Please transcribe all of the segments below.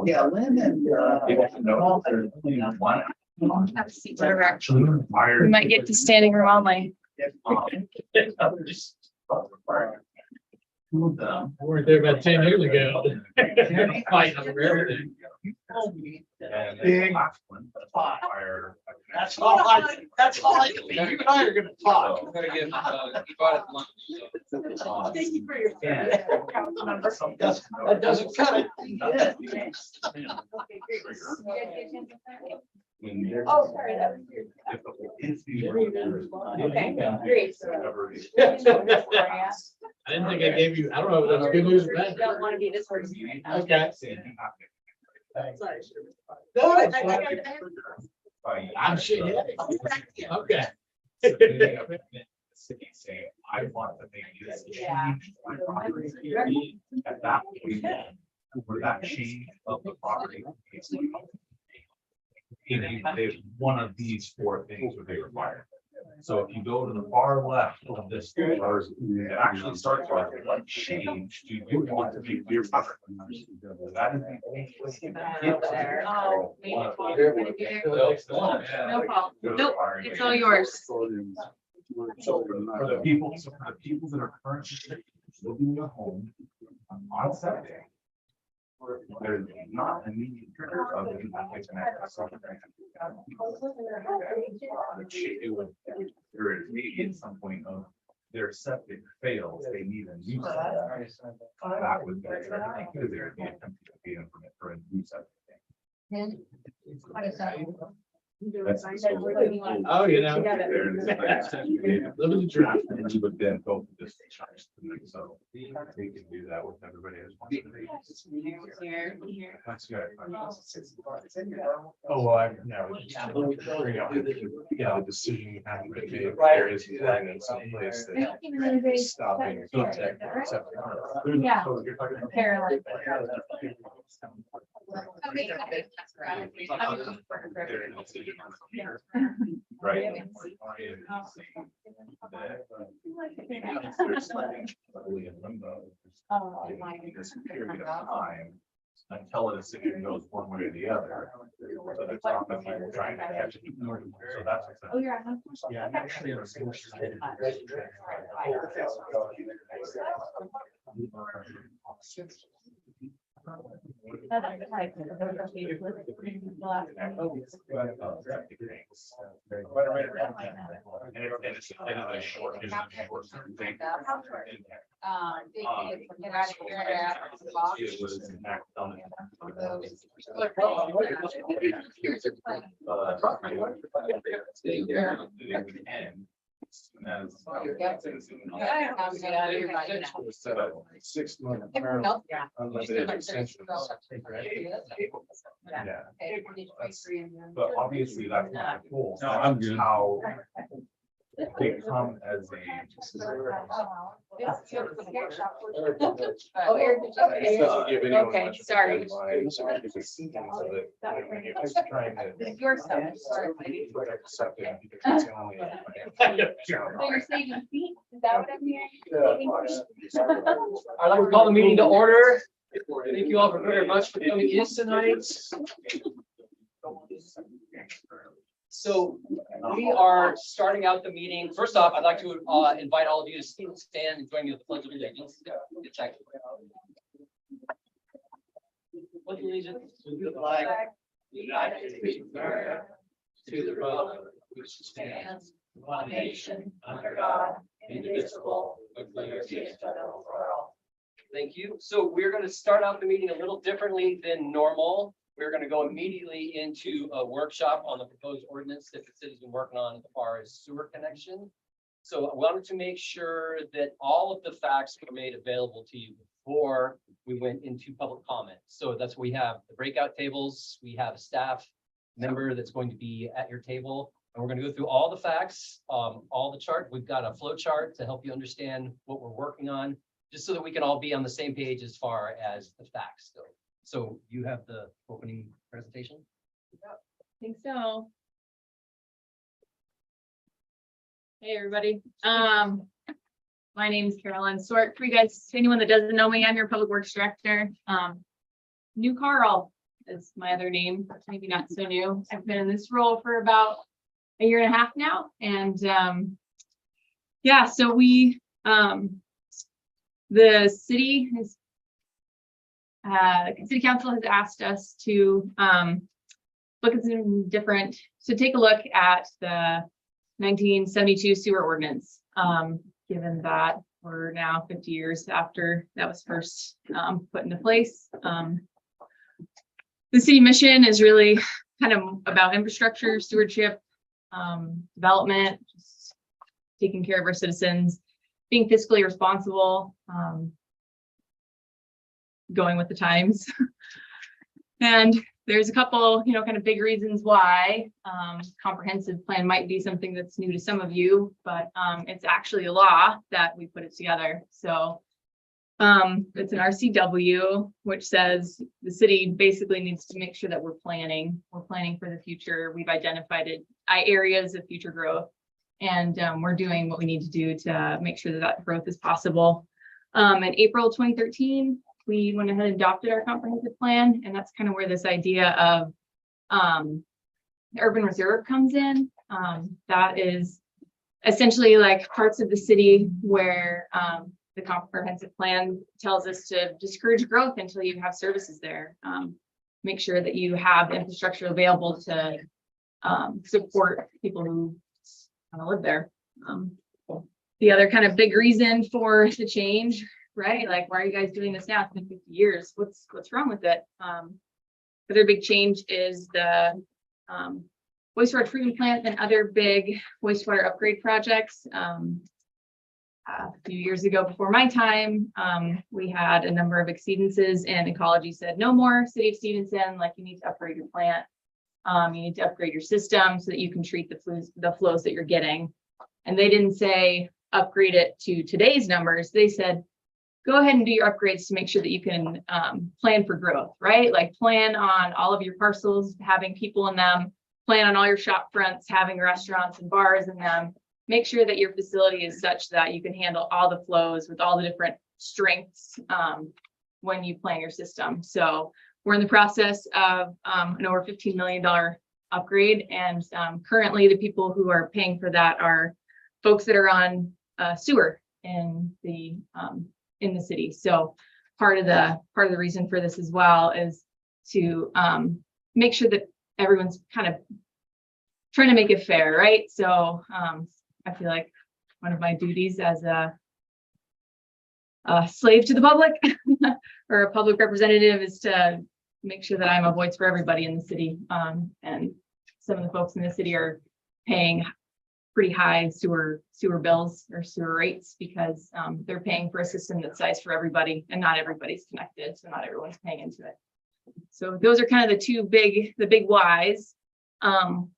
Yeah, Lynn and, Have a seat, whatever. We might get to standing room only. Weren't there about 10 years ago. Fighting over everything. Big fire. That's all I, that's all I, you and I are gonna talk. I'm gonna give, Thank you for your. That doesn't cut it. Oh, sorry, that was your. Okay, great. I didn't think I gave you, I don't know if that's good news or bad. Don't want to be this person. Okay. No, I'm sure. Okay. City saying, I want to make this Yeah. change. My property. At that point, where that change of the property. One of these four things would be required. So if you go to the far left of this, it actually starts with what change do you want to make your property? That is Oh, the. no problem. Nope, it's all yours. So for the people, that are currently living in a home on septic. There's not an immediate trigger of it. It would, there is maybe at some point of their septic fails, they need a new septic. That would be, because there would be a attempt to be a permit for a new septic. That's the sort of- Oh, you know. There it is. Living the dream. And you would then go to this charge. So we can do that with everybody as well. That's good. Oh, well, I've never. Yeah, the decision you have to make, there is one in some place that stopping. Yeah. Carolyn. Right. This period of time until a decision goes one way or the other. So there's often people trying to catch it. So that's. Oh, you're on. Yeah, I'm actually. Set up 6 month term, unlimited extensions. Yeah. But obviously that's not the goal. No, I'm good. How they come as a. Oh, Eric, Doesn't give anyone okay, much sorry. deadline, so it's a season so that when you're just trying to. It's your stuff. Something, because it's the only- So you're saving feet? Is that what I'm hearing? I'd like to call the meeting to order. Thank you all very much for coming in tonight. So we are starting out the meeting. First off, I'd like to invite all of you to stand and join me with the pledge of allegiance. Check. Pledge of allegiance to the flag of the United States of America, to the republic which stands one nation under God, indivisible, with liberty and justice for all. Thank you. So we're going to start out the meeting a little differently than normal. We're going to go immediately into a workshop on the proposed ordinance that the city's been working on as far as sewer connection. So I wanted to make sure that all of the facts were made available to you before we went into public comment. So that's we have the breakout tables, we have a staff member that's going to be at your table, and we're going to go through all the facts, all the chart. We've got a flow chart to help you understand what we're working on, just so that we can all be on the same page as far as the facts go. So you have the opening presentation? I think so. Hey, everybody. my name is Carolyn Sort. For you guys, anyone that doesn't know me, I'm your Public Works Director. New Carl is my other name, maybe not so new. I've been in this role for about a year and a half now. And yeah, so we, the city has, city council has asked us to look at some different, so take a look at the 1972 sewer ordinance, given that we're now 50 years after that was first put into place. The city mission is really kind of about infrastructure, stewardship, development, just taking care of our citizens, being fiscally responsible, going with the times. And there's a couple, kind of big reasons why comprehensive plan might be something that's new to some of you, but it's actually a law that we put it together. So it's an RCW, which says the city basically needs to make sure that we're planning for the future. We've identified areas of future growth, and we're doing what we need to do to make sure that that growth is possible. In April 2013, we went ahead and adopted our comprehensive plan, and that's kind of where this idea of the urban reserve comes in. That is essentially like parts of the city where the comprehensive plan tells us to discourage growth until you have services there. Make sure that you have infrastructure available to support people who want to live there. The other kind of big reason for the change, right? Like, why are you guys doing this now? It's been 50 years. What's wrong with it? The other big change is the wastewater treatment plant and other big wastewater upgrade projects. A few years ago, before my time, we had a number of exceedances, and ecology said, no more, City of Stevenson, like, you need to upgrade your plant. You need to upgrade your system so that you can treat the flows that you're getting. And they didn't say upgrade it to today's numbers. They said, go ahead and do your upgrades to make sure that you can plan for growth, right? Like, plan on all of your parcels having people in them, plan on all your shop fronts having restaurants and bars in them. Make sure that your facility is such that you can handle all the flows with all the different strengths when you plan your system. So we're in the process of an over $15 million upgrade. And currently the people who are paying for that are folks that are on sewer in the city. So part of the reason for this as well is to make sure that everyone's kind of trying to make it fair, right? So I feel like one of my duties as a slave to the public or a public representative is to make sure that I'm a voice for everybody in the city. And some of the folks in the city are paying pretty high sewer bills or sewer rates because they're paying for a system that's sized for everybody, and not everybody's connected, so not everyone's paying into it. So those are kind of the big whys.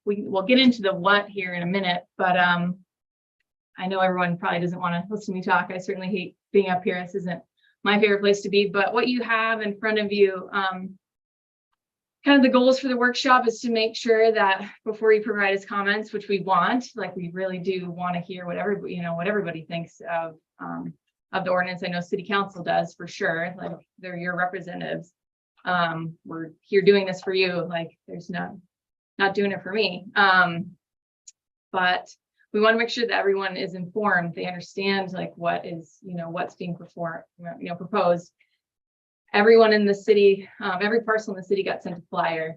We'll get into the what here in a minute, but I know everyone probably doesn't want to listen to me talk. I certainly hate being up here. This isn't my favorite place to be, but what you have in front of you, kind of the goals for the workshop is to make sure that before you provide us comments, which we want, like, we really do want to hear what everybody thinks of the ordinance. I know City Council does for sure. Like, they're your representatives. We're here doing this for you. Like, there's not doing it for me. But we want to make sure that everyone is informed. They understand like what is, what's being proposed. Everyone in the city, every parcel in the city got sent a flyer.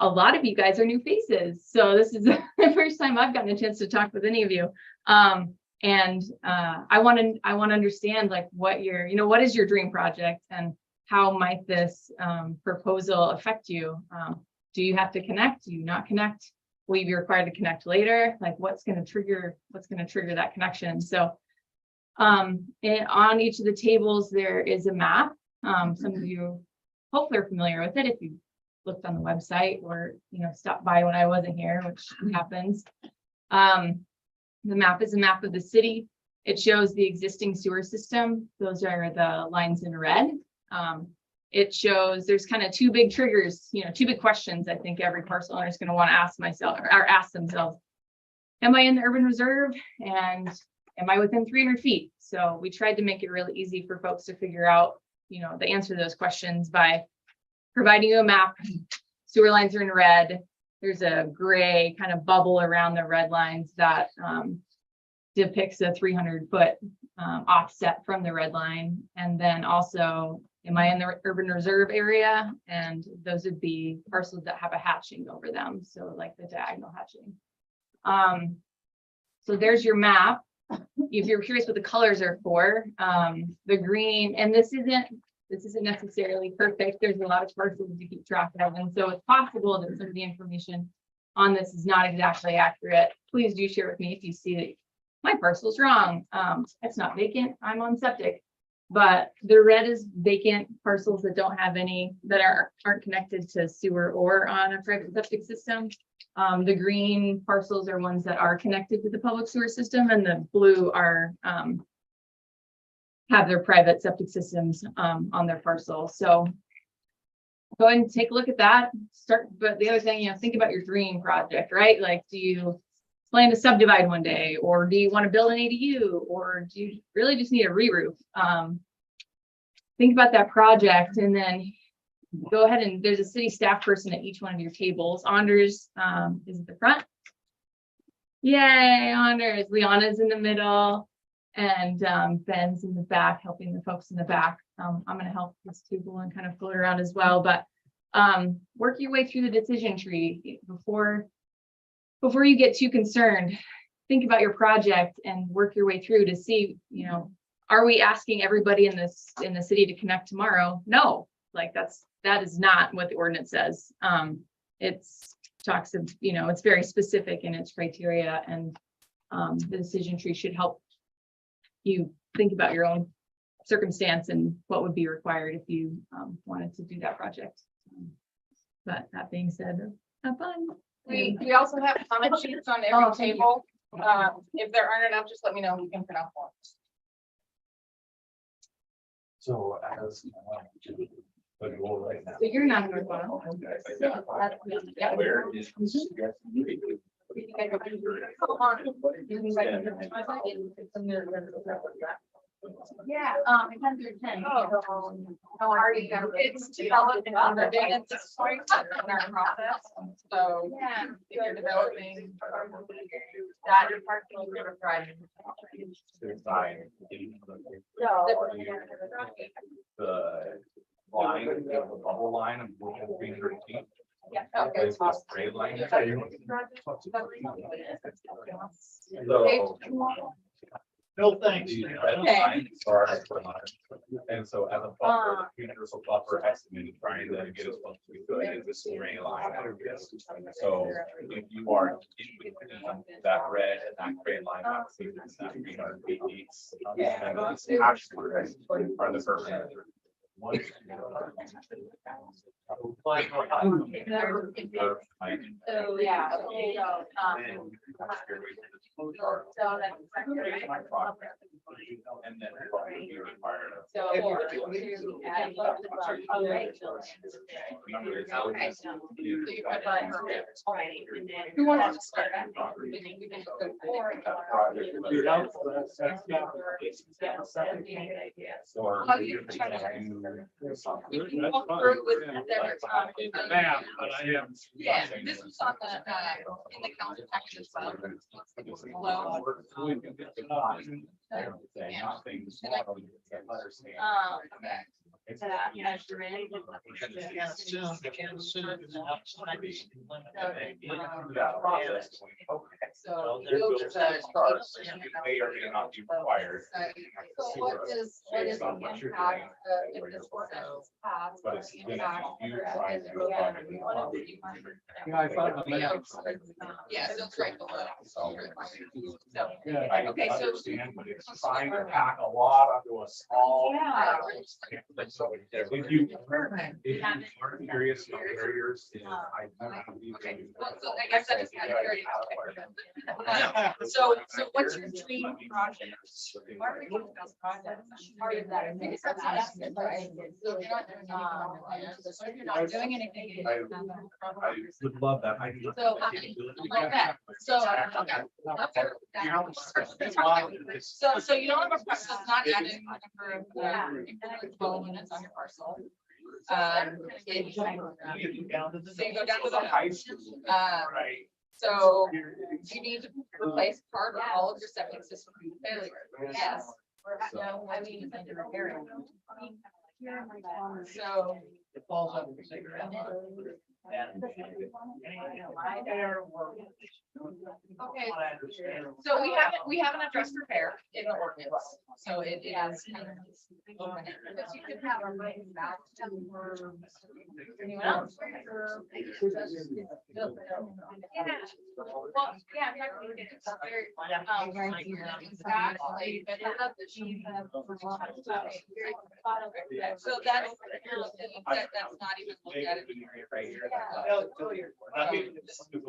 A lot of you guys are new faces. So this is the first time I've gotten a chance to talk with any of you. And I want to understand like what what is your dream project and how might this proposal affect you? Do you have to connect? Do you not connect? Will you be required to connect later? Like, what's going to trigger that connection? So on each of the tables, there is a map. Some of you hopefully are familiar with it if you looked on the website or, stopped by when I wasn't here, which happens. The map is a map of the city. It shows the existing sewer system. Those are the lines in red. It shows there's kind of two big triggers, two big questions I think every parcel owner is going to want to ask themselves. Am I in the urban reserve? And am I within 300 feet? So we tried to make it really easy for folks to figure out, you know, the answer to those questions by providing you a map. Sewer lines are in red. There's a gray kind of bubble around the red lines that depicts a 300-foot offset from the red line. And then also, am I in the urban reserve area? And those would be parcels that have a hatching over them. So like the diagonal hatching. So there's your map. If you're curious what the colors are for, the green, and this isn't necessarily perfect. There's a lot of parcels to keep track of. And so it's possible that some of the information on this is not exactly accurate. Please do share with me if you see that my parcel's wrong. It's not vacant, I'm on septic. But the red is vacant parcels that don't have any, that aren't connected to sewer or on a private septic system. The green parcels are ones that are connected to the public sewer system, and the blue are have their private septic systems on their parcel. So go ahead and take a look at that. But the other thing, you know, think about your dream project, right? Like, do you plan to subdivide one day, or do you want to build an ADU, or do you really just need a re-roof? Think about that project, and then go ahead, and there's a city staff person at each one of your tables. Anders is at the front. Yay, Anders. Liana's in the middle, and Ben's in the back, helping the folks in the back. I'm going to help this table and kind of float around as well, but work your way through the decision tree before you get too concerned. Think about your project and work your way through to see, you know, are we asking everybody in the city to connect tomorrow? No, like that is not what the ordinance says. It's talks of, you know, it's very specific in its criteria, and the decision tree should help you think about your own circumstance and what would be required if you wanted to do that project. But that being said, have fun. We also have comment sheets on every table. If there aren't enough, just let me know. We can print out forms. So as the goal right now. So you're not in North Carolina. Yeah. Where is? Yeah, it's under 10. How are you? It's developed and underdated at this point in our process. So Yeah. if you're developing that your parking is gonna drive. The line, the bubble line of 300 feet. Yeah. Is this gray line. So No, thanks. the red lines are for lines. And so as a buffer, universal buffer estimated, trying to get as close as we could is this gray line. So if you are in between that red and that gray line, obviously it's that 300 feet each. And these actually are the permanent. So, yeah. And then probably be required of. So. Who wants to start? Or. Oh, you can try to- We can walk through with their, Yeah, this was on the, in the council package as well. Okay. It's So. May or may not be required. So what is the impact if this ordinance passed? But it's The gonna impact be you for trying to go everyone? back and What do you want? Yeah, I found the map. Yeah, so it's right below. So, I okay, so. understand, but it's trying to pack a lot onto a small. Yeah. If you are curious about where yours is, Okay, well, so I guess I just had curiosity. So what's your dream project? Why are we talking about projects? Part of that, I think it's not estimate, right? So you're not doing anything. You're not doing anything. I would love that. So, like that, so, okay. So you don't have a, it's not adding a number of, dwelling units on your parcel. It- so you go down to the house. Right. So you need to replace part or all of your septic system failure. Yes. No, I mean, it's under repairing. So. It falls under the cigarette. Okay, so we haven't addressed repair in the ordinance, so it is. Kind of open. But you could have a right back to anyone else. Well, yeah, I'm not gonna get it. Exactly, but I love that she has. So that's not even looked at it.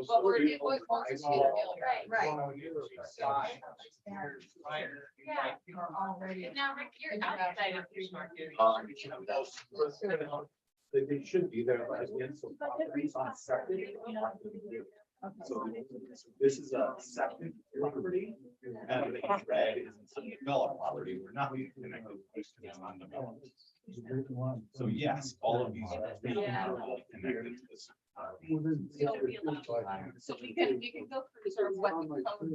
But we're, it was supposed to be the bill, right? And now, Rick, you're outside of your market. They should be there, like, in some properties on septic. So this is a septic property, and the red is some developed property, we're not connected to them on development. So yes, all of these are connected to this. So we can go through sort of what the code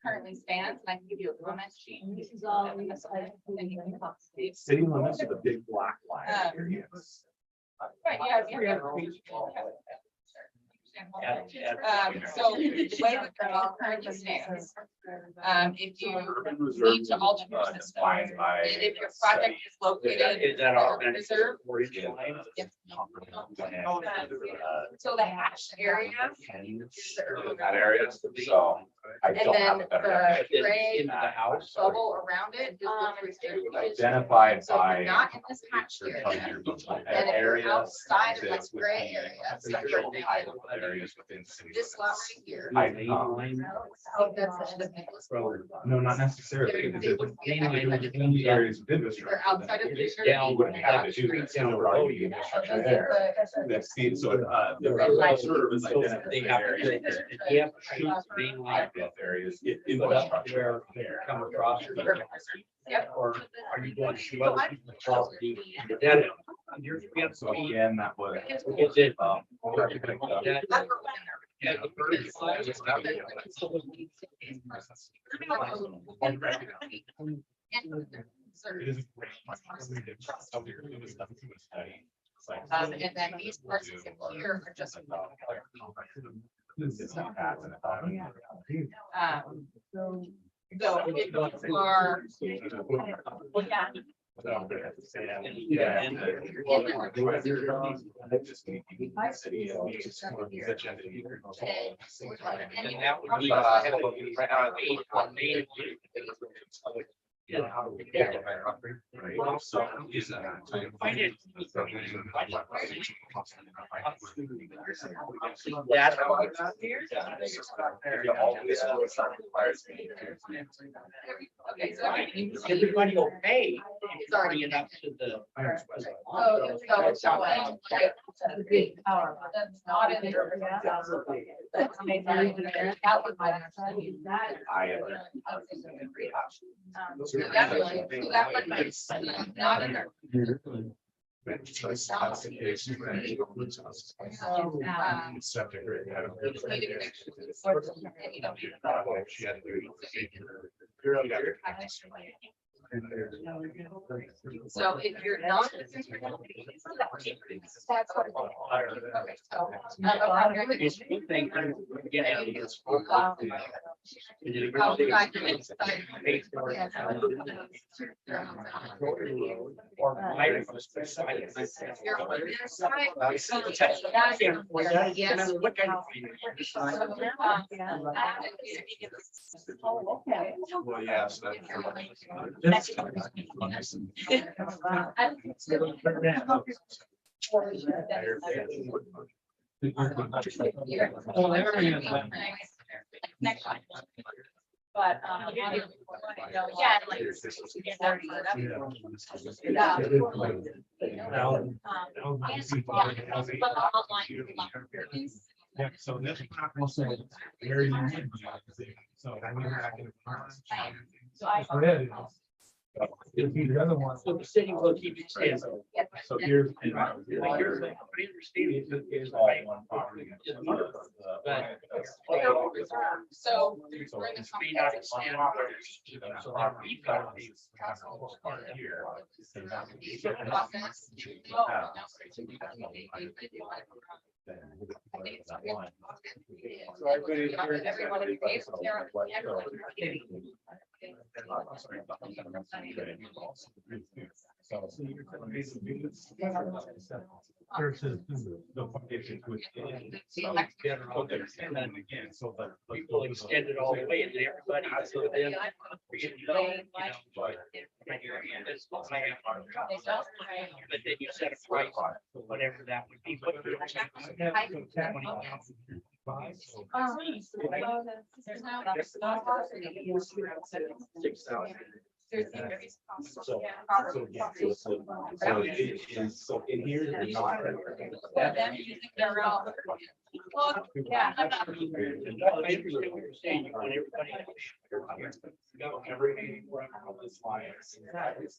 currently stands, and I can give you a comment sheet. This is all. City limits are the big black line. Yes. Right, yeah. So the way that the law currently stands, if you need to alter your system, and if your project is located in a reserve. Yes. So the hatched area. That area, so. I And don't have then a better. the gray In the house. bubble around it is what's restricted. Identified So if by. you're not in this hatched area, and if you're outside of this gray area, Areas within city. this lot right here. I, Oh, that's the end of Nicholas Road. no, not necessarily. They would be in The areas within this. They're outside of this. Down, Wouldn't have to do that. So we're already in infrastructure there. That's the, so, the reserve is identified. They have, you have to shoot main line. That areas. Put up where there, come across. Yep. Or are you going to shoot other people's property? Then you're. So again, that was. It's it. That's where we're Yeah, the birds fly just out there. It is a great. It was done through a study. It's like- And then these parts of here are just. This is not bad. So if you are. Yeah. And that would be. Right now, eight on main. Yeah. Right, so is that. Okay, so. Everybody will pay. It's already enough to the. The big power. That's not in there. That's made by- that was my understanding. I have. So that would be not in there. Septic. You just need a connection to the source, and you don't need So if you're not. That's what. Okay, so. It's a good thing. Get out of this. Oh, okay. Well, yes. Next one. But, yeah, like. Yeah, so this also very unique. So I mean, I read it. It'd be the other one. So the city will keep it safe. So here's. I understand it is All one property. So. So we're in the it's may not comprehensive expand. plan. So our we've got these part here. Process. So everybody- Everyone in favor, everyone. Versus the foundation within. And then again, so the. People extend it all the way and everybody. Then, but then you set a price, whatever that would be. But you don't have to have 20,000. There's no. 6,000. There's increased costs. So, Yeah. so it is, so in here, you're not. For them using their own. Well, yeah, I'm not. I understand what you're saying. You want everybody. No, every on this line.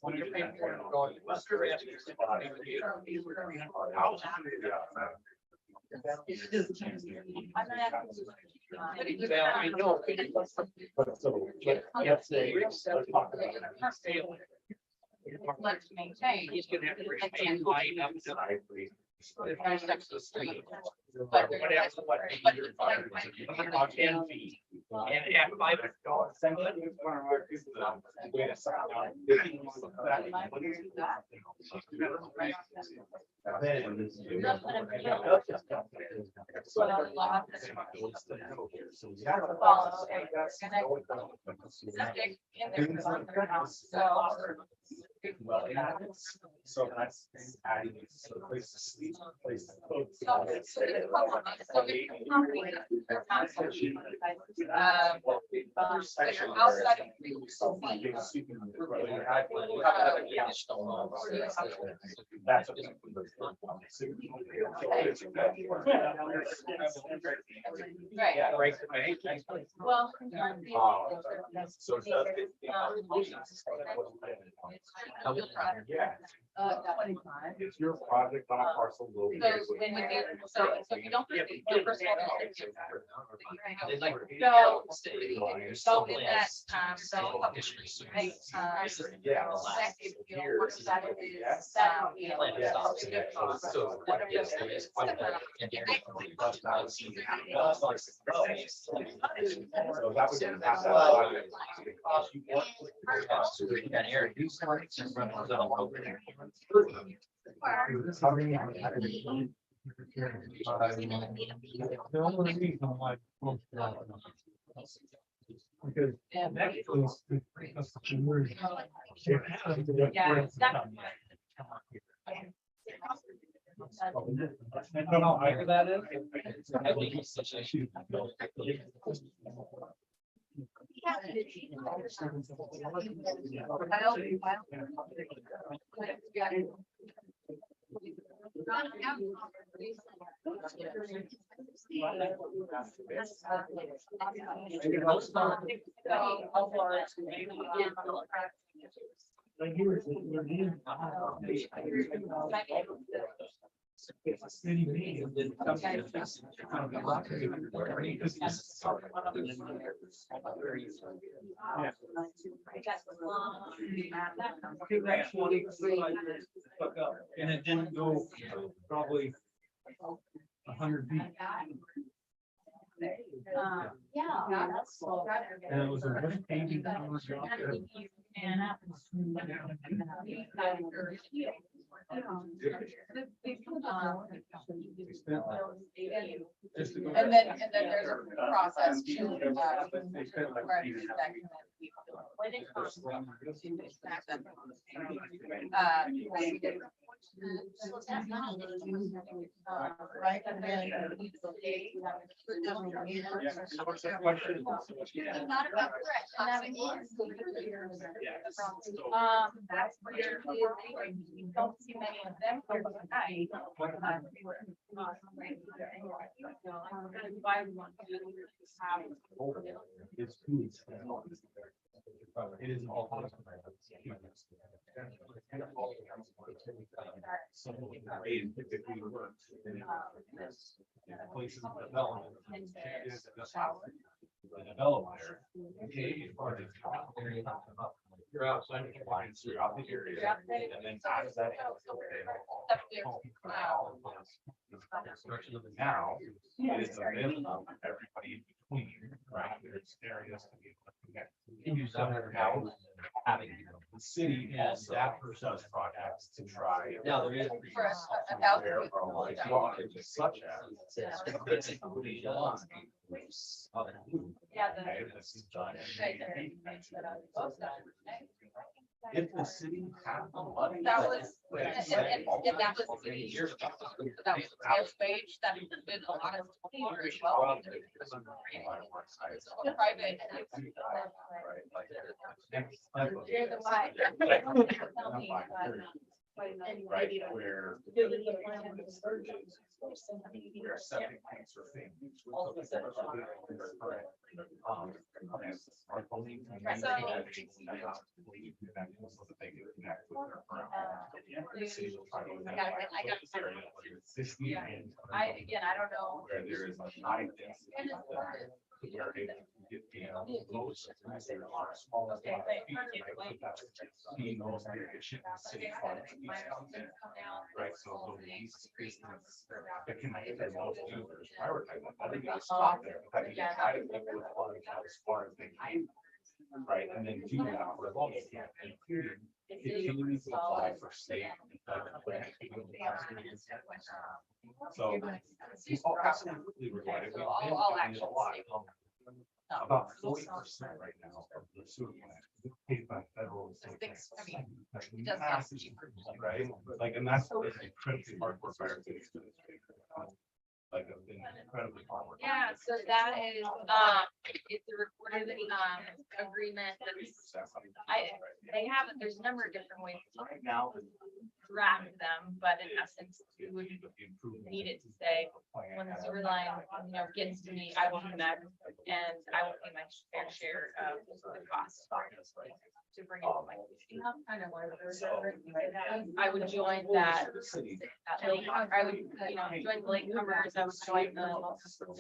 When you're paying for it, all you must have asked yourself, well, I know. Let's maintain. He's gonna have to expand line up to Right next to the street. whatever, what, 10 feet. And at $500. Subject in there. So that's adding a place to sleep, place to cook. So it's outside That's. Right. Yeah, right. Well. So it does. Yeah, it's your project on a parcel located. So when you do, so you don't. First of all, They like. so in that, so. Yeah. If you know, work side of it is, you know, So. So that The only reason why. Because. Because the word. Yeah. I don't know how that is. I think it's such a huge. It's a city meeting. And it didn't go probably 100 feet. Yeah, that's so. And it was a one page that was out there. Just to go And back. then there's a process to. They spent like where 8 that hours. can be- Right. And then. So what's that question? Not about threat, and that is. That's where you don't see many of them. It's food. It is all. So it typically works. Places of development. Is this house. The developer. You're outside of the lines throughout the area. And then how does that? Construction of the now. It is a minimum of everybody in between, right? There's areas to be able to connect. You use that house, having the city and that person's projects to try. For a thousand. Such as. Yeah, Okay, this is done. the. If the city had the money. That was, and that was 3 years ago. That was sales page, that included a lot of. As well. So private. You're the why. Right, where. Where septic tanks are things. Our belief. So that they can connect with their ground. City will try to again, I don't know. where there is a high density. Where they can get the most. Smallest. Seeing those areas should be city farm. Right, so these business that can make their most users prioritize. I think that's stop there. I think it's kind of like with as far as they can. Right, and then do that for long as you can. If you need to apply for state. So. Oh, absolutely, we're going to. All actions. About 40% right now of the sewer plant is paid by federal and state. Things, I mean, That's it does massive, get cheaper. right? Like, and that's incredibly hard for fire station. Like, I've been incredibly hard. work. Yeah, so that is, it's a recorded, agreement that's, they have, there's a number of different ways to Right now. draft them, but in essence, we would need it to say, when the sewer line, gets to me, I will connect, and I will pay my fair share of the cost to bring it to my. I would join that lake, I would, join the latecomers, I would join the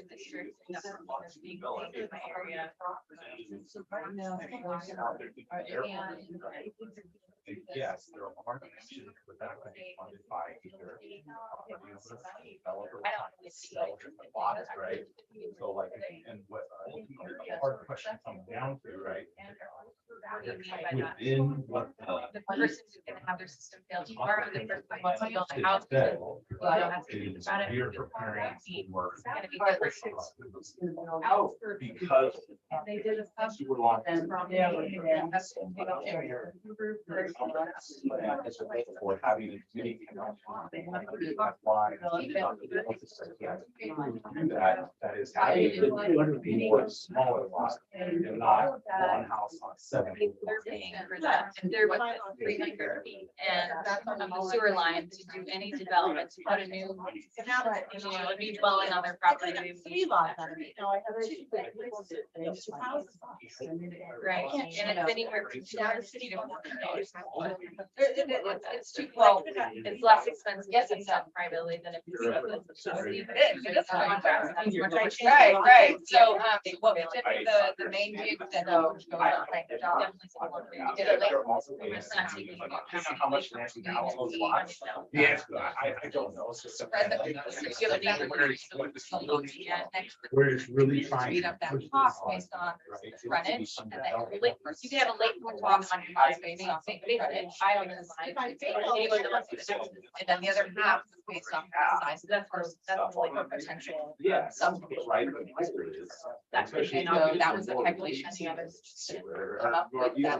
district. In my area. Yes, there are connections, but that can be funded by either. Right? So like, and what, the hard question comes down to, right? What do you mean by that? Within what. The person who's gonna have their system failed, tomorrow, the person who wants to build a house. Instead, Well, I don't have to think is about it. we are preparing for. It's gonna be different. Because. They did a stuff. Sewer line. Yeah. For having a committee. That's why. That is having more smaller lots and not one house on 7. They're paying for that, and they're within 300 feet, and on the sewer line to do any development, to put a new. A new dwelling on their property. they would need that. Right, and it's anywhere from 2 to 50 to 400 dollars. It's too, well, it's less expensive, yes, it's done privately than if it's. Right, right, so, what we did with the main gig that, definitely similar. You get a lake. It's not taking Like, about I don't know how much land we have on those lots. Yeah, I don't know. It's just. Spread the- you have a neighborhood Where next to the- Where it's really trying. Speed up that cost based on frontage, and then your lake, you can have a lake on your house based on frontage. I don't know. And then the other half is based on size, so that's like a potential. Yeah. Subdivision. Right, but history is. That could, and that was the calculation, the others just didn't come up with that.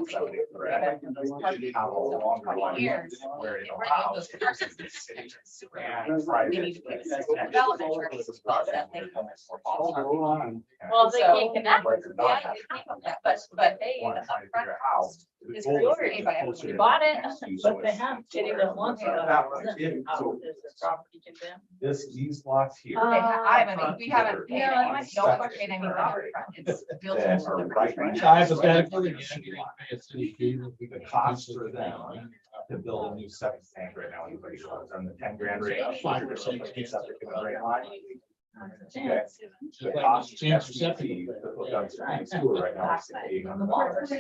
How long the line Years. is, where it And bring allows. those connections to cities and sewer. And private. They need to put development charges across that thing. Well, they can't connect. Yeah, but hey, One the trying to upfront figure out how. cost is priority by everybody. You bought it. But they have getting them once. These lots here. I haven't, we haven't paid Yeah, any, that's no fine. one paid any water front. It's built That into are the right rate. now. Hypothetically, The cost for them to build a new septic tank right now, everybody shows on the 10 grand rate. 5%. Septic rate line. Okay. The Like cost change of the septic. FTP to hook up to the sewer right now is 68 on the water. So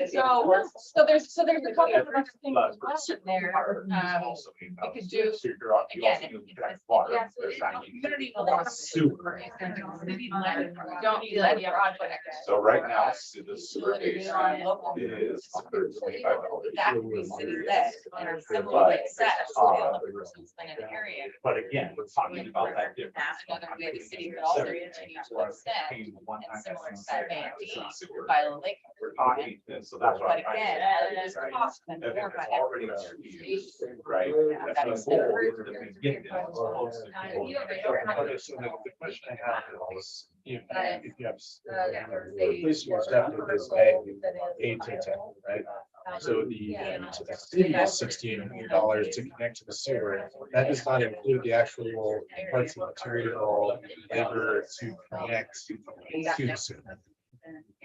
there's a couple of other things as well in there. We could do, again, if it's, yes, community water sewer is gonna be city-led, don't be led project. So right now, the sewer base Utilities are local. is $125. That could be city-led and our simple like set, so the other person's in an area. But again, we're talking about that difference. That's another way the city could also continue to extend and similar set mandates by the lake. We're talking, and so that's what But I'm trying again, to that is say. cost and If more it's by already everybody. used, right? That That's is the goal, separate. is that we get this close to people. Okay, so the question I have is, if you have. Yeah. Replacement stuff that is paying 8 to 10, right? So the city is $6,800 to connect to the sewer. That does not include the actual parts of material, labor to connect to the sewer.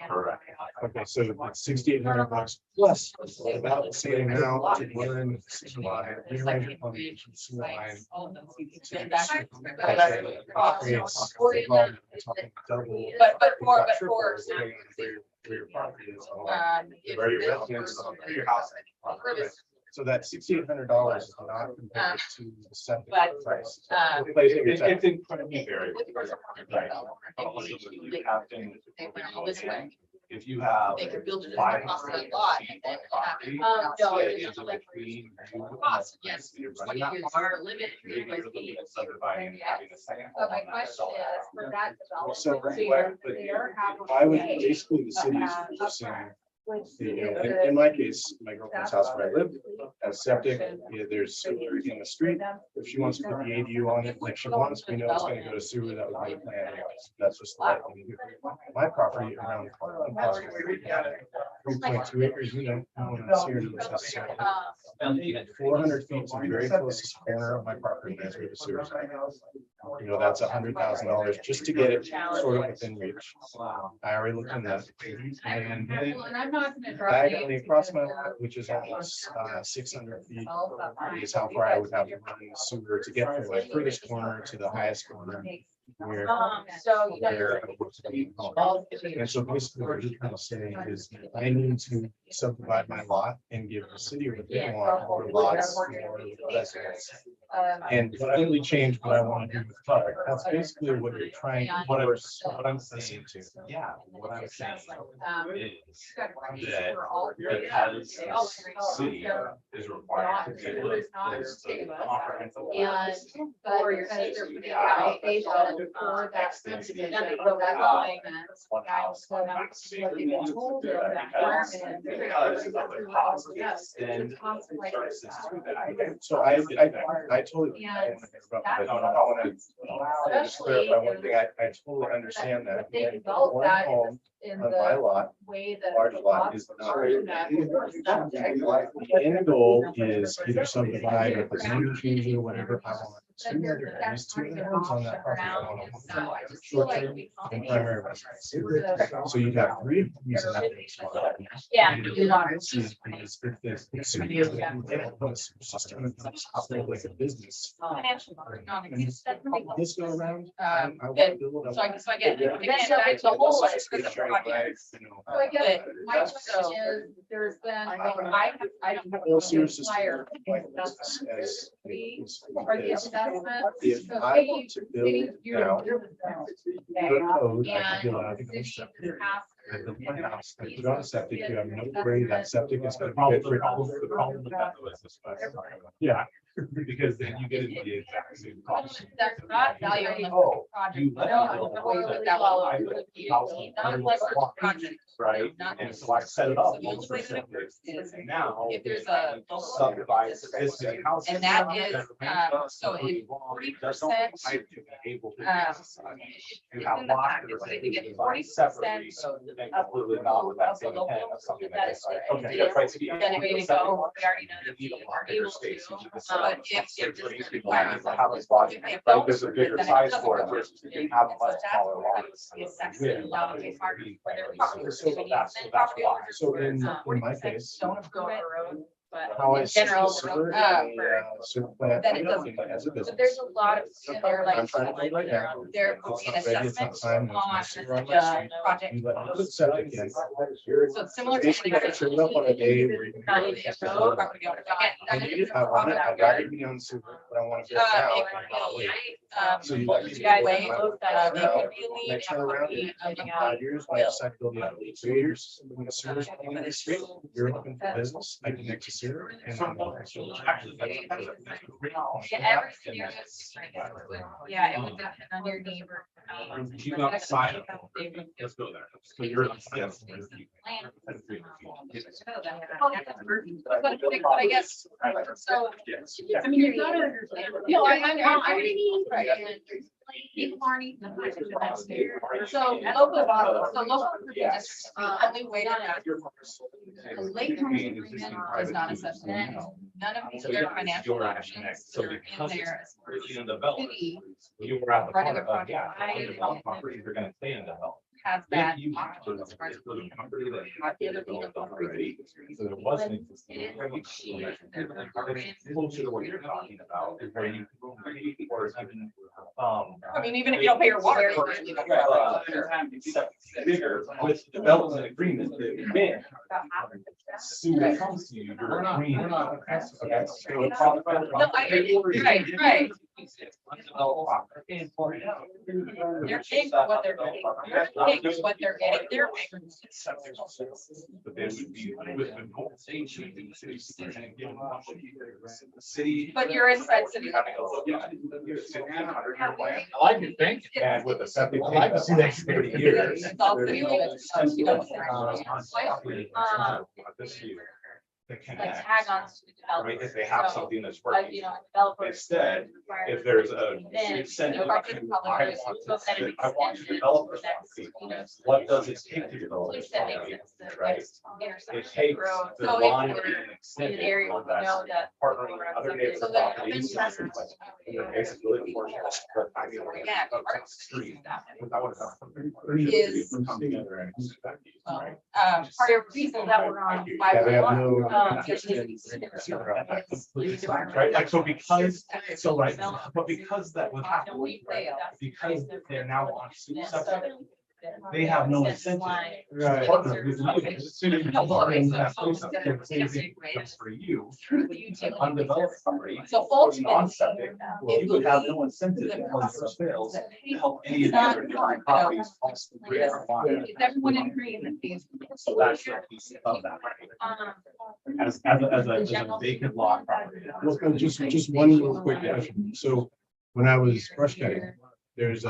Correct. Okay, so it's $6,800 plus about the same amount to run the sewer line, rearrange the foundation, sewer line. Creates a problem, we're talking double. But for, Where your property is. if Where your this residence, person- where your house. for this, So that $6,800 is not compared to the septic But, price. It's incredibly variable. With person on the Right. developer, You have to- they went all this way. If you have. They could build it in the cost of that lot and then have it. No, it's It's like between. cost, yes, You're 20 running years that are far. limited. Maybe you're looking at subdividing, having a second So home my on that. question is, for that development. So, But I would, basically, the city is forcing, in my case, my girlfriend's house where I live, has septic, there's sewer in the street. If she wants to put the ADU on it, like she wants, we know it's gonna go to sewer, that would be the plan anyways. That's just like, my property around. 3.2 acres, you know, no one else here knows necessarily. 400 feet to the very closest corner of my property, that's where the sewer is. You know, that's $100,000 just to get it sort of within reach. I already looked into that. And then Well, and I'm not gonna drop. diagonally across my lot, which is almost 600 feet, is how far I would have to run the sewer to get from my furthest corner to the highest corner. Where, So, you know. where I want to be home. And so basically what you're kind of saying is I need to subdivide my lot and give the city what they want, more lots, more residents. And completely change what I want to do with product. That's basically what you're trying, What I'm saying too, yeah, what I'm saying is that because the city is required to give us this comprehensive. And, but because they're putting out station for that subdivision, so that's all makes sense. One house, one max. What they've been told them, that Because requirement. of the cost of the extend services to that. So I totally. I want to just clarify one thing. I totally understand that. But they developed One that home in on my the lot, way that. large lot is not. The end goal is either subdivide or zoning change or whatever I want. Two other areas, two other homes on that property. I want to short term and primary residence. So you have 3 homes in that big spot. Yeah. Operate like a business. Financial. This go around. Um, I want to build So I get it. Then it's a whole lot. projects. So I guess my So- question is, there's been, I don't have. Well, seriously, Flyer. as Or the assessment. if So I want to build now, the code, I can build out the septic. And the one house, I put on a septic, you have no way that septic is gonna be good for. The problem with that though is this. Yeah, because then you get into the exact same problem. That's not value in the Oh, project. you let No, me build no, a that house, was- I built a house on Not 100 like for lots, project. right? Not- And so I set it up. So the only way that it works is And now. if there's a- Subdivide this many houses. And that is, so if 40%, Able to. it's You in have the lots package, that they are get divided 40% separately, and of completely not with that of the same local, intent of something that that is is like, right. okay, that's right. so you- then if you go, we already know that You we need a are lot bigger able space, to, you need to but set up if some it just surgeries, requires. people have a spot, If they right, don't, there's a bigger then it size doesn't for it work. versus you can have a And much so that's smaller where lot. it's sexy, not a part of where they're property. So that's why. So in my case, Don't go on the road, but. how I in see general, the we're sewer, not- sewer plant, Then it doesn't- as a But business. there's a lot of, they're like. I'm trying to build right now. There will It's be an not ready, it's not assessment time, there's no on sewer on my the street. project. You let me put septic in. So it's similar to. Basically, I should up on a day where you can. Property owner. I need it, I want it, I'd rather be on sewer, but I want to build now. It could be, So you let me. you guys, build it my- could be a lead, Next it time around, could be a in lead. 5 years, when I decide to build out 2 years, when the sewer's on the street, you're looking for business, I connect to sewer. And I'm going to- Actually, that's a great. Yeah, every scenario is different. Yeah, it would depend on your neighbor. You outside of. Let's go there. So you're. Yes. But I guess, so. I mean, you gotta understand. No, I Right. Barney. So local districts, the only way to have. A Lake County agreement is not assessment. None of these other financial options So that are in because there as far as it's in development, city you were at the Running corner a of, yeah. project. Development properties are gonna stay in development. has If that you option for as far as. the property that Not the other thing developed about already, so there was an existing. Closer to what you're talking about, is where you. Or even, I mean, even if you don't pay your water. Bigger with development agreement that when sewer comes to you, you're agreeing. Okay, so it's all about- No, I hear you. Right, right. They're paying for what they're getting. They're paying for what they're getting. They're paying. But they would be with the goal station in the city. superintendent giving them the City. But you're inside city. I like your thinking. And with a septic. I'd like to see that. 30 years. It's all city limits, you know. This year. The Like connect. tag on to the I developer. mean, if they have So, something that's But, working. you know, developer. Instead, if there's a incentive, I want to develop this property. What does it take to develop this property? Right? It takes the So line if of we're an in an extended area where on we know that that. partnering with other neighborhood So they're properties. open And they're basically forced to- I mean, Yeah. up the street. That would have something. Is- Come together and expect these, right? Part of the reason that we're on. Yeah, they have no interest in- Right, like, so because, so right, but because that would happen, because they're now on sewer septic, they have no incentive. Right. Partner with you, because as soon as you partner that place up, it's easy just for you, undeveloped property, So non-septic, you would have no incentive to help those fails, to help any of the other properties. also create a line. Is everyone in agreement? These. So that's the piece of that, right? As a vacant lot property. Well, just one real quick question. So when I was brush cutting, there's a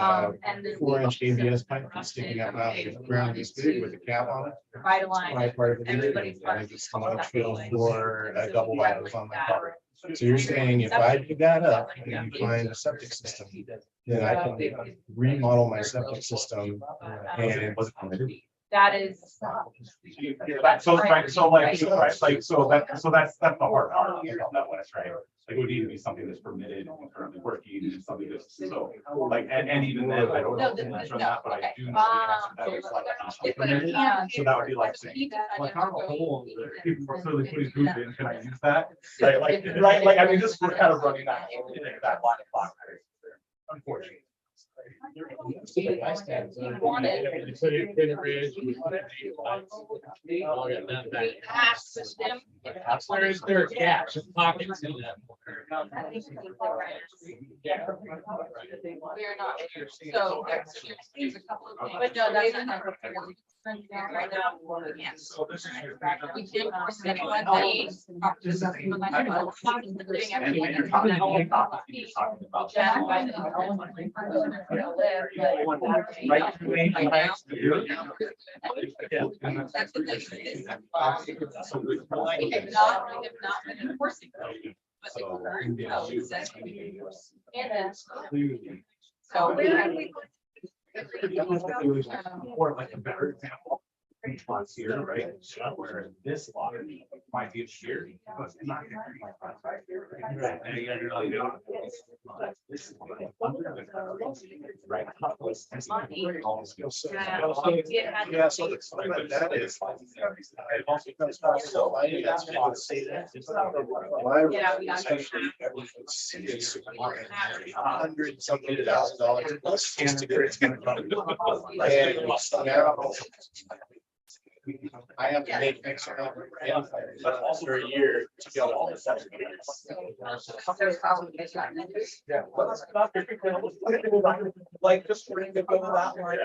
4-inch ABS pipe that's sticking up out of the ground this big with a cap on it. Right line. Right part of it. Everybody's And I just want to fill for a double wide was on my property. So you're saying if I dig that up and you find a septic system, then I can remodel my septic system and That is. So, right, so like, so that's the hard part of that one, right? Like, it would need to be something that's permitted and currently working, and something that's, so, like, and even then, I don't know the answer on that, but I do know the answer that it's like. permitted. So that would be like saying, like, kind of a hole, people are clearly putting food in, can I use that? Like, I mean, this, we're kind of running that line of clock. Unfortunately. There's gaps and pockets in that. We're not sure. So there's a couple of things. But no, that's not. Right now, yes. So this is your. We did set one day. That's what they say. We have not been enforcing them. But the current code says we can enforce. So Or like a better example. Spots here, right? Where this lot might be a shear. But it's not gonna be. Right, and you gotta really do it. This is what I wonder if, right? Yeah, so it's like that is. It also comes down to the line, that's what I would say that. Yeah, we got It's $100 something $1,000 plus just to get it. And now I have to make extra for a year to get all this. Yeah. Like just for to go that line.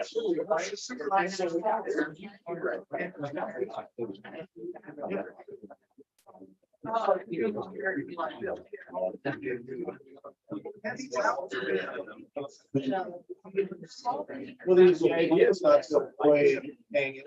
Well, the idea is not to play hanging.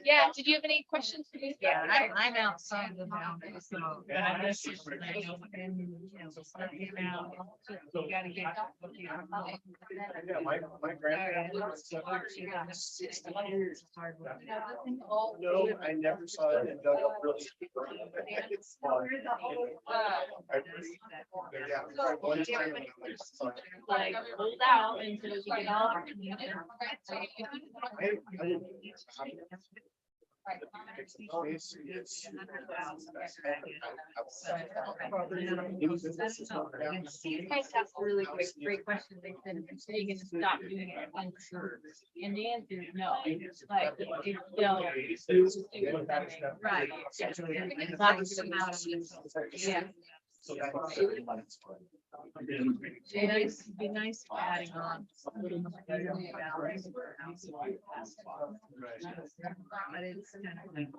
Yeah, did you have any questions? Yeah, I'm outside the boundary, so. I just, you know, and, you know, you gotta get. Yeah, my grandfather. No, I never saw it and dug up really. It's fun. I really- yeah, one time when I was like, Like, hold out until you get all. You guys have really great questions. They said, so you can stop doing it once. And the answer is no, like, it's still. Right. Yeah. Be nice adding on. a little more balance. But it's kind of like,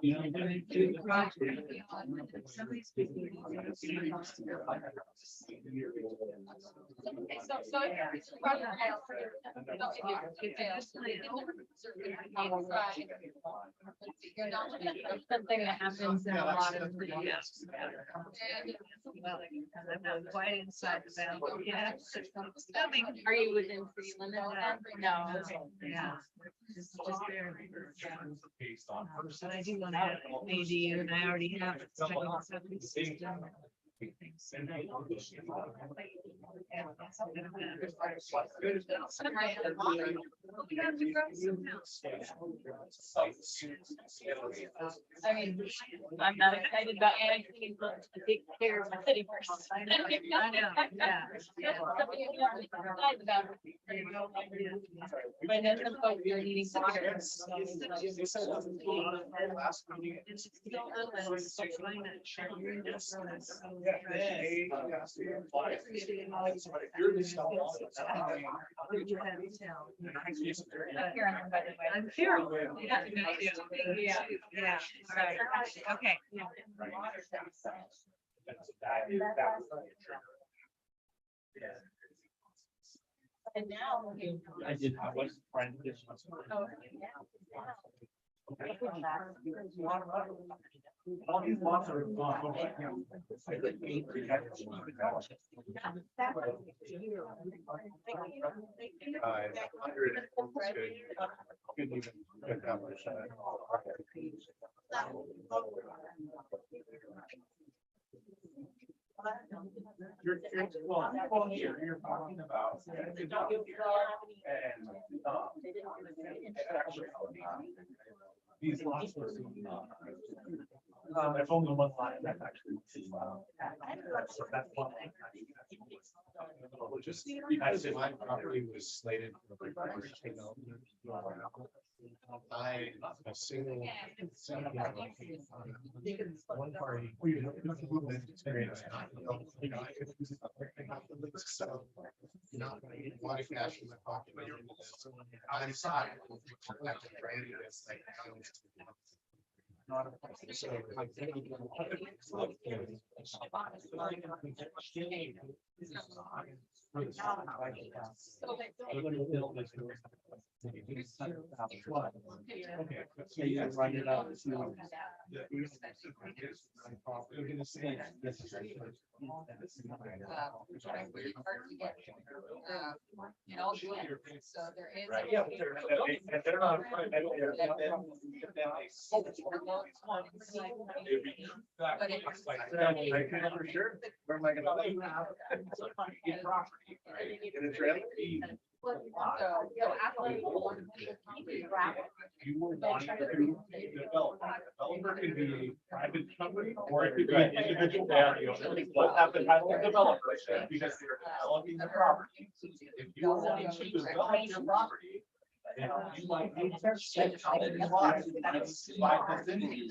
some of these people. Something that happens in a lot of the. Well, I'm not quite inside the boundary. Yeah. Are you within city limits? No. Yeah. Just barely. But I do want to have an ADU and I already have. I mean, I'm not excited about anything, but to take care of my city first. I know, yeah. But then some folks are needing water. I'm here. Yeah, yeah, yeah, right, okay. And now. I did, I was trying to get some. All these lots are gone. Couldn't even accomplish that. Well, you're talking about. And, these lots were. There's only one lot that's actually. So that's one. Just because my property was slated for I, a single. One party. Experience. So, not wanting cash in my pocket. I'm sorry. It's like. So, Okay, so you guys run it out. So there is. Right, yeah, and they're not. But it- For sure. Where am I gonna live? Get property, right? In a trailer. So after. You were wanting to develop. Developer could be a private company or it could be an individual property owner. What happened, title of developer, because they're developing the property. If you are wanting to develop your property, then you might need to check how many lots you might buy this into. To be able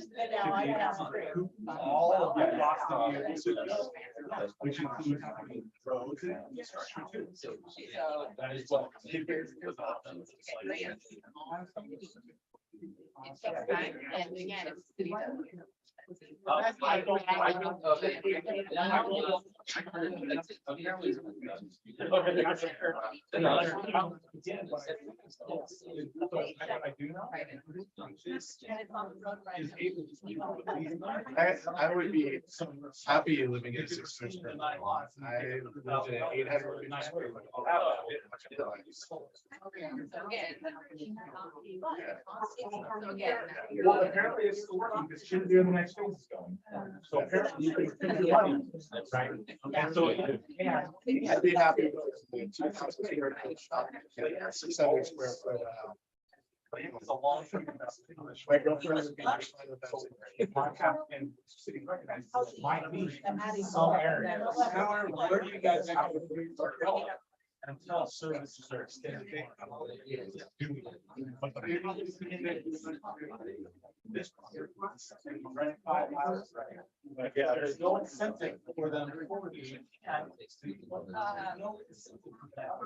to recoup all of the costs of your decisions, which includes roads and infrastructure too. So that is what. And again, it's city. I don't know that. I do know. I would be happy living in a 600 lot. I lived in an 800. Well, apparently it's still working, because shouldn't be in the next phase is going. So apparently you can spend your money, right? And so. I'd be happy with 2,000 here. 600 square foot. It's a long-term investment. My girlfriend would be just fine with that. If my cap and city recognizes it might be some areas. Where do you guys have to be for development? Until services are extended. This. Rent 5 houses, right? But yeah, there's no incentive for them to forward these. No incentive for that.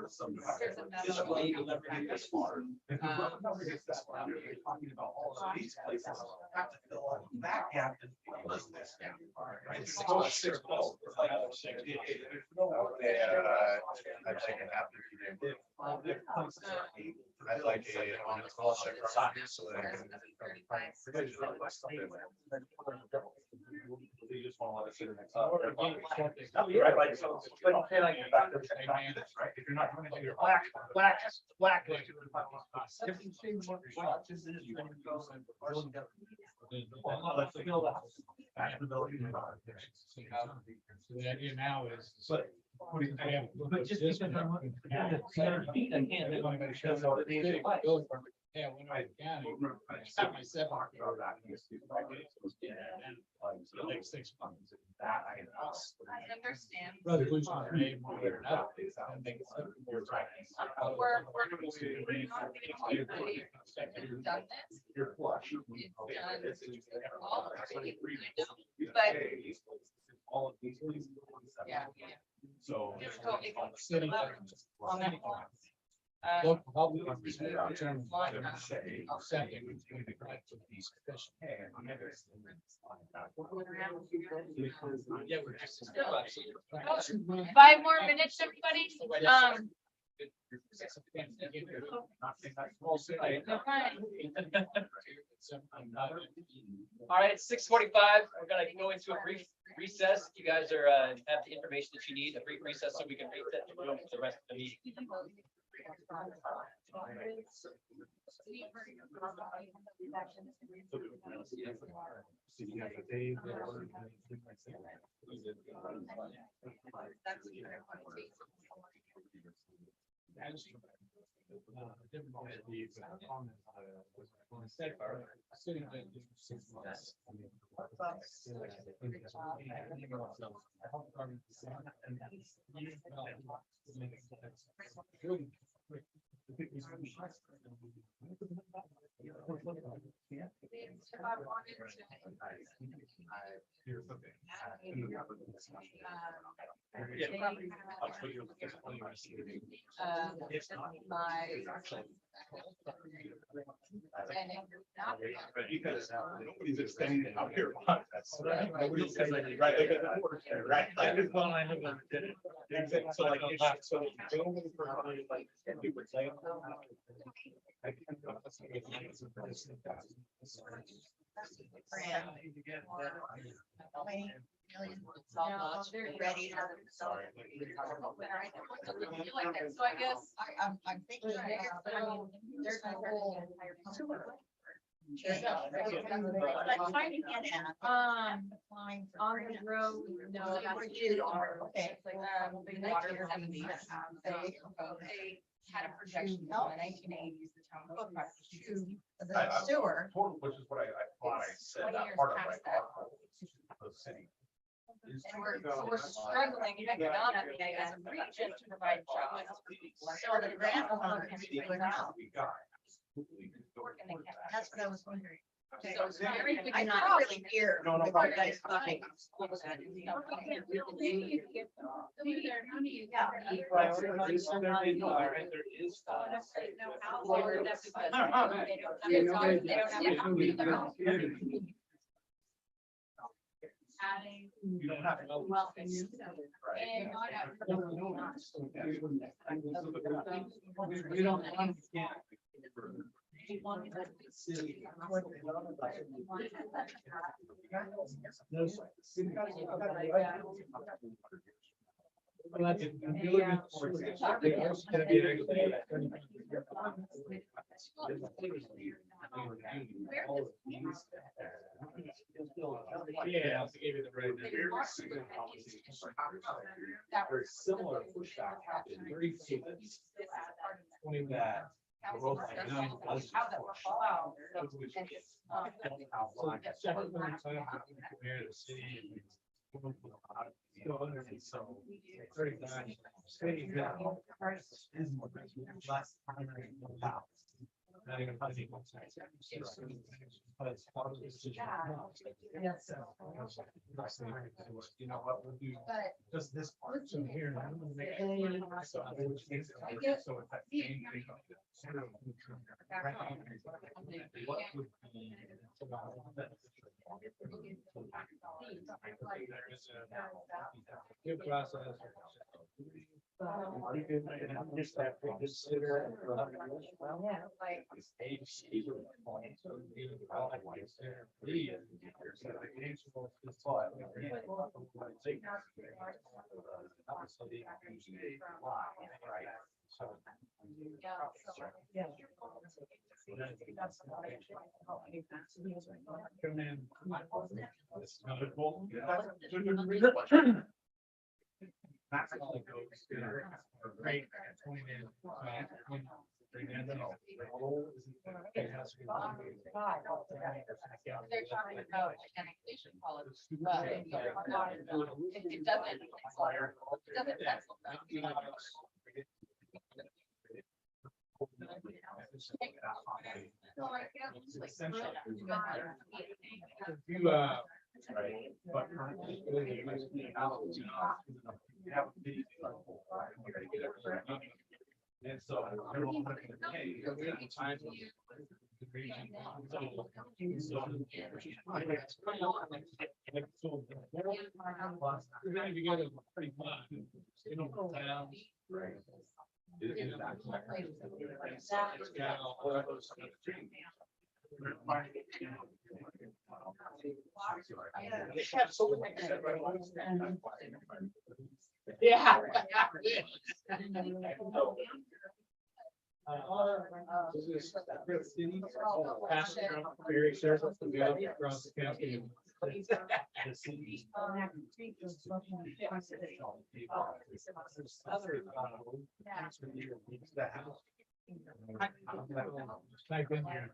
This way you'll never get this far. If the road never gets that far, you're talking about all of these places have to fill up that gap and plus this gap. Right? So 6 plus. There's no. I'd like an after. I'd like a call check so that I can. You just want to let it sit in next. Right, like, so, but okay, like, you're back to the same thing, right? If you're not doing it, you're black. Let's build a house. Back to the building. So the idea now is. But. But just because I'm. 600 feet, I can't. Yeah, when I county. My 7. Like 6 months. That I. I understand. Brother, who's on the name one way or another, I think it's more right. We're not going to be done this. You're flush. It's done already, but all of these places. are on seven. Yeah. So. So if- on the city. On that one. Look, how we- Septic. Yeah, we're just. 5 more minutes, everybody. All right, 6:45, we're gonna go into a brief recess. You guys are, have the information that you need, a brief recess so we can reset the room for the rest of the meeting. Because nobody's extending out here. That's right. Nobody's extending, right, they got that work there, right? Exactly. So like, so. No, they're ready. Sorry. So I guess. I'm thinking, there's a whole. I'm trying to get at. On the road, no, that's. Okay. The water seventies, they had a projection in the 1980s, the town. of The sewer. Which is what I thought I said, 20 that years part of past my. that. The city. is And we're struggling economically as a region to provide jobs. So the grant funds can be figured out. We got. That's what I was wondering. So it's very. I'm not really here. No, no with problem. you guys talking. You don't have to. Well, We don't. Yeah, I gave you the right. Very similar pushback happened. Very similar. Pointing that. You know what, we'll do just this part. So here. So it's that same thing. What would be? Good process. Just have to consider. That's all it goes to. Great. They're talking about annexation policy, but it doesn't. It doesn't pencil out. You, Right? But currently, you have a video. And so. Hey, time. Yeah. This is Chris City, passing around very circles to go across the county. I've been here.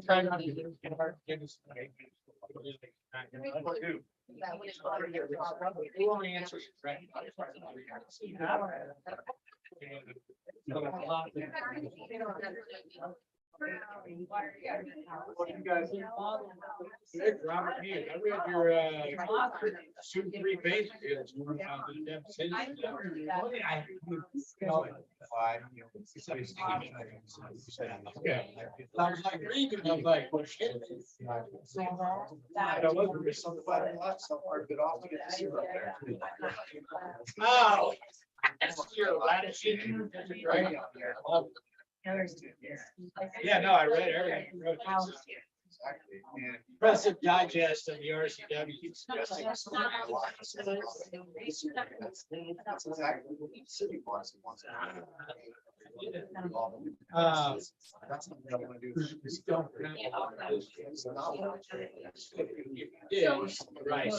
Try not to get hard to get us. We won't answer it, right? What do you guys? Good, Robert, hey, I read your super 3 pages. It's more about the depth cities. Yeah. Sounds like reading, I'm like, well, shit. I was there's something about it, so hard to get off to get to see up there. Oh. That's your latitude. Right. Yeah, no, I read everything. Exactly. And Impressive digest of the RCW. that's exactly what the city wants. That's something I want to do. Just don't. It's not what Yeah, right.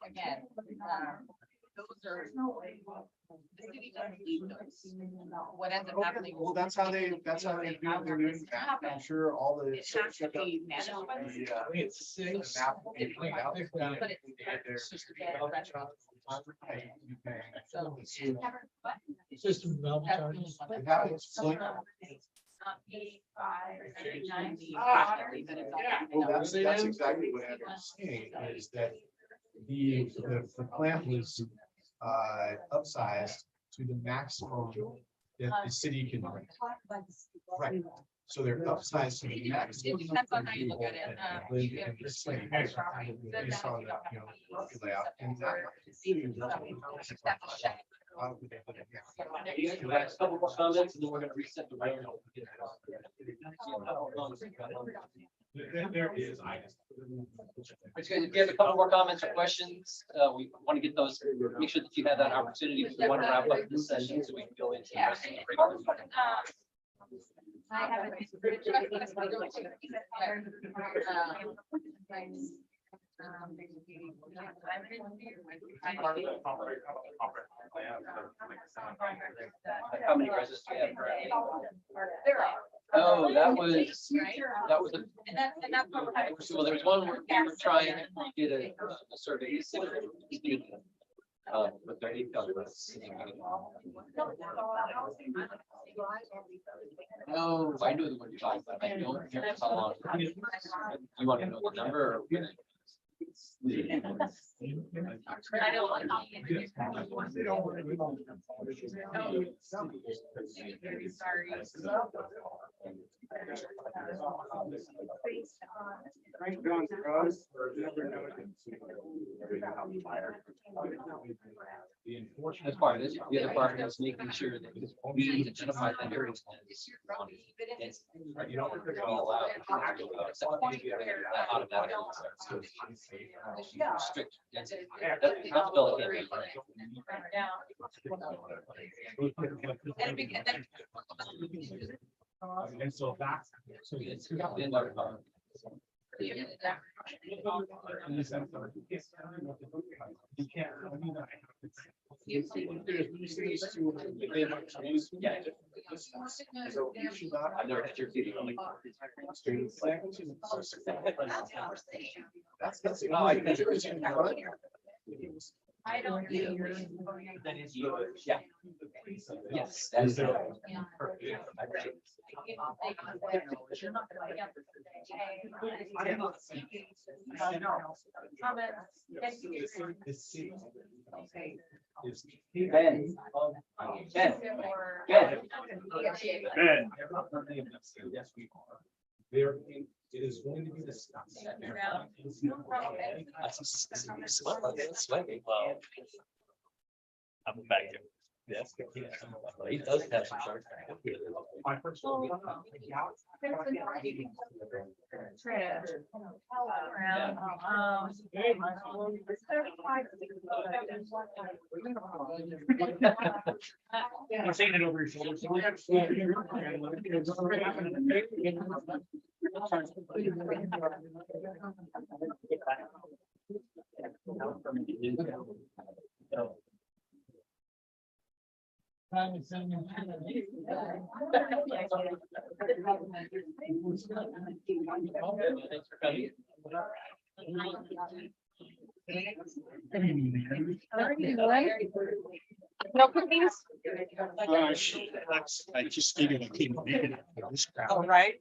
Again, those are. The city doesn't need those. What ends up happening. Well, that's how they do their new map. I'm sure all the. It has to be managed. It's six. But it's. System development charges. Well, that's exactly what Andrew's saying, is that the plant was upsized to the maximum that the city can rent. Right. So they're upsized to the maximum. It depends on how you look at it. Live in the city, based on the, layout and that. Last couple more comments and then we're gonna reset the round. There is, I just. If you have a couple more comments or questions, we want to get those, make sure that you have that opportunity. If you want to wrap up this session so we can go into the rest of the regular meeting. I haven't. How many residents do we have? There are. Oh, that was a, And that's what we're having. well, there was one where we were trying to get a survey. But they're 8,000. Oh, I know the one you're talking about. I don't remember how long. You want to know the number or? I don't want to. Sorry. That's part of this. The other part is making sure that we identify the areas. You don't allow. Automatically. Strict density. That's accountability. And so that's. It's in our. You can't. Yeah. I've never had your feet on That's. I don't do. That is yours. Yeah. Yes. Is there? Ben. Ben. Yes, we are. There, it is going to be discussed. I'm back here. Yes. He does have some short. My first. I'm saying it over your shoulder. So we have. Thanks for coming. No cookies? I just needed a key. All right.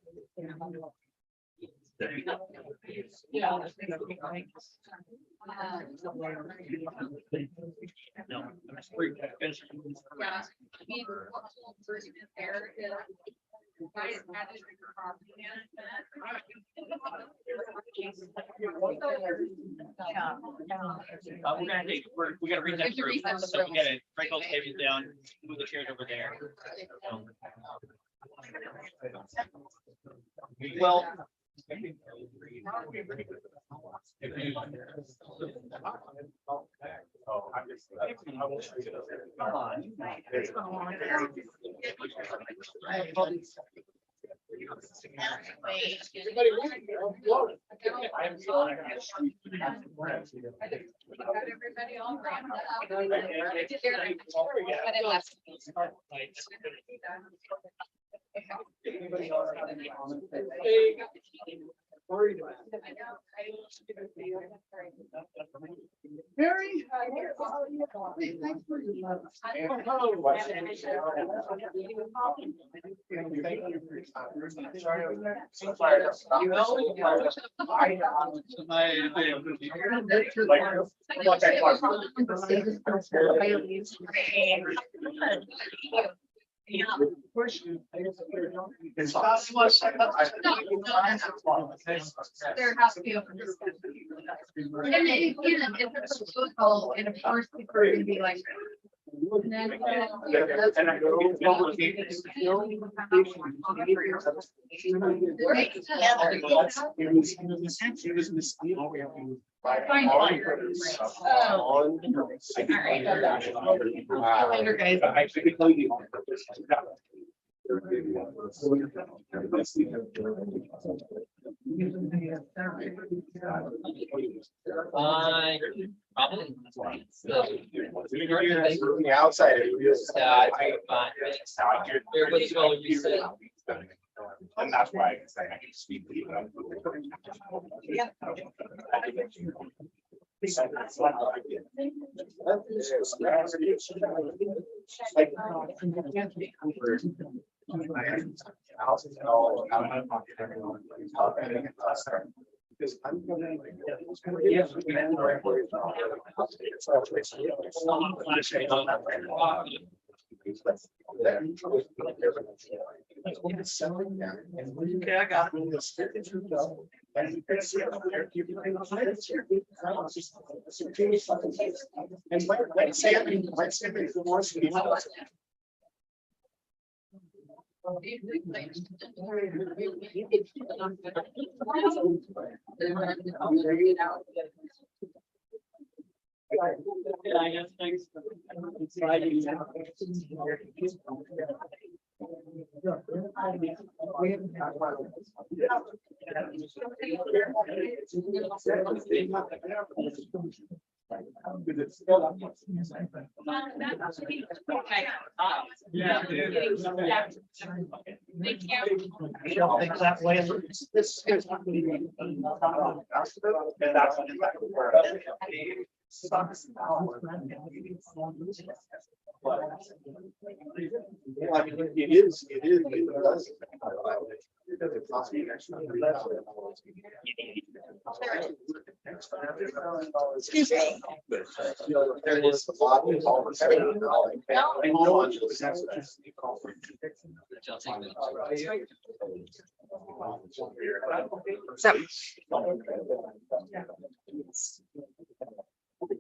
We're gonna take, we gotta read that through, so we gotta break those tables down, move the chairs over there. Well. Everybody all Harry. There has to be open discussion. And if it's football, and of course, people are gonna be like. And then. Later, guys. Probably. From the outside. Everybody's well, you said. And that's why I can speak to you. Because I'm going Okay, I got it. I mean, it is, it does. Excuse me. There is a lot of all Okay,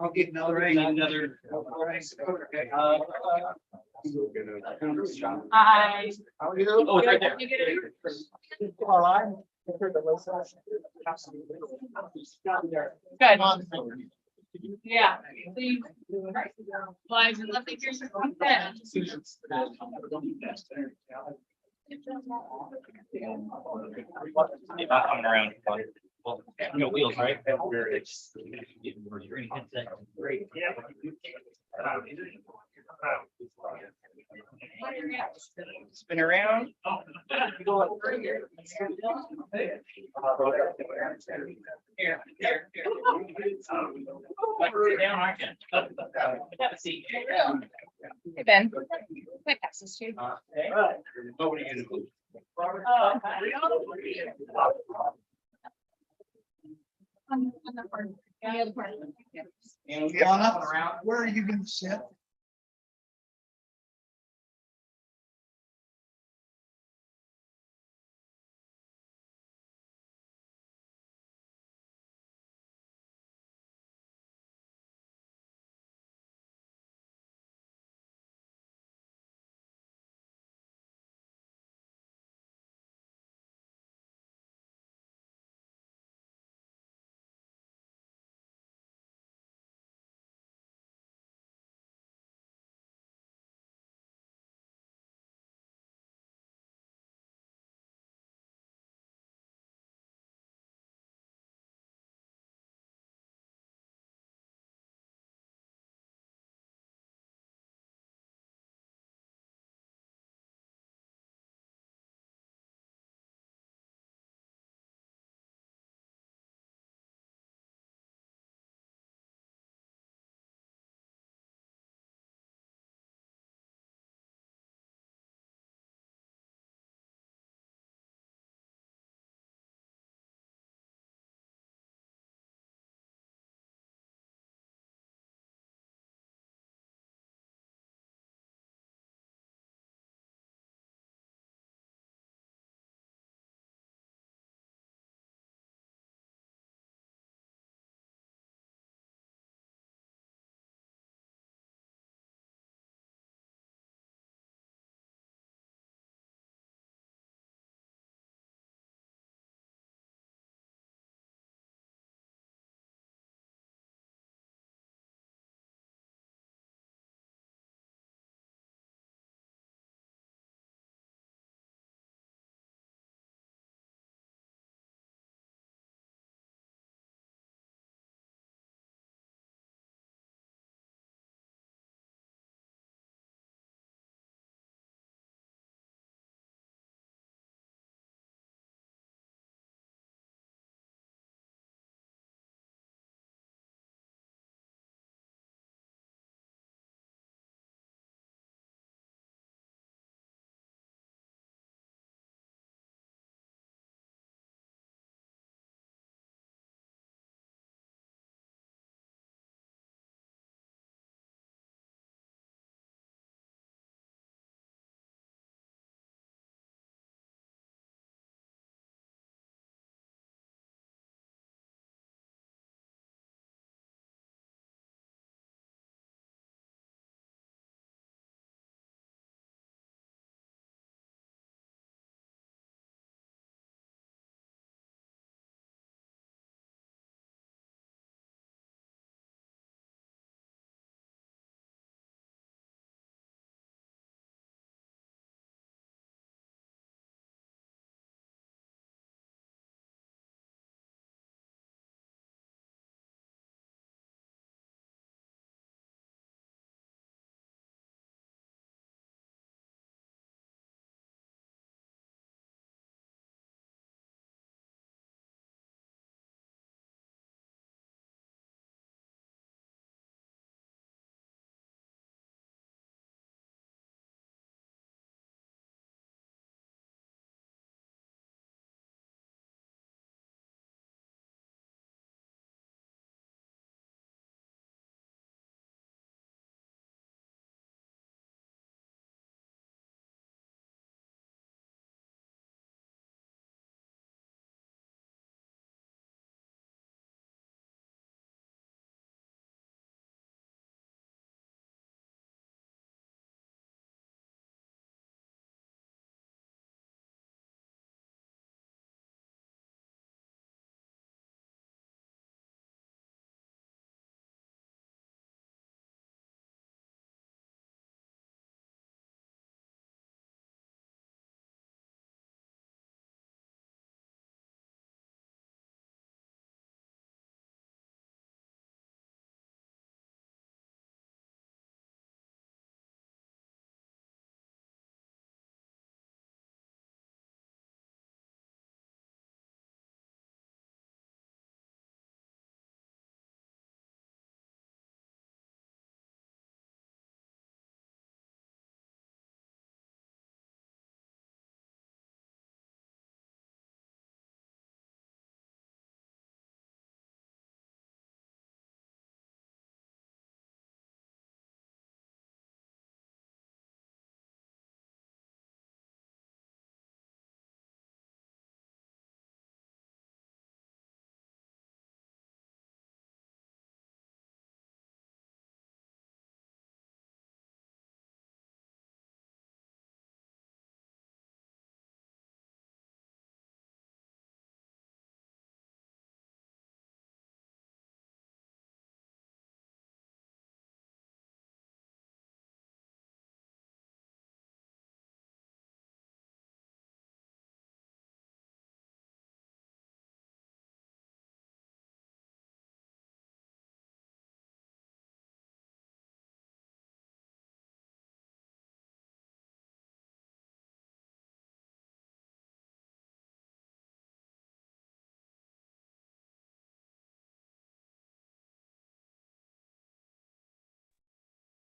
I'll get another. I. How are you? Oh, it's right there. You get it? All right. Good. Yeah. Please. Lives and lovely years of content. If I'm coming around. Well, no wheels, right? Great. Spin around. Here, here, here. Sit down, I can. Have a seat. Hey, Ben. My pass this to you. Okay. What are you gonna do? On the part. Yeah, the part. And Deanna, where are you gonna sit?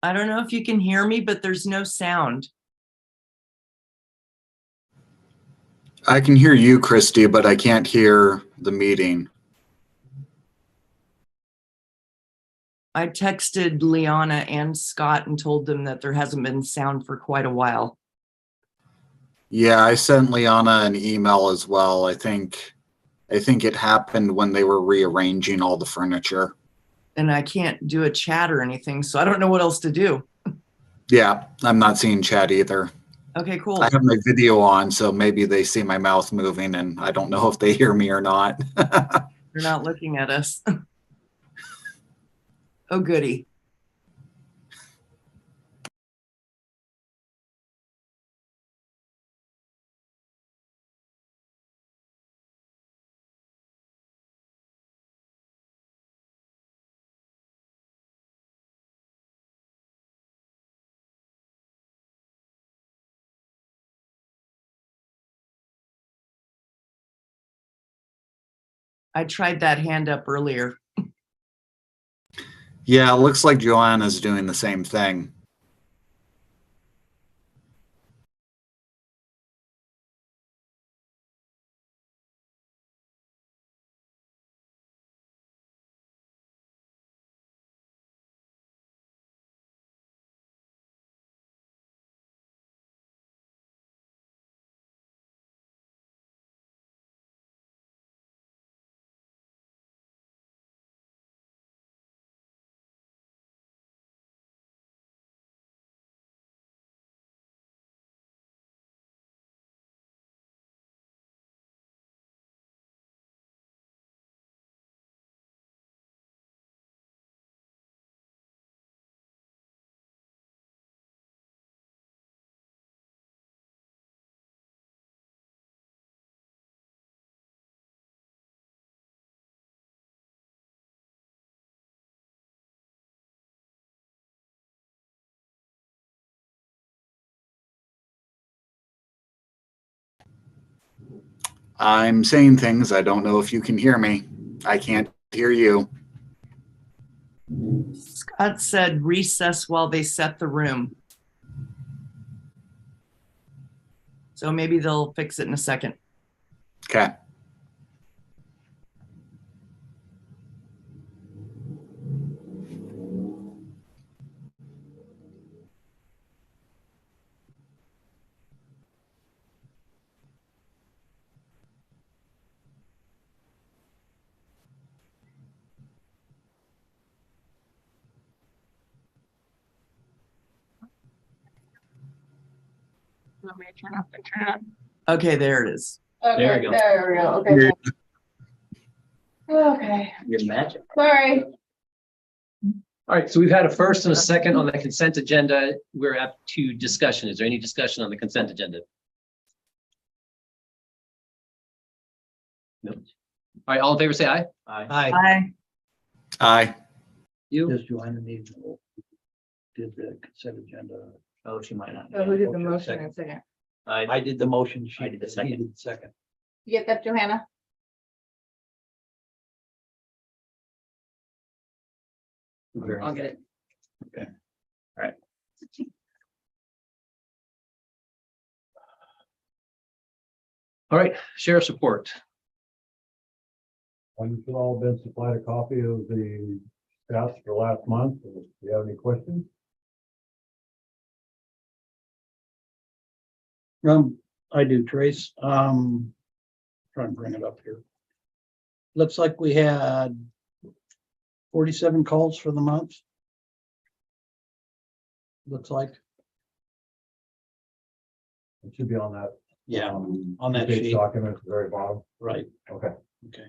I don't know if you can hear me, but there's no sound. I can hear you, Christy, but I can't hear the meeting. I texted Liana and Scott and told them that there hasn't been sound for quite a while. Yeah, I sent Liana an email as well. I think it happened when they were rearranging all the furniture. And I can't do a chat or anything, so I don't know what else to do. Yeah, I'm not seeing chat either. Okay, cool. I have my video on, so maybe they see my mouth moving and I don't know if they hear me or not. They're not looking at us. Oh, goody. I tried that hand up earlier. Yeah, it looks like Joanna's doing the same thing. I'm saying things. I don't know if you can hear me. I can't hear you. Scott said recess while they set the room. So maybe they'll fix it in a second. Okay. You want me to turn off and turn on? Okay, there it is. There we go. There we go. Okay. Okay, Your magic. sorry. All right, so we've had a first and a second on the consent agenda. We're up to discussion. Is there any discussion on the consent agenda? No. All right, all in favor, say aye. Aye. Hi. Aye. You? Does Joanna need to did the consent agenda? Oh, she might not. So who did the Okay, motion second. and second? I did the motion. She I did the he second. did the second. You get that, Johanna? I'll get it. Okay. All right. All right, sheriff's report. You've all been supplied a copy of the stats for last month. Do you have any questions? I do, Trace. Trying to bring it up here. Looks like we had 47 calls for the month. Looks like. It should be on that. Yeah, on that page sheet. document at the very bottom. Right. Okay. Okay.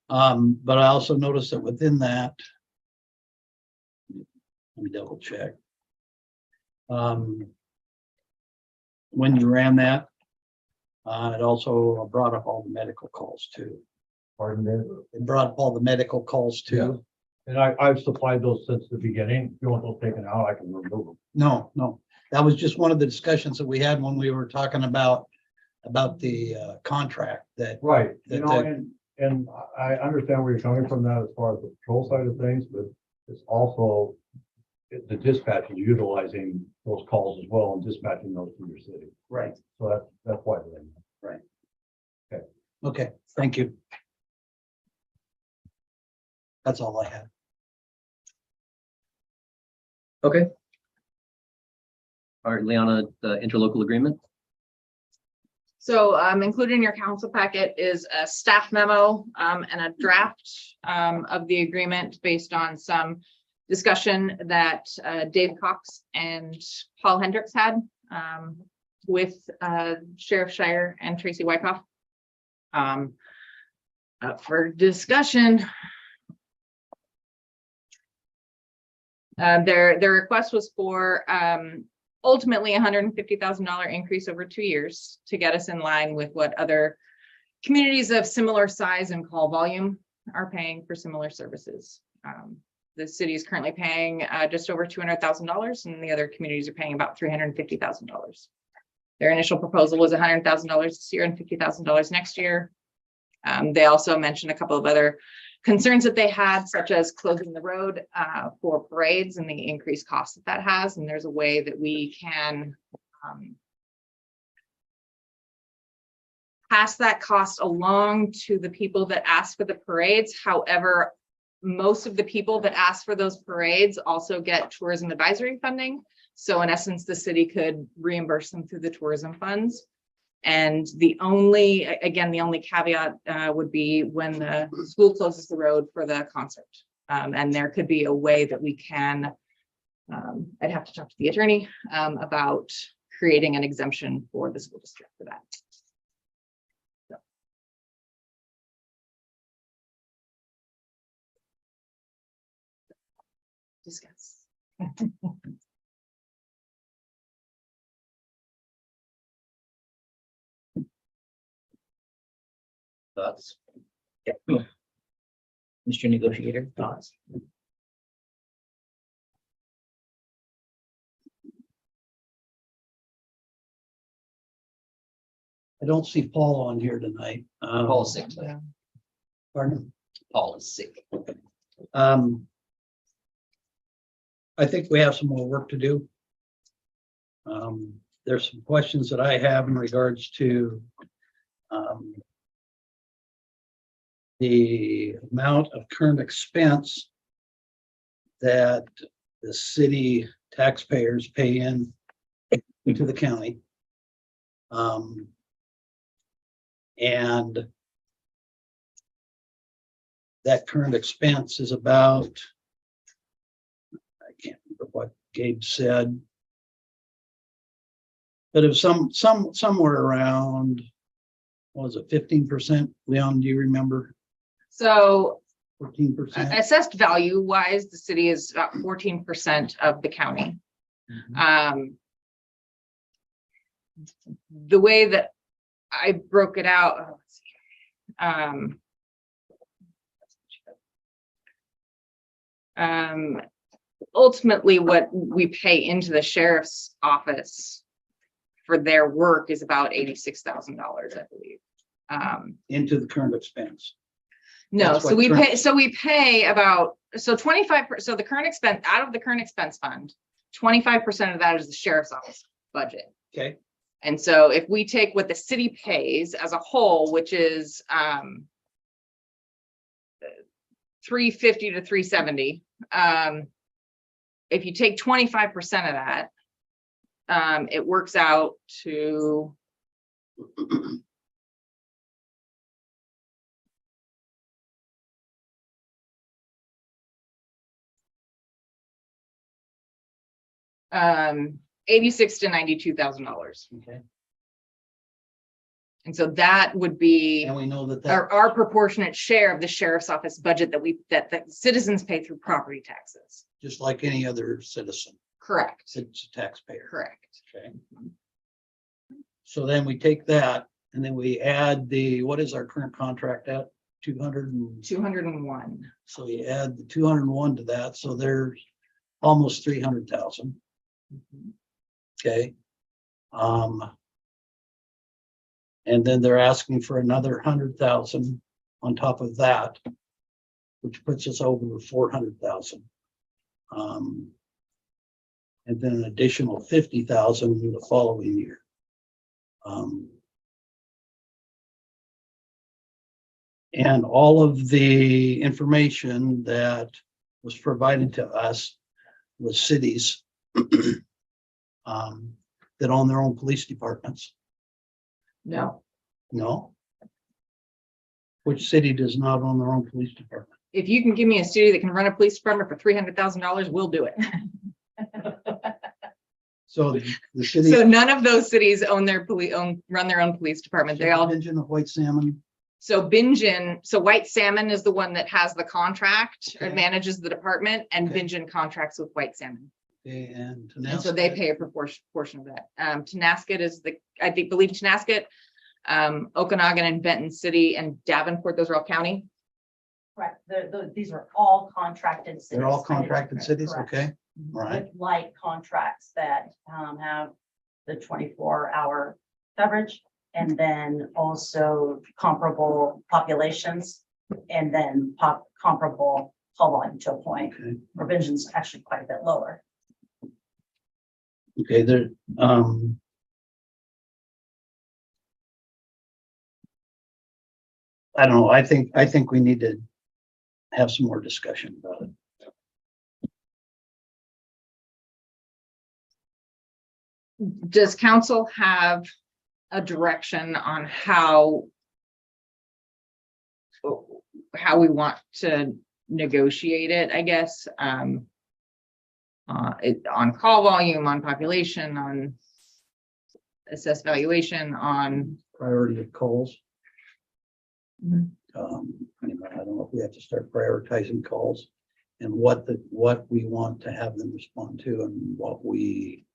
But I also noticed that within that. Let me double check. When you ran that, it also brought up all the medical calls too. Pardon me. It brought up all the medical calls too. And I've supplied those since the beginning. If you want those taken out, I can remove them. No, that was just one of the discussions that we had when we were talking about the contract that. Right, That- you know, and I understand where you're coming from that as far as the patrol side of things, but it's also the dispatch is utilizing those calls as well and dispatching those through your city. Right. So that's why they're in there. Okay, thank you. That's all I had. Okay. All right, Liana, the interlocal agreement. So included in your council packet is a staff memo and a draft of the agreement based on some discussion that Dave Cox and Paul Hendricks had with Sheriff Shire and Tracy Wyckoff. For discussion, their request was for ultimately $150,000 increase over 2 years to get us in line with what other communities of similar size and call volume are paying for similar services. The city is currently paying just over $200,000 and the other communities are paying about $350,000. Their initial proposal was $100,000 this year and $50,000 next year. They also mentioned a couple of other concerns that they had, such as closing the road for parades and the increased cost that that has. And there's a way that we can pass that cost along to the people that ask for the parades. However, most of the people that ask for those parades also get tourism advisory funding. So in essence, the city could reimburse them through the tourism funds. And the only caveat would be when the school closes the road for the concert. And there could be a way that we can, I'd have to talk to the attorney about creating an exemption for the school district for that. So. Discuss. Thoughts? Mr. Negotiator, thoughts? I don't see Paul on here tonight. Paul's sick today. Pardon? Paul is sick. I think we have some more work to do. There's some questions that I have in regards to the amount of current expense that the city taxpayers pay into the county. And that current expense is about, I can't remember what Gabe said, but it was somewhere around, what was it, 15%? Leon, do you remember? So 14%? assessed value wise, the city is about 14% of the county. The way that I broke it out, ultimately what we pay into the sheriff's office for their work is about $86,000, I believe. Into the current expense. No, That's so what we pay about, so 25%, so the current expense, out of the current expense fund, 25% of that is the sheriff's office budget. Okay. And so if we take what the city pays as a whole, which is 350 to 370, if you take 25% of that, it works out to $86,000 to $92,000. Okay. And so that would be And we know that our proportionate share of the sheriff's office budget that citizens pay through property taxes. just like any other citizen, Correct. it's a taxpayer. Correct. Okay. So then we take that and then we add what is our current contract at? 201. So you add the 201 to that, so there's almost 300,000. Okay. And then they're asking for another 100,000 on top of that, which puts us over 400,000. and then an additional 50,000 the following year. And all of the information that was provided to us was cities that own their own police departments. No, No? Which city does not own their own police department? if you can give me a city that can run a police department for $300,000, we'll do it. So the city. So none of those cities own their run their own police department. They all, Engine of White Salmon. so Bingen, so White Salmon is the one that has the contract or Okay. manages the department, and Okay. Bingen contracts with White Salmon. And And so they pay a portion of that. Tenasket is believe Tenasket, Okanagan and Benton City and Davenport, those are all county. Correct. These are all contracted cities. They're all contracted cities, Correct. okay? All right. With light contracts that have the 24-hour coverage, and then also comparable populations, and then comparable call volume to a point. Okay. Provision's actually quite a bit lower. Okay, there, I don't know, I think we need to have some more discussion about it. Does council have a direction on how we want to negotiate it, I guess? On call volume, on population, on assessed valuation, on Priority of calls. Mhm. I don't know if we have to start prioritizing calls and what we want to have them respond to, and what we,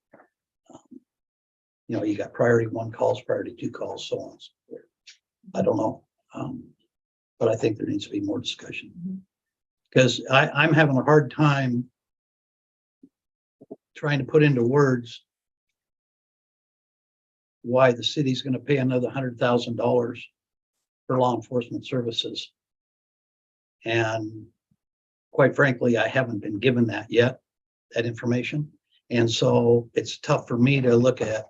you got priority 1 calls, priority 2 calls, so on and so forth. I don't know. But I think there needs to be more discussion. Because I'm having a hard time trying to put into words why the city's going to pay another $100,000 for law enforcement services. And quite frankly, I haven't been given that yet, that information. And so it's tough for me to look at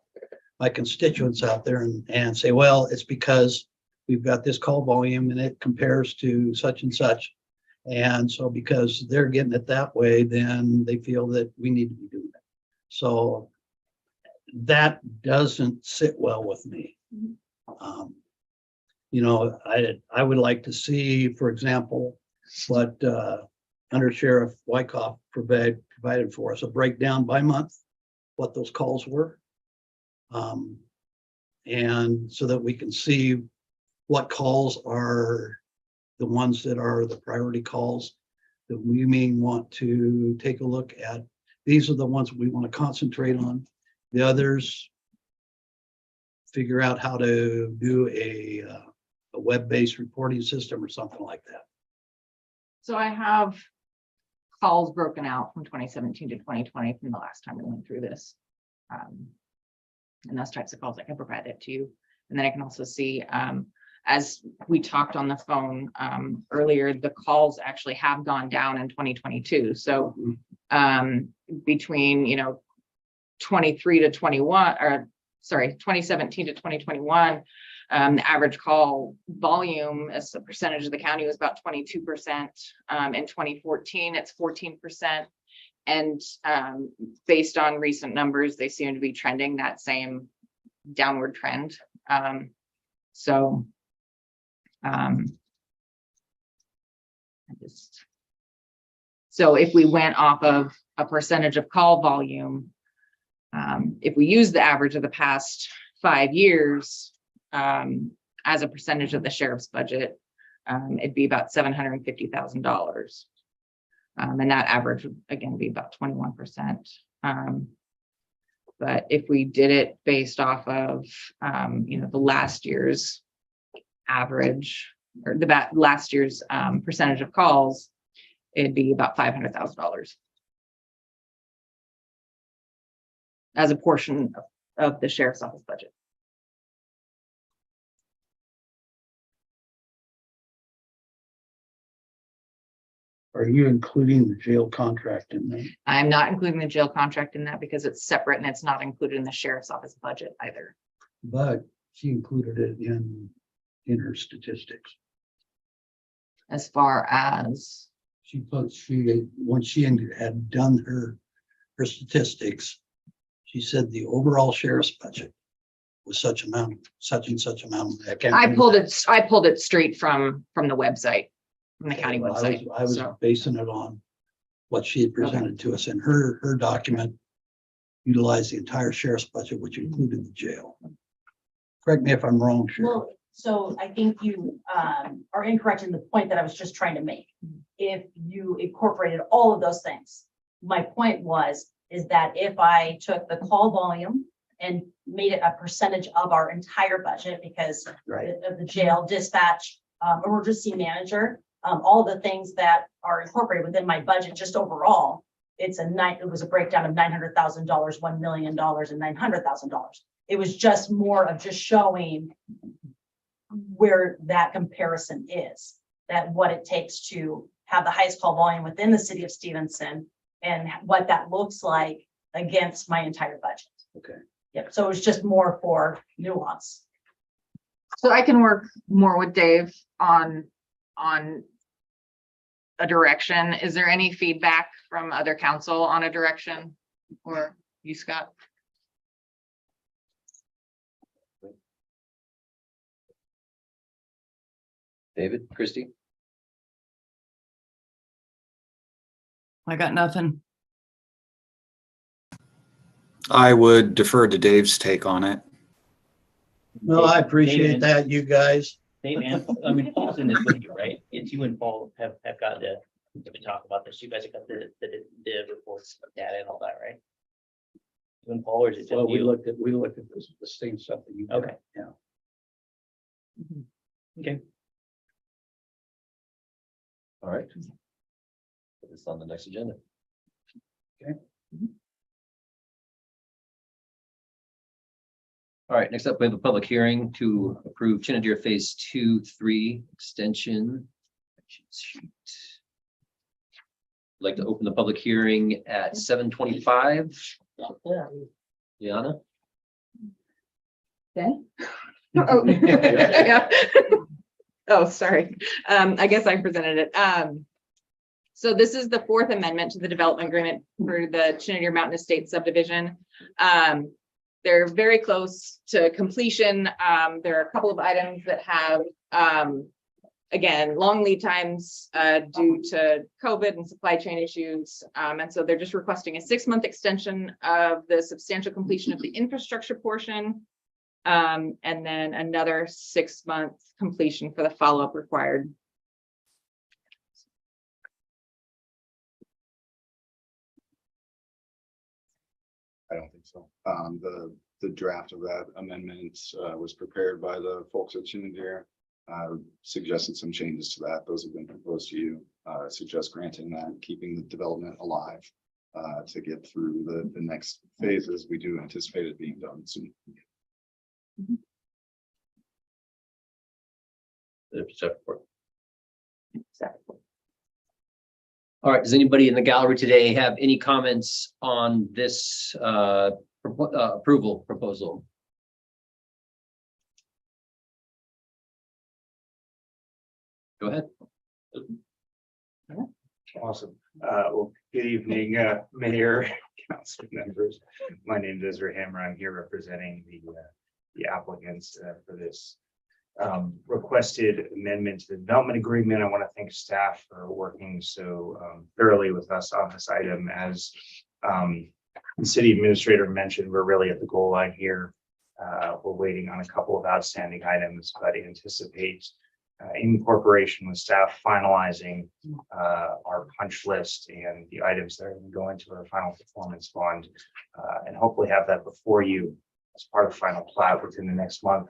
my constituents out there and say, well, it's because we've got this call volume and it compares to such and such. And so because they're getting it that way, then they feel that we need to be doing it. So that doesn't sit well with me. I would like to see, for example, what Under Sheriff Wyckoff provided for us, a breakdown by month, what those calls were. And so that we can see what calls are the ones that are the priority calls that we may want to take a look at. These are the ones we want to concentrate on. The others, figure out how to do a web-based reporting system or something like that. So I have calls broken out from 2017 to 2020 from the last time we went through this. And those types of calls I can provide it to you. And then I can also see, as we talked on the phone earlier, the calls actually have gone down in 2022. So between 23 to 21, or sorry, 2017 to 2021, the average call volume as a percentage of the county was about 22%. In 2014, it's 14%. And based on recent numbers, they seem to be trending that same downward trend. So if we went off of a percentage of call volume, if we use the average of the past 5 years as a percentage of the sheriff's budget, it'd be about $750,000. And that average would again be about 21%. But if we did it based off of the last year's average, or the last year's percentage of calls, it'd be about $500,000 as a portion of the sheriff's office budget. Are you including the jail contract in that? I'm not including the jail contract in that because it's separate and it's not included in the sheriff's office budget either. But she included it in her statistics. As far as, She put, when she had done her statistics, she said the overall sheriff's budget was such amount, such and such amount. I pulled it straight from the website, from the county website. I was So, basing it on what she had presented to us, and her document utilized the entire sheriff's budget, which included the jail. Correct me if I'm wrong, Sheriff. Well, so I think you are incorrect in the point that I was just trying to make. If you incorporated all of those things, my point is that if I took the call volume and made it a percentage of our entire budget, because Right. of the jail dispatch, emergency manager, all the things that are incorporated within my budget, just overall, it was a breakdown of $900,000, $1 million, and $900,000. It was just more of just showing where that comparison is, that what it takes to have the highest call volume within the city of Stevenson and what that looks like against my entire budget. Okay. Yep, so it was just more for nuance. so I can work more with Dave on a direction. Is there any feedback from other council on a direction, or you, Scott? David, Christie? I got nothing. I would defer to Dave's take on it. No, I appreciate that, you guys. Dave, I mean, Paul's in this with you, right? It's you and Paul have got to talk about this. You guys have got the reports, data and all that, right? You and Paul, or is it just Well, we you? looked at the same stuff that you. did. Okay. Yeah. Okay. All right. Put this on the next agenda. Okay. All right, next up, we have a public hearing to approve Chinadere Phase 2-3 extension. I'd like to open the public hearing at 7:25. Liana? Ben? Oh, yeah. Oh, sorry. I guess I presented it. So this is the fourth amendment to the development agreement for the Chinadere Mountain Estates subdivision. They're very close to completion. There are a couple of items that have, again, long lead times due to COVID and supply chain issues. And so they're just requesting a 6-month extension of the substantial completion of the infrastructure portion. And then another 6-month completion for the follow-up required. I don't think so. The draft of that amendment was prepared by the folks at Chinadere. Suggested some changes to that. Those have been proposed to you. Suggest granting that, keeping the development alive to get through the next phases. We do anticipate it being done soon. All right, does anybody in the gallery today have any comments on this approval proposal? Go ahead. Awesome. Well, good evening, Mayor, council members. My name is Ezra Hammer. I'm here representing the applicants for this requested amendment to the development agreement. I want to thank staff for working so thoroughly with us on this item. As the city administrator mentioned, we're really at the goal line here. We're waiting on a couple of outstanding items, but anticipate in cooperation with staff finalizing our punch list and the items that are going to go into our final performance bond, and hopefully have that before you as part of the final plat within the next month,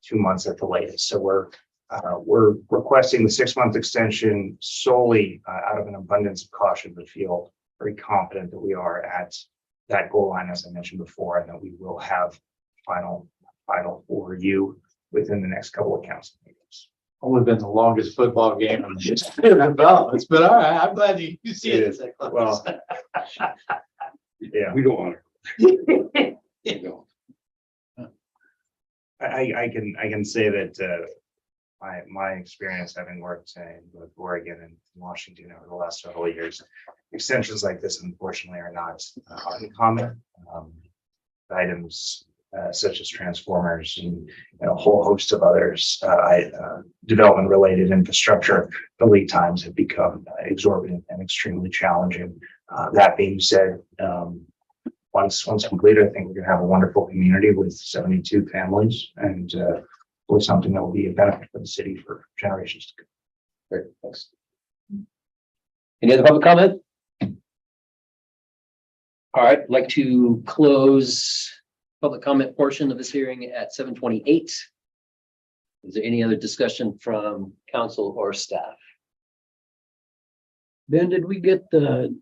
2 months at the latest. So we're requesting the 6-month extension solely out of an abundance of caution, but feel very confident that we are at that goal line, as I mentioned before, and that we will have final for you within the next couple of council meetings. Only been the longest football game in the history of developments, but all right, I'm glad you see it. as that close. Well, yeah, We don't want to. We don't. I can say that, my experience having worked in both Oregon and Washington over the last several years, extensions like this unfortunately are not uncommon. Items such as transformers and a whole host of others, development related infrastructure, the lead times have become exorbitant and extremely challenging. That being said, once completed, I think we're gonna have a wonderful community with 72 families and with something that will be a benefit for the city for generations to come. Great, thanks. Any other public comment? All right, I'd like to close public comment portion of this hearing at 7:28. Is there any other discussion from council or staff? Ben, did we get the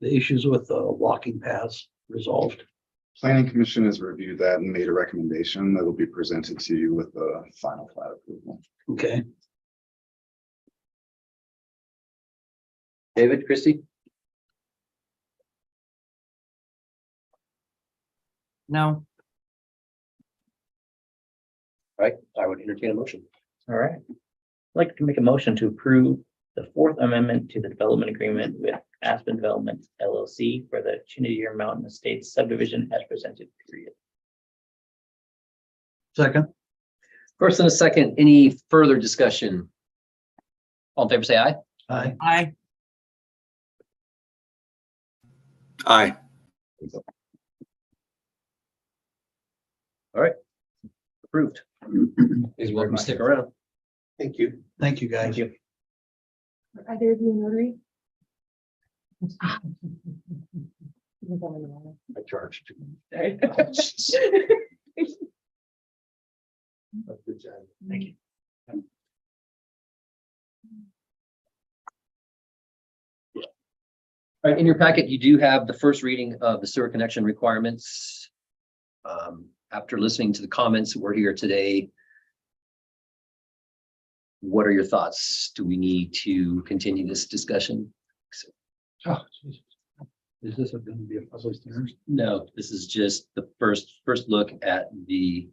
issues with the walking paths resolved? Planning Commission has reviewed that and made a recommendation that will be presented to you with the final plat approval. Okay. David, Christie? No. All right, I would entertain a motion. All right. I'd like to make a motion to approve the Fourth Amendment to the development agreement with Aspen Development LLC for the Chinadier Mountain Estates subdivision as presented, period. Second. First and a second, any further discussion? All in favor, say aye. Aye. Aye. Aye. All right. Approved. Is welcome to stick around. Thank you. Thank you, guys. Thank you. Are there a notary? I charged. Sorry. Thank you. All right, in your packet, you do have the first reading of the sewer connection requirements. After listening to the comments, we're here today. What are your thoughts? Do we need to continue this discussion? Oh, Jesus. Is this going to be a puzzle stairs? No, this is just the first look at the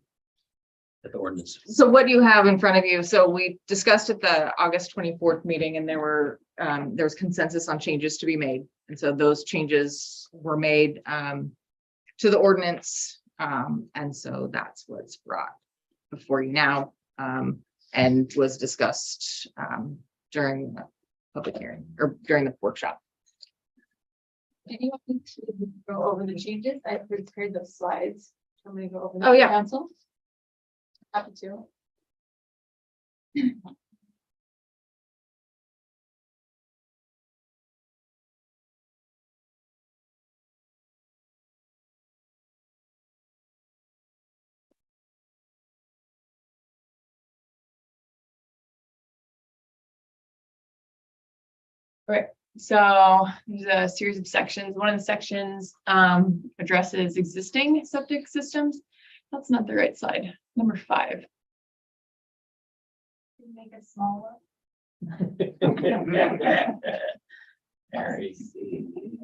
ordinance. So what you have in front of you, so we discussed at the August 24th meeting and there was consensus on changes to be made. And so those changes were made to the ordinance. And so that's what's brought before you now and was discussed during the public hearing or during the workshop. Do you want me to go over the changes? I prepared the slides. I'm gonna go over. Oh, yeah. Council. Happy to. Right. So there's a series of sections. One of the sections addresses existing septic systems. That's not the right slide. Number 5. Make it smaller.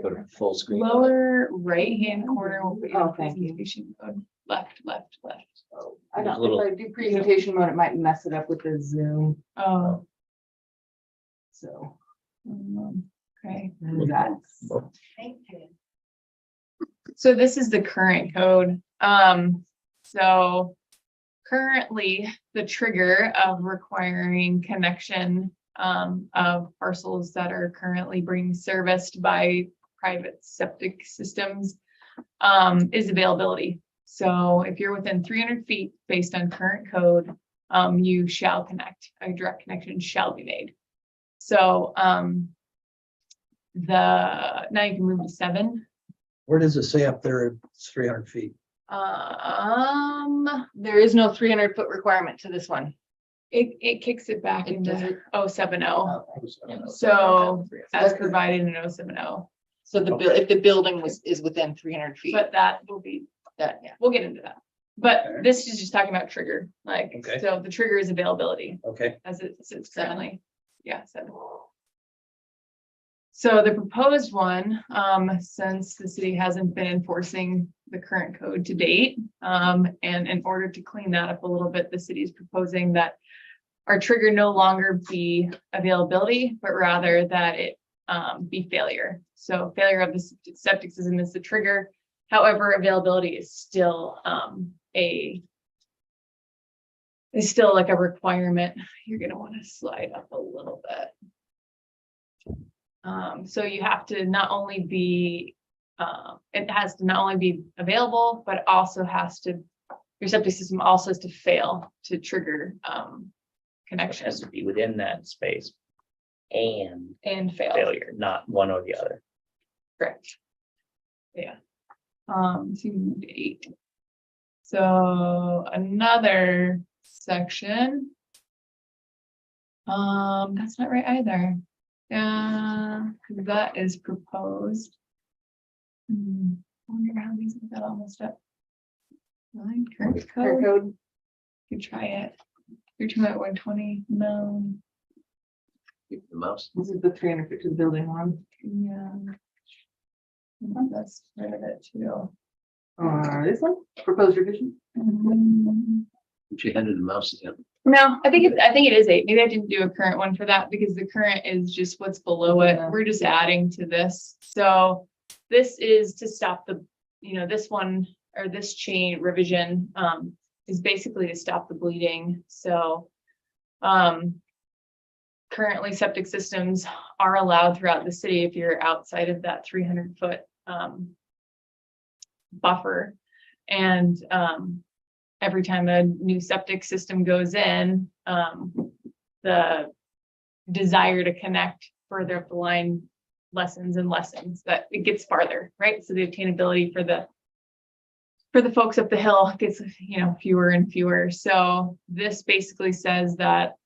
Go to full screen. Lower right-hand corner will be Oh, thank you. presentation mode. Left. I There's a don't, little- if I do presentation mode, it might mess it up with the Zoom, Oh, so. okay. That's. Thank you. So this is the current code. So currently the trigger of requiring connection of parcels that are currently being serviced by private septic systems is availability. So if you're within 300 feet based on current code, you shall connect. A direct connection shall be made. So now you can move to 7. Where does it say up there? It's 300 feet. There is no 300-foot requirement to this one. It kicks it back into 070. So as provided in 070. So if the building is within 300 feet. But that will be, That, yeah. we'll get into that. But this is just talking about trigger, like, Okay. so the trigger is availability Okay, as it sits currently. Yeah, 7. So the proposed one, since the city hasn't been enforcing the current code to date, and in order to clean that up a little bit, the city is proposing that our trigger no longer be availability, but rather that it be failure. So failure of the septic system is the trigger. However, availability is still like a requirement. You're gonna want to slide up a little bit. So you have to not only be, it has to not only be available, but also your septic system also has to fail to trigger It has connection to be within that space and and fail. failure, not one or the other. Correct. Yeah. So you moved to 8. So another section. That's not right either. Yeah, that is proposed. I wonder how these got almost up. Line current code. You try it. You're talking about 120. No. The most. This is the 350 building one. Yeah. I thought that's part of it too. This one, proposed revision. She handed the mouse in. No, I think it is 8. Maybe I didn't do a current one for that because the current is just what's below it. We're just adding to this. So this is to stop the, this one or this chain revision is basically to stop the bleeding. So currently septic systems are allowed throughout the city if you're outside of that 300-foot buffer. And every time a new septic system goes in, the desire to connect further up the line lessens and lessens, that it gets farther, right? So the obtainability for the folks up the hill gets, fewer and fewer. So this basically says that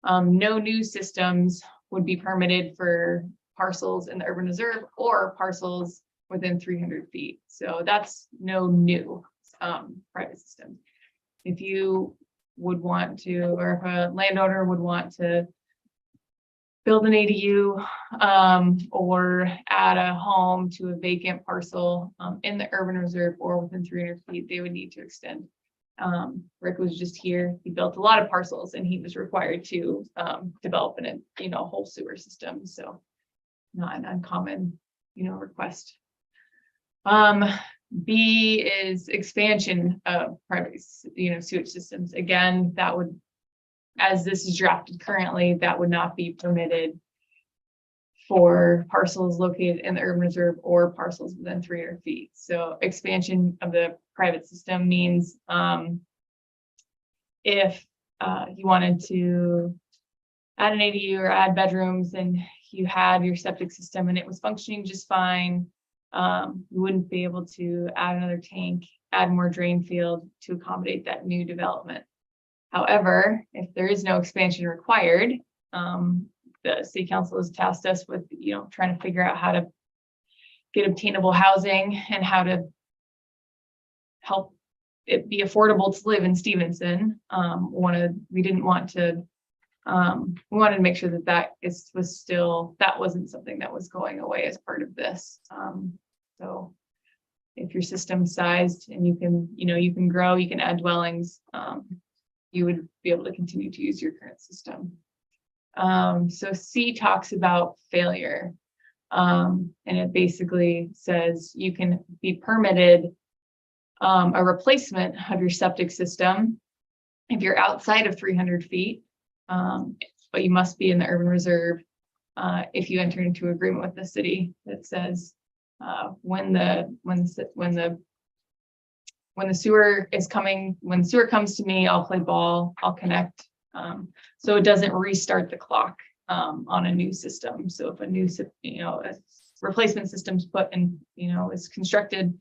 no new systems would be permitted for parcels in the urban reserve or parcels within 300 feet. So that's no new private system. If you would want to, or if a landowner would want to build an ADU or add a home to a vacant parcel in the urban reserve or within 300 feet, they would need to extend. Rick was just here. He built a lot of parcels and he was required to develop a whole sewer system. So not an uncommon, request. B is expansion of private, sewage systems. Again, that would, as this is drafted currently, that would not be permitted for parcels located in the urban reserve or parcels within 300 feet. So expansion of the private system means if you wanted to add an ADU or add bedrooms and you had your septic system and it was functioning just fine, you wouldn't be able to add another tank, add more drain field to accommodate that new development. However, if there is no expansion required, the city council has tasked us with, trying to figure out how to get obtainable housing and how to help it be affordable to live in Stevenson. We didn't want to, we wanted to make sure that that wasn't something that was going away as part of this. So if your system's sized and you can grow, you can add dwellings, you would be able to continue to use your current system. So C talks about failure. And it basically says you can be permitted a replacement of your septic system if you're outside of 300 feet, but you must be in the urban reserve if you enter into agreement with the city that says when the sewer is coming, when the sewer comes to me, I'll play ball, I'll connect. So it doesn't restart the clock on a new system. So if a new, a replacement system's put in, is constructed,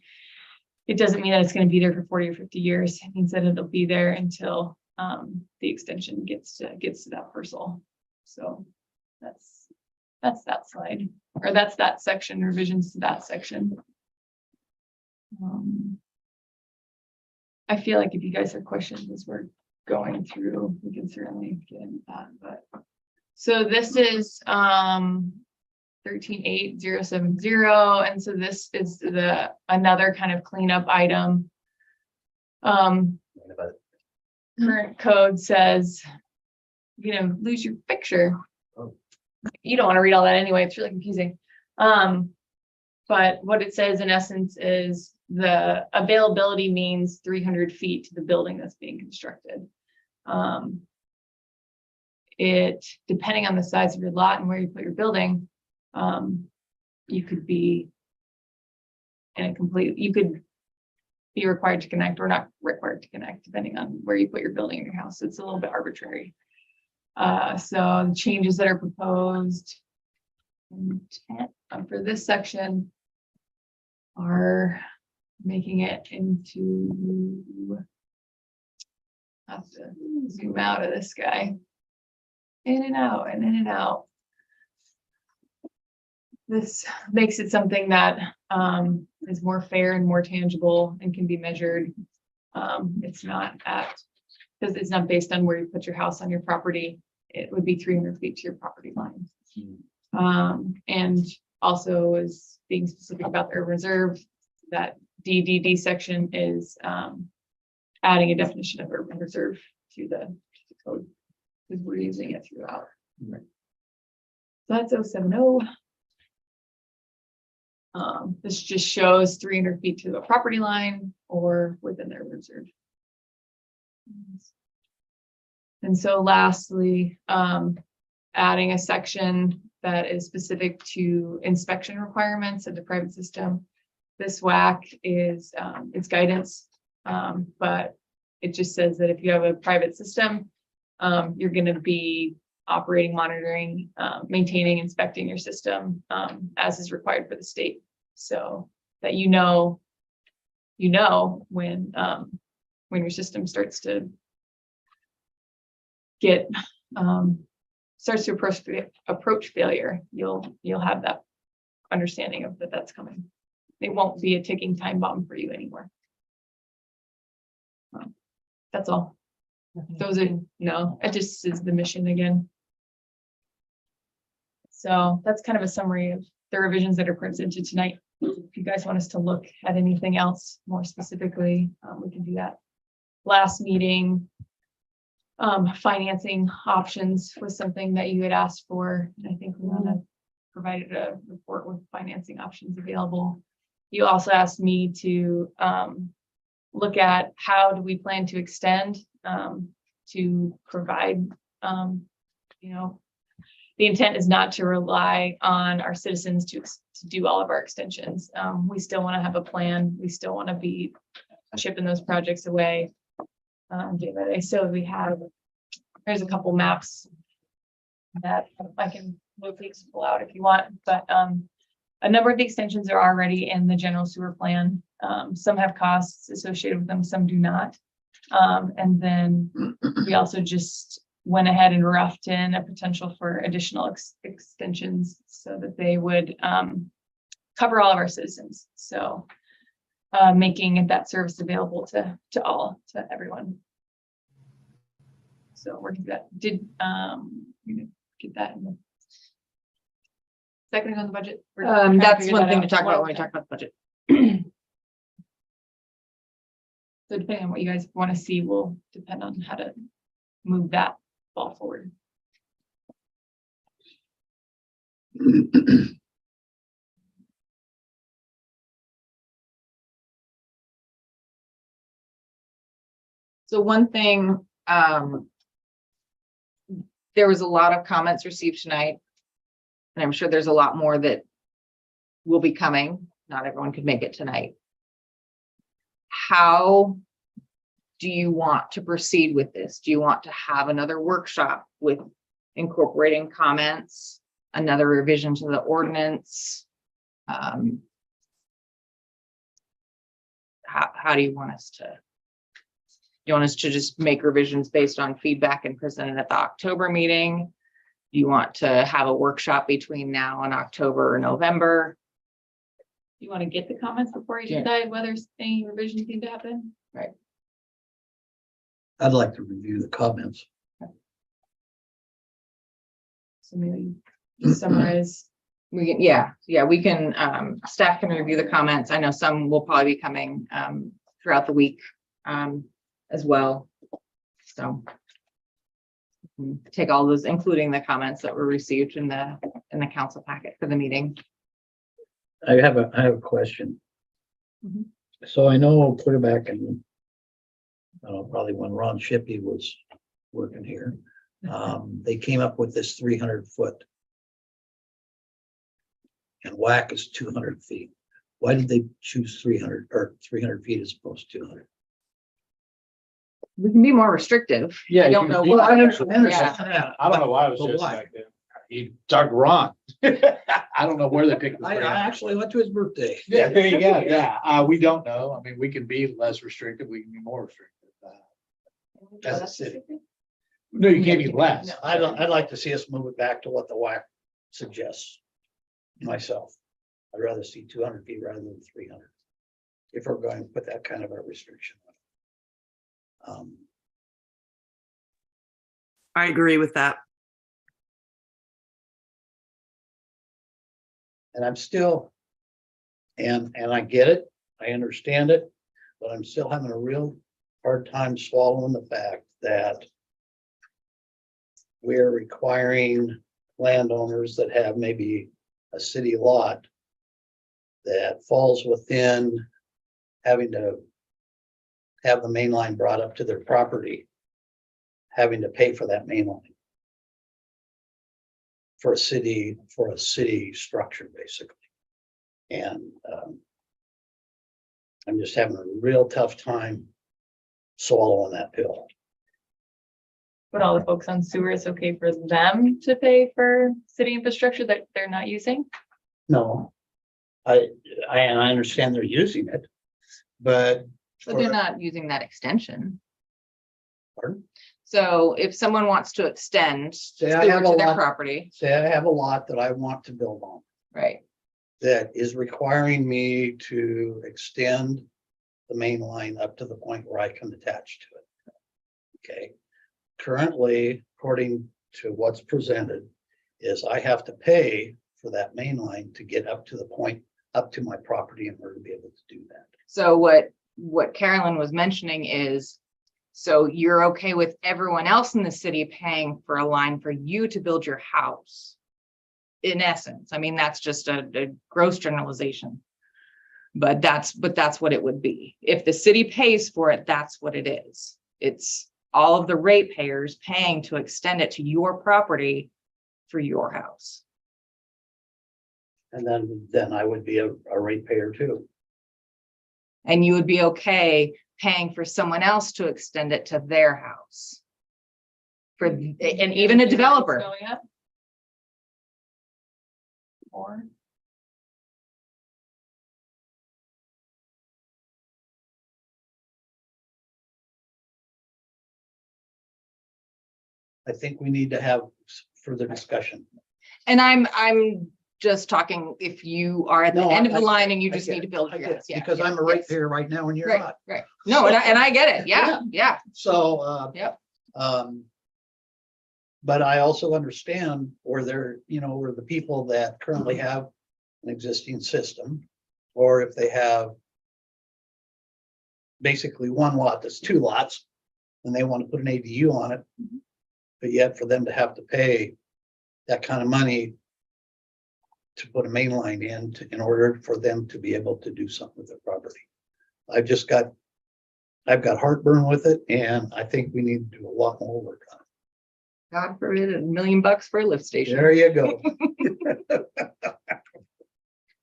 it doesn't mean that it's going to be there for 40 or 50 years. It means that it'll be there until the extension gets to that parcel. So that's that slide, or that's that section, revisions to that section. I feel like if you guys have questions as we're going through, we can certainly get into that, but. So this is 138070, and so this is another kind of cleanup item. Current code says you're gonna lose your picture. You don't want to read all that anyway, it's really confusing. But what it says in essence is the availability means 300 feet to the building that's being constructed. It, depending on the size of your lot and where you put your building, you could be in a complete, you could be required to connect or not required to connect, depending on where you put your building in your house. It's a little bit arbitrary. So the changes that are proposed for this section are making it into, I have to zoom out of this guy. In and out and in and out. This makes it something that is more fair and more tangible and can be measured. It's not because it's not based on where you put your house on your property. It would be 300 feet to your property line. And also is being specific about the urban reserve, that DDD section is adding a definition of urban reserve to the code, because we're using it throughout. So that's 070. This just shows 300 feet to the property line or within their reserve. And so lastly, adding a section that is specific to inspection requirements of the private system. This WAC is its guidance, but it just says that if you have a private system, you're going to be operating, monitoring, maintaining, inspecting your system as is required for the state, so that you know when your system starts to get starts to approach failure, you'll have that understanding of that's coming. It won't be a ticking time bomb for you anymore. That's all. Those are, no, it just is the mission again. So that's kind of a summary of the revisions that are presented tonight. If you guys want us to look at anything else more specifically, we can do that. Last meeting, financing options was something that you had asked for. And I think Luana provided a report with financing options available. You also asked me to look at how do we plan to extend to provide, the intent is not to rely on our citizens to do all of our extensions. We still want to have a plan. We still want to be shipping those projects away. So there's a couple maps that I can move these out if you want, but a number of the extensions are already in the general sewer plan. Some have costs associated with them, some do not. And then we also just went ahead and roughed in a potential for additional extensions so that they would cover all of our citizens. So making that service available to everyone. So we're gonna get that in the second on the budget. That's one thing to talk about when we talk about the budget. So depending on what you guys want to see will depend on how to move that ball forward. So one thing, there was a lot of comments received tonight, and I'm sure there's a lot more that will be coming. Not everyone could make it tonight. How do you want to proceed with this? Do you want to have another workshop with incorporating comments, another revision to the ordinance? How do you want us to? Do you want us to just make revisions based on feedback and present it at the October meeting? Do you want to have a workshop between now and October or November? You want to get the comments before you decide whether any revisions need to happen? Right. I'd like to review the comments. So maybe just summarize. We can, we can, staff can review the comments. I know some will probably be coming, throughout the week, as well. So. Take all those, including the comments that were received in the council packet for the meeting. I have a question. Mhm. So I know put it back in, probably when Ron Shippey was working here, they came up with this 300-foot. And WAC is 200 feet. Why did they choose 300 or 300 feet as opposed to 200? We can be more restrictive. I don't know. Well, I understand Yeah. that. I don't know why it was But just why? like that. He dug Ron. I don't know where they picked the I 300. actually went to his birthday. Yeah, there you go. Yeah, we don't know. I mean, we can be less restrictive. We can be more restrictive. As a city. No, you can't be less. No, I'd like to see us move it back to what the WAC suggests. Myself, I'd rather see 200 feet rather than 300. If we're going to put that kind of a restriction on it. I agree with that. And I'm still, and I get it, I understand it, but I'm still having a real hard time swallowing the fact that we're requiring landowners that have maybe a city lot that falls within having to have the main line brought up to their property, having to pay for that main line for a city structure, basically. And I'm just having a real tough time swallowing that pill. But all the folks on sewer, it's okay for them to pay for city infrastructure that they're not using? No, I understand they're using it, but. But they're not using that extension. Pardon? So if someone wants to extend Say I sewer have a to their lot, property, say I have a lot that I want to build on right? that is requiring me to extend the main line up to the point where I can attach to it. Okay. Currently, according to what's presented, is I have to pay for that main line to get up to the point, up to my property in order to be able to do that. So what Carolyn was mentioning is, so you're okay with everyone else in the city paying for a line for you to build your house? In essence, I mean, that's just a gross generalization. But that's what it would be. If the city pays for it, that's what it is. It's all of the ratepayers paying to extend it to your property for your house. And then I would be a ratepayer too. And you would be okay paying for someone else to extend it to their house. And even a developer. Or I think we need to have further discussion. and I'm just talking if you are at the No, end of the I- line and you I just get need to it. build I your get house. it, Yeah, because yeah, I'm a yes. ratepayer right now and you're Right, not. right. No, and I get it. Yeah, yeah. So, Yep. but I also understand where where the people that currently have an existing system, or if they have basically one lot that's two lots, and they want to put an ADU on it, but yet for them to have to pay that kind of money to put a main line in order for them to be able to do something with their property. I've got heartburn with it, and I think we need to do a lot more work on it. God forbid, $1 million for a lift station. There you go.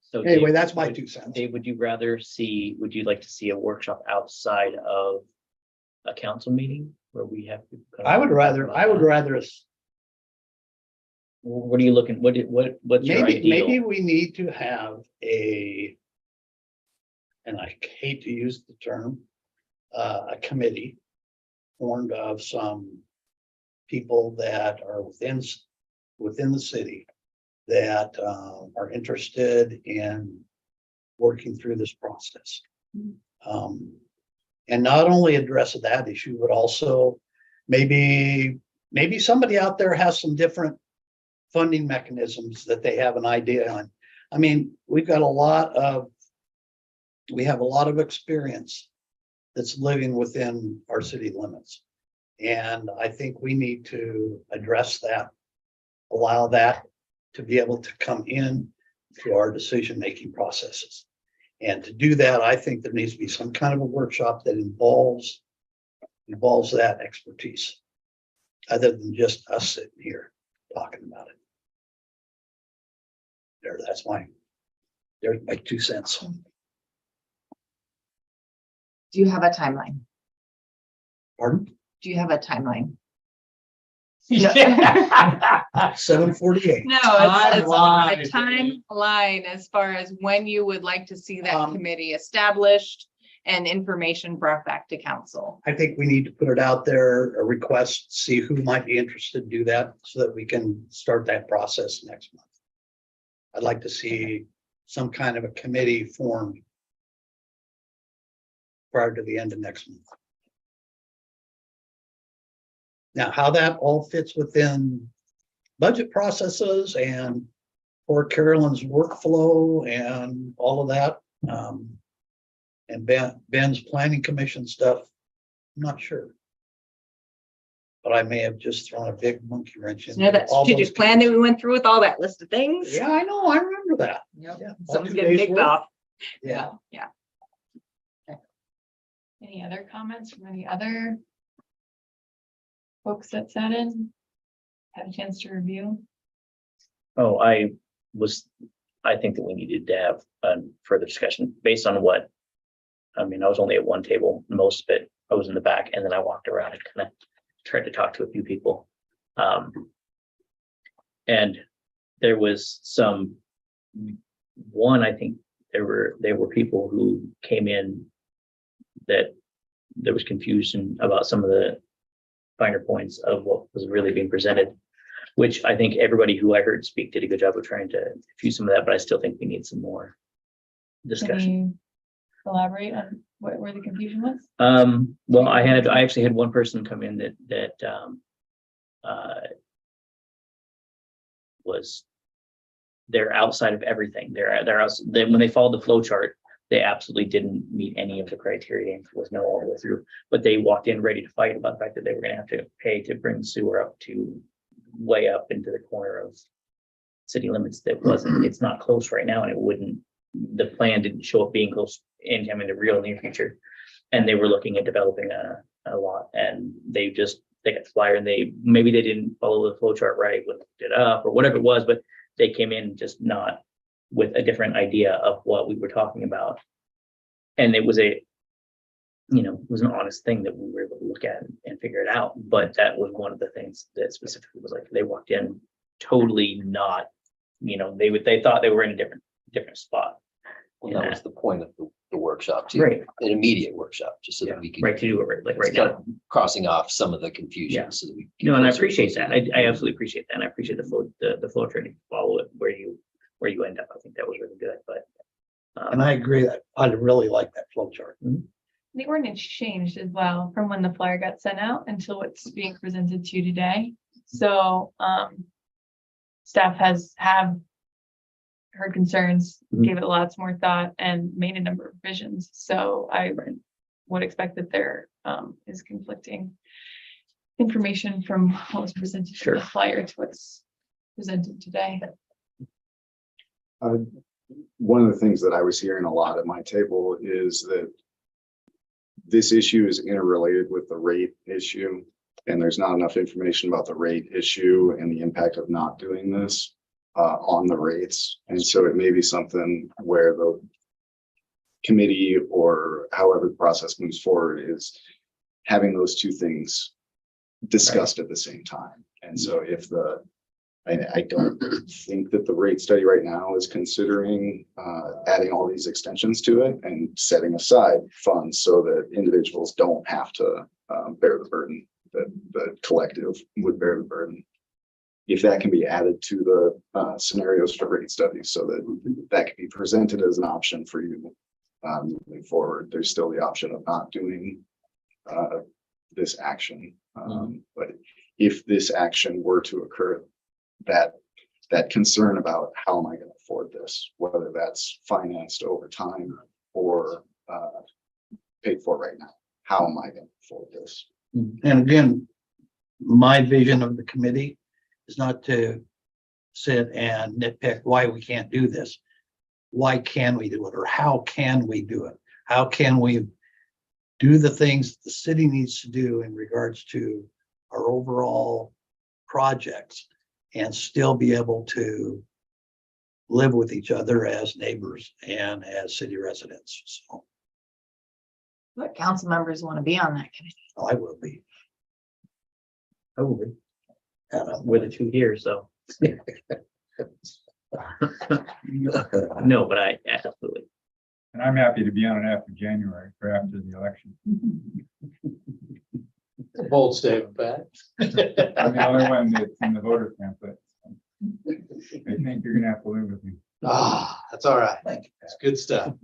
So Anyway, Dave, that's my 2 cents. Dave, would you like to see a workshop outside of a council meeting where we have? to kind of I would talk rather, about I would that? rather, us- What are you looking, what's your maybe ideal? we need to have and I hate to use the term, a committee formed of some people that are within the city that are interested in working through this process. And not only address that issue, but also maybe somebody out there has some different funding mechanisms that they have an idea on. I mean, we have a lot of experience that's living within our city limits. And I think we need to address that, allow that to be able to come in to our decision-making processes. And to do that, I think there needs to be some kind of a workshop that involves that expertise, other than just us sitting here talking about it. There's my 2 cents. Do you have a timeline? Pardon? Do you have a timeline? 7:48. No, it's a timeline as far as when you would like to see that committee established and information brought back to council. I think we need to put it out there, a request, see who might be interested to do that so that we can start that process next month. I'd like to see some kind of a committee formed prior to the end of next month. Now, how that all fits within budget processes and for Carolyn's workflow and all of that, and Ben's planning commission stuff, I'm not sure. But I may have just thrown a big monkey wrench in. You know, that all those strategic plan that we went through with all that list of things? Yeah, I know, I remember that. Yep. Yeah, all Something's 2 getting days kicked worth. off. Yeah. Yeah. Any other comments from any other folks that sat in? Had a chance to review? Oh, I think that we needed to have a further discussion based on what, I mean, I was only at one table, most of it, I was in the back, and then I walked around and kind of tried to talk to a few people. And there was I think there were people who came in that there was confusion about some of the finer points of what was really being presented, which I think everybody who I heard speak did a good job of trying to diffuse some of that, but I still think we need some more discussion. Can you elaborate on where the confusion was? Well, I actually had one person come in that was, they're outside of everything. When they followed the flow chart, they absolutely didn't meet any of the criteria and was no all the way through, but they walked in ready to fight about the fact that they were going to have to pay to bring sewer up to way up into the corner of city limits. It's not close right now, and the plan didn't show up being close anytime in the real near future. And they were looking at developing a lot, and they got the flyer, and maybe they didn't follow the flow chart right when they looked it up or whatever it was, but they came in just not with a different idea of what we were talking about. And it was it was an honest thing that we were able to look at and figure it out. But that was one of the things that specifically was like, they walked in totally not, they thought they were in a different spot. Well, that was the point of the workshop too. Right. An immediate workshop, just so that we can. Right, to do it right It's now. kind of crossing off some of the confusion. Yeah. So that we can No, and I closer- appreciate that. closer to I absolutely appreciate that. And I appreciate the flow training, follow it where you end up. I think that was really good, but. And I agree that I really like that flow chart. The ordinance changed as well from when the flyer got sent out until what's being presented to you today. So, staff have heard concerns, gave it lots more thought and made a number of revisions. So I would expect that there is conflicting information from what was presented to the flyer to what's presented today. One of the things that I was hearing a lot at my table is that this issue is interrelated with the rate issue, and there's not enough information about the rate issue and the impact of not doing this on the rates. And so it may be something where the committee, or however the process moves forward, is having those two things discussed at the same time. And so I don't think that the rate study right now is considering adding all these extensions to it and setting aside funds so that individuals don't have to bear the burden, that the collective would bear the burden. If that can be added to the scenarios for rate studies, so that can be presented as an option for you moving forward. There's still the option of not doing this action. But if this action were to occur, that concern about how am I going to afford this, whether that's financed over time or paid for right now, how am I going to afford this? And again, my vision of the committee is not to sit and nitpick why we can't do this. Why can we do it? Or how can we do it? How can we do the things the city needs to do in regards to our overall projects and still be able to live with each other as neighbors and as city residents? So What council members want to be on that committee? I will be. I will be. We're the two here, so. No, but I absolutely. And I'm happy to be on it after January, or after the election. Bold statement, Pat. I'm the only one that's in the voter pamphlet. I think you're gonna have to live with me. Ah, that's all right. It's good stuff.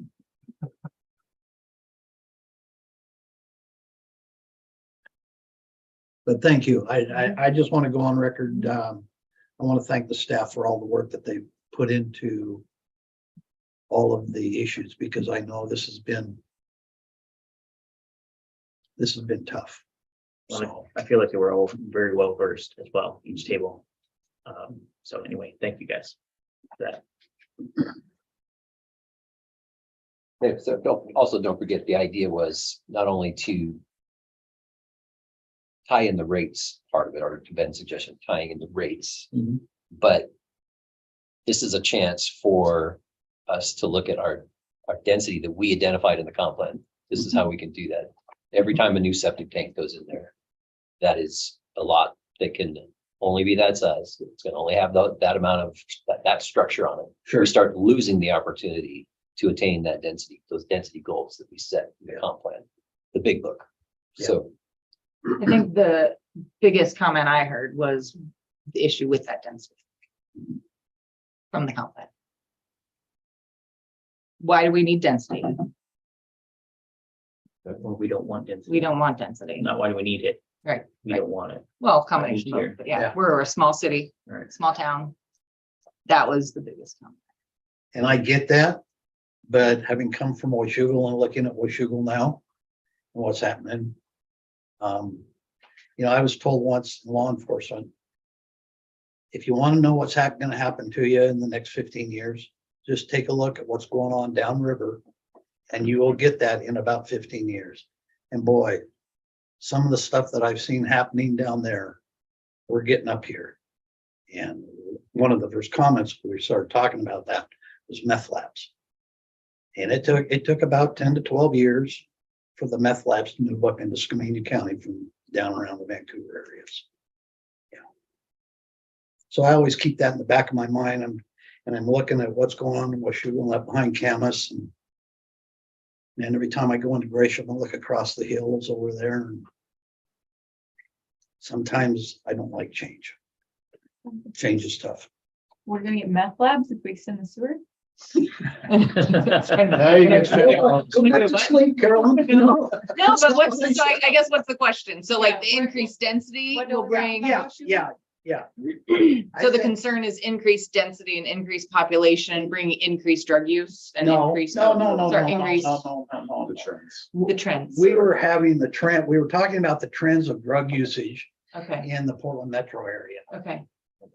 But thank you. I just want to go on record. I want to thank the staff for all the work that they've put into all of the issues, because I know this has been tough. So I feel like they were all very well versed as well, each table. So anyway, thank you guys for that. Yeah, so don't forget, the idea was not only to tie in the rates part of it, or to Ben's suggestion, tying in the rates, but this is a chance for us to look at our density that we identified in the comp plan. This is how we can do that. Every time a new septic tank goes in there, that is a lot that can only be that size. It's going to only have that amount of that structure on it. Sure. We start losing the opportunity to attain that density, those density goals that we set in the comp plan, the big book. So I think the biggest comment I heard was the issue with that density from the comp plan. Why do we need density? Well, we don't want density. We don't want density. Not why do we need it? Right. We don't want it. Well, combination, of both, but yeah, we're a small city, Right. small town. That was the biggest comment. And I get that, but having come from Washougal and looking at Washougal now and what's happening. I was told once in law enforcement, if you want to know what's going to happen to you in the next 15 years, just take a look at what's going on downriver and you will get that in about 15 years. And boy, some of the stuff that I've seen happening down there, we're getting up here. And one of the first comments we started talking about that was meth labs. And it took about 10 to 12 years for the meth labs to move up into Skamania County from down around the Vancouver areas. Yeah. So I always keep that in the back of my mind. And I'm looking at what's going on in Washougal up behind Camas. And every time I go into Gratiot, I look across the hills over there. And sometimes I don't like change. Change is tough. We're gonna get meth labs if we extend the sewer. Now you can Go back to sleep, Carolyn. No, but what's the, so I guess what's the question? So like the increased density will bring. Yeah. So the concern is increased density and increased population, bring increased drug use and No, increased. no. Increased The trends. the trends. We were having the trend, we were talking about the trends of drug usage Okay, in the Portland metro area. okay,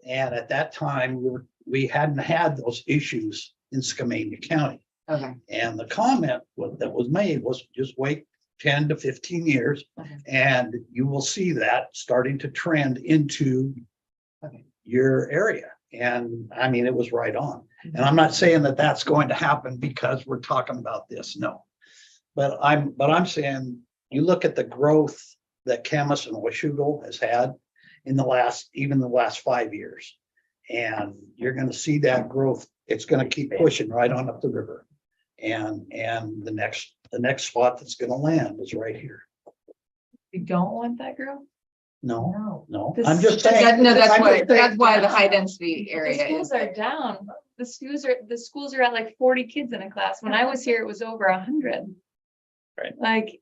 And at that time, we hadn't had those issues in Skamania County. okay. And the comment that was made was just wait 10 to 15 years Okay. and you will see that starting to trend into Okay. your area. And I mean, it was right on. And I'm not saying that that's going to happen because we're talking about this, no. But I'm saying, you look at the growth that Camas and Washougal has had in the last 5 years. And you're going to see that growth. It's going to keep pushing right on up the river. And the next spot that's going to land is right here. We don't want that growth. No. This- I'm just saying. No, that's I'm why, just saying- that's why the high density The area schools is. are down. the schools are at like 40 kids in a class. When I was here, it was over 100. Right. Like,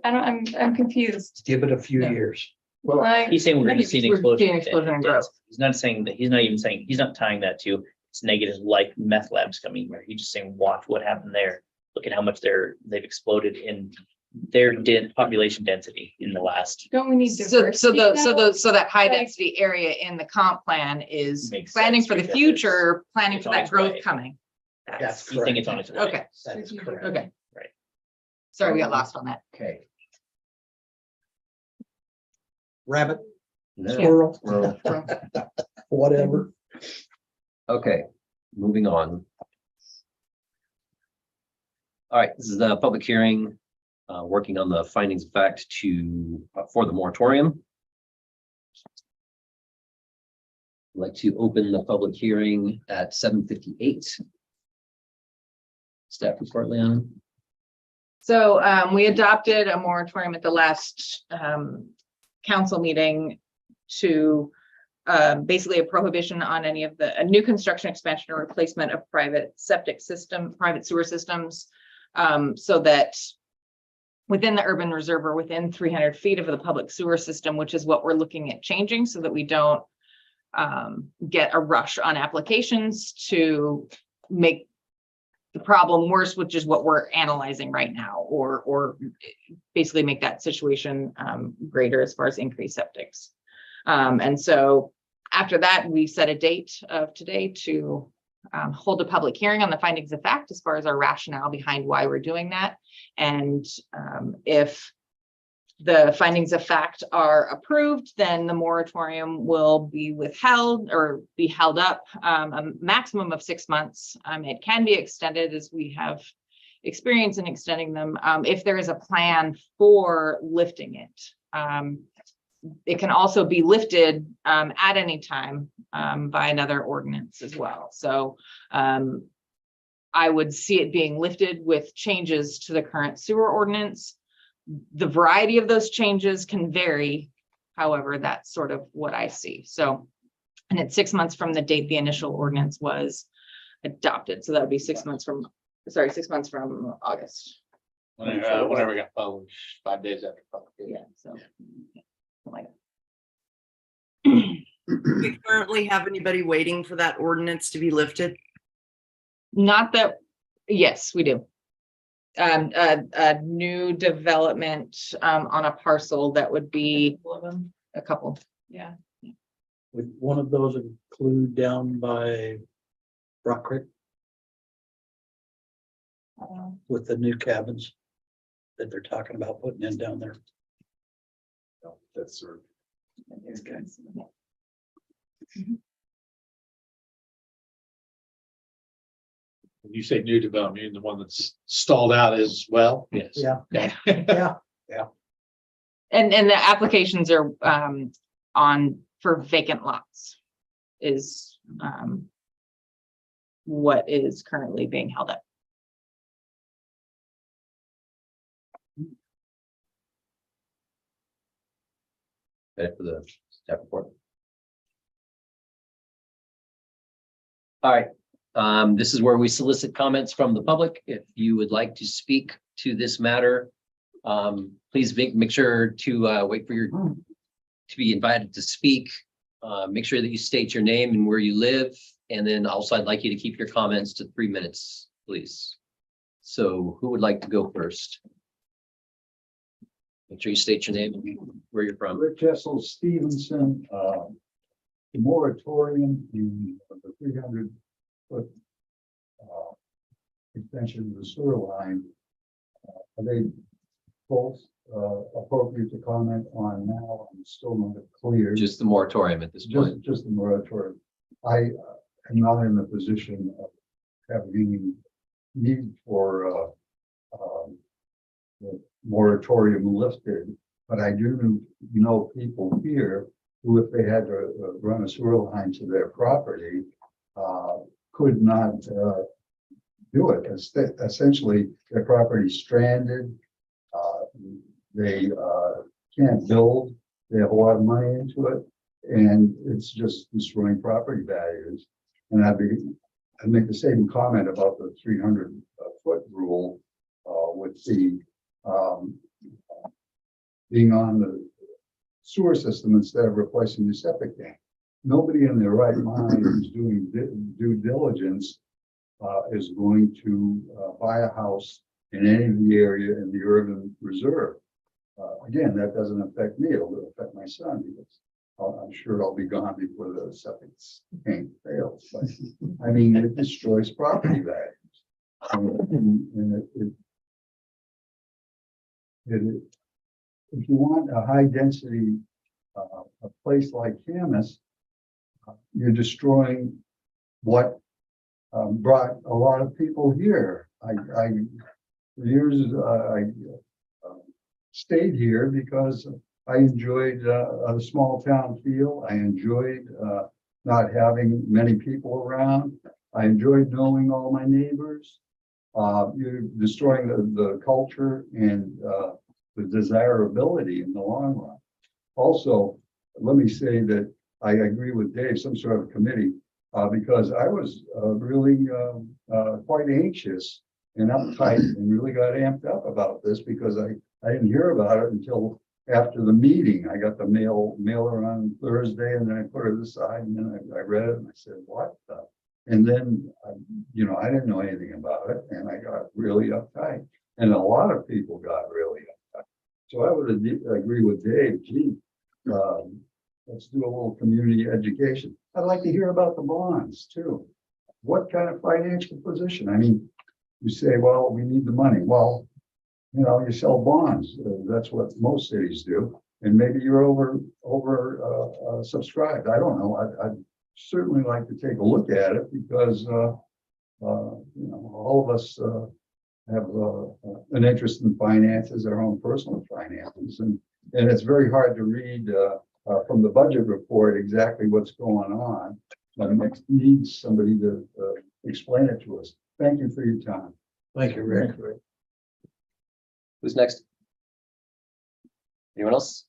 I'm confused. Give it a few Yeah. years. Like, He's saying we're gonna see an We're seeing explosion. explosion in in growth. density. He's not saying that, he's not even saying, he's not tying that to it's negative like meth labs coming here. He's just saying, watch what happened there. Look at how much they've exploded in their population density in the last. don't we need So diversity? that high Like- density area in the comp plan is Makes planning sense for the because future, planning it's for on that its growth way. coming. That's You think it's on its way. Okay, That is correct. okay. Right. Sorry, we got lost on that. Okay. Rabbit, No. squirrel, Well, whatever. okay, moving on. All right, this is the public hearing, working on the findings of fact for the moratorium. I'd like to open the public hearing at 7:58. Staff report, Leon. So we adopted a moratorium at the last council meeting to basically a prohibition on any of a new construction, expansion, or replacement of private sewer systems. So that within the urban reserve or within 300 feet of the public sewer system, which is what we're looking at changing so that we don't get a rush on applications to make the problem worse, which is what we're analyzing right now, or basically make that situation greater as far as increased septics. And so after that, we set a date of today to hold a public hearing on the findings of fact as far as our rationale behind why we're doing that. And if the findings of fact are approved, then the moratorium will be withheld or be held up a maximum of 6 months. It can be extended as we have experience in extending them if there is a plan for lifting it. It can also be lifted at any time by another ordinance as well. So I would see it being lifted with changes to the current sewer ordinance. The variety of those changes can vary. However, that's sort of what I see. So, and it's 6 months from the date the initial ordinance was adopted. So that would be 6 months from, 6 months from August. Whenever we got published, 5 days after publication. Yeah, so. Like Do we currently have anybody waiting for that ordinance to be lifted? Not that, yes, we do. A new development on a parcel that would be a couple. Yeah. Would one of those include down by Rock Creek with the new cabins that they're talking about putting in down there? No, that's sort of. Okay. When you say new development, you mean the one that's stalled out as well? Yes. Yeah, Yeah. yeah. And the applications are on for vacant lots is what is currently being held up. Ready for the staff report? All right, this is where we solicit comments from the public. If you would like to speak to this matter, please make sure to wait for to be invited to speak. Make sure that you state your name and where you live, and then also I'd like you to keep your comments to 3 minutes, please. So who would like to go first? Make sure you state your name and where you're from. Rick Jessel Stevenson, the moratorium in the 300-foot extension of the sewer line. Are they both appropriate to comment on now? I'm still not clear. Just the moratorium at this point. Just the moratorium. I am not in the position of having need for the moratorium lifted, but I do know people here who, if they had to run a sewer line to their property, could not do it. Essentially, their property stranded. They can't build. They have a lot of money into it, and it's just destroying property values. And I'd make the same comment about the 300 foot rule, with the, being on the sewer system instead of replacing the septic tank. Nobody in their right mind who's doing due diligence is going to buy a house in any of the area in the urban reserve. Again, that doesn't affect me, it'll affect my son because I'm sure I'll be gone before the septic tank fails. But I mean, it destroys property values. And if you want a high density, a place like Camas, you're destroying what brought a lot of people here. For years, I stayed here because I enjoyed a small town feel. I enjoyed not having many people around. I enjoyed knowing all my neighbors. You're destroying the culture and the desirability in the long run. Also, let me say that I agree with Dave, some sort of committee, because I was really quite anxious and uptight and really got amped up about this because I didn't hear about it until after the meeting. I got the mailer on Thursday and then I put it aside and then I read it and I said, what the? And then, I didn't know anything about it and I got really uptight and a lot of people got really uptight. So I would agree with Dave, gee, let's do a little community education. I'd like to hear about the bonds too. What kind of financial position? I mean, you say, well, we need the money. Well, you sell bonds. That's what most cities do. And maybe you're over subscribed. I don't know. I'd certainly like to take a look at it because, all of us have an interest in finances, our own personal finances. And it's very hard to read from the budget report exactly what's going on. But it needs somebody to explain it to us. Thank you for your time. Thank you, Rick. Who's next? Anyone else?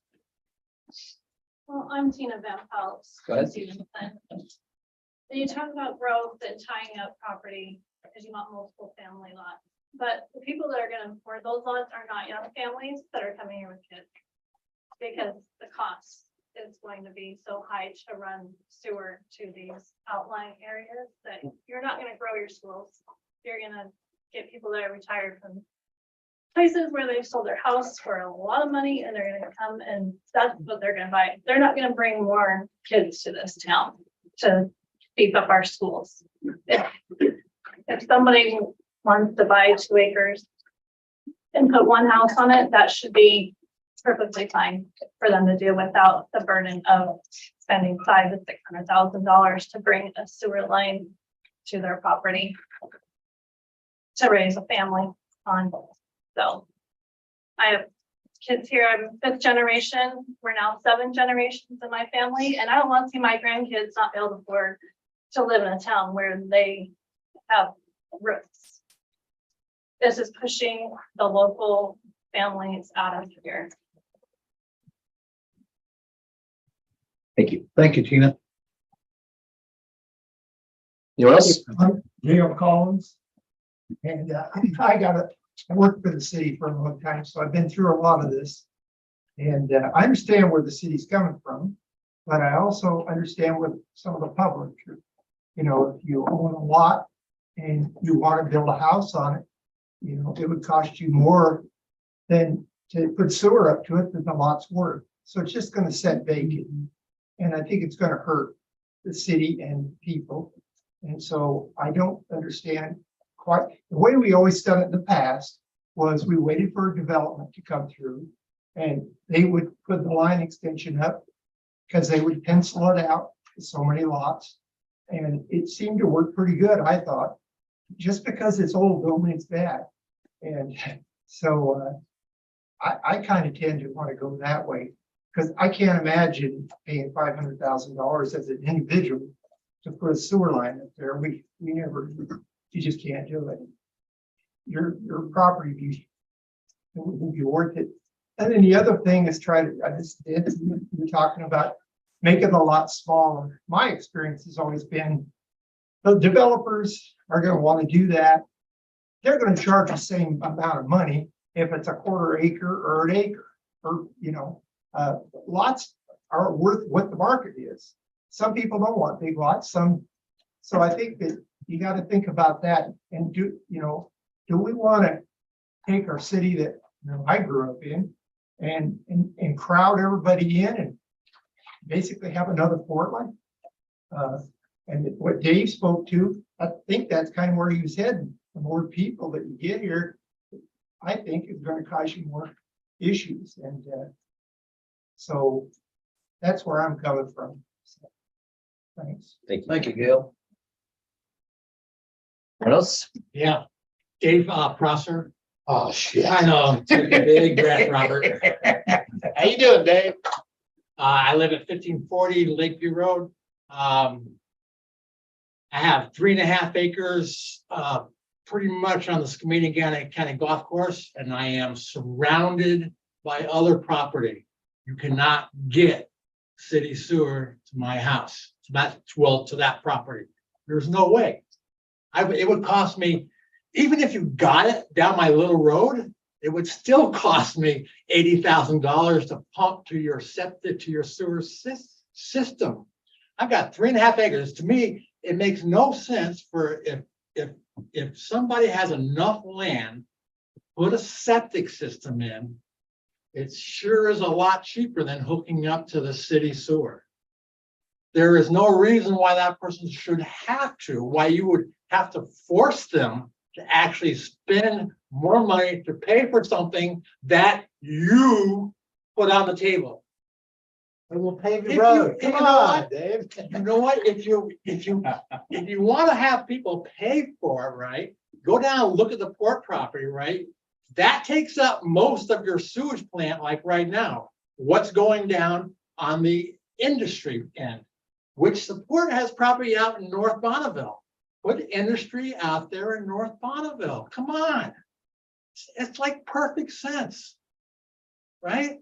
Well, I'm Tina Van Pelt. Go ahead. You talk about growth and tying up property because you want multiple family lots. But the people that are going to afford those lots are not young families that are coming here with kids. Because the cost is going to be so high to run sewer to these outlying areas that you're not going to grow your schools. You're going to get people that are retired from places where they've sold their house for a lot of money and they're going to come and that's what they're going to buy. They're not going to bring more kids to this town to beef up our schools. If somebody wants to buy 2 acres and put one house on it, that should be perfectly fine for them to do without the burden of spending $500,000 to $600,000 to bring a sewer line to their property to raise a family on. So I have kids here. I'm 5th generation. We're now 7 generations in my family, and I don't want to see my grandkids not be able to afford to live in a town where they have roots. This is pushing the local families out of here. Thank you. Thank you, Tina. Anyone else? I'm Gail Collins. And I worked for the city for a long time, so I've been through a lot of this. And I understand where the city's coming from, but I also understand what some of the public, if you own a lot and you want to build a house on it, it would cost you more than to put sewer up to it than the lot's worth. So it's just going to set vacant. And I think it's going to hurt the city and people. And so I don't understand quite the way we always done it in the past was we waited for a development to come through and they would put the line extension up because they would pencil it out so many lots. And it seemed to work pretty good, I thought. Just because it's old don't mean it's bad. And so I kind of tend to want to go that way because I can't imagine paying $500,000 as an individual to put a sewer line up there. We never, you just can't do it. Your property will be worth it. And then the other thing is we're talking about making the lot smaller. My experience has always been the developers are gonna wanna do that. They're gonna charge the same amount of money if it's a quarter acre or an acre, or, lots are worth what the market is. Some people don't want big lots, so I think that you gotta think about that and do we wanna take our city that, I grew up in and crowd everybody in and basically have another Portland? And what Dave spoke to, I think that's kind of where he was heading. The more people that you get here, I think is going to cause you more issues. And so that's where I'm coming from. So, thanks. Thank you, Gail. What else? Yeah, Dave Prosser. Oh, shit. I know, took a big breath, Robert. How you doing, Dave? I live at 1540 Lakeview Road. I have 3.5 acres, pretty much on the Skamania County Golf Course, and I am surrounded by other property. You cannot get city sewer to my house, to that property. There's no way. It would cost me, even if you got it down my little road, it would still cost me $80,000 to pump to your septic, to your sewer system. I've got 3.5 acres. To me, it makes no sense for if somebody has enough land, to put a septic system in, it sure is a lot cheaper than hooking up to the city sewer. There is no reason why that person should have to, why you would have to force them to actually spend more money to pay for something that you put on the table. We will pave the If road. you- Come you know on, what? Dave. You know what? If you want to have people pay for it, right? Go down and look at the port property, right? That takes up most of your sewage plant, like right now. What's going down on the industry end, which the port has property out in North Bonneville. Put industry out there in North Bonneville. Come on. It's like perfect sense, right?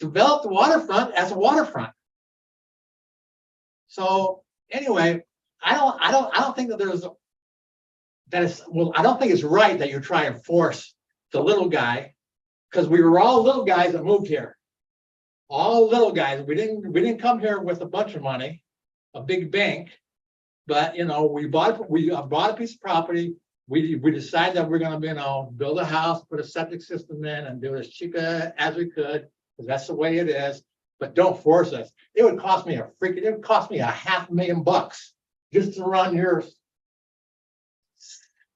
Develop the waterfront as a waterfront. So anyway, I don't think that I don't think it's right that you try and force the little guy, because we were all little guys that moved here. All little guys. We didn't come here with a bunch of money, a big bank, but we bought a piece of property. We decided that we're going to build a house, put a septic system in, and do it as cheap as we could, because that's the way it is. But don't force us. It would cost me $500,000 just to run your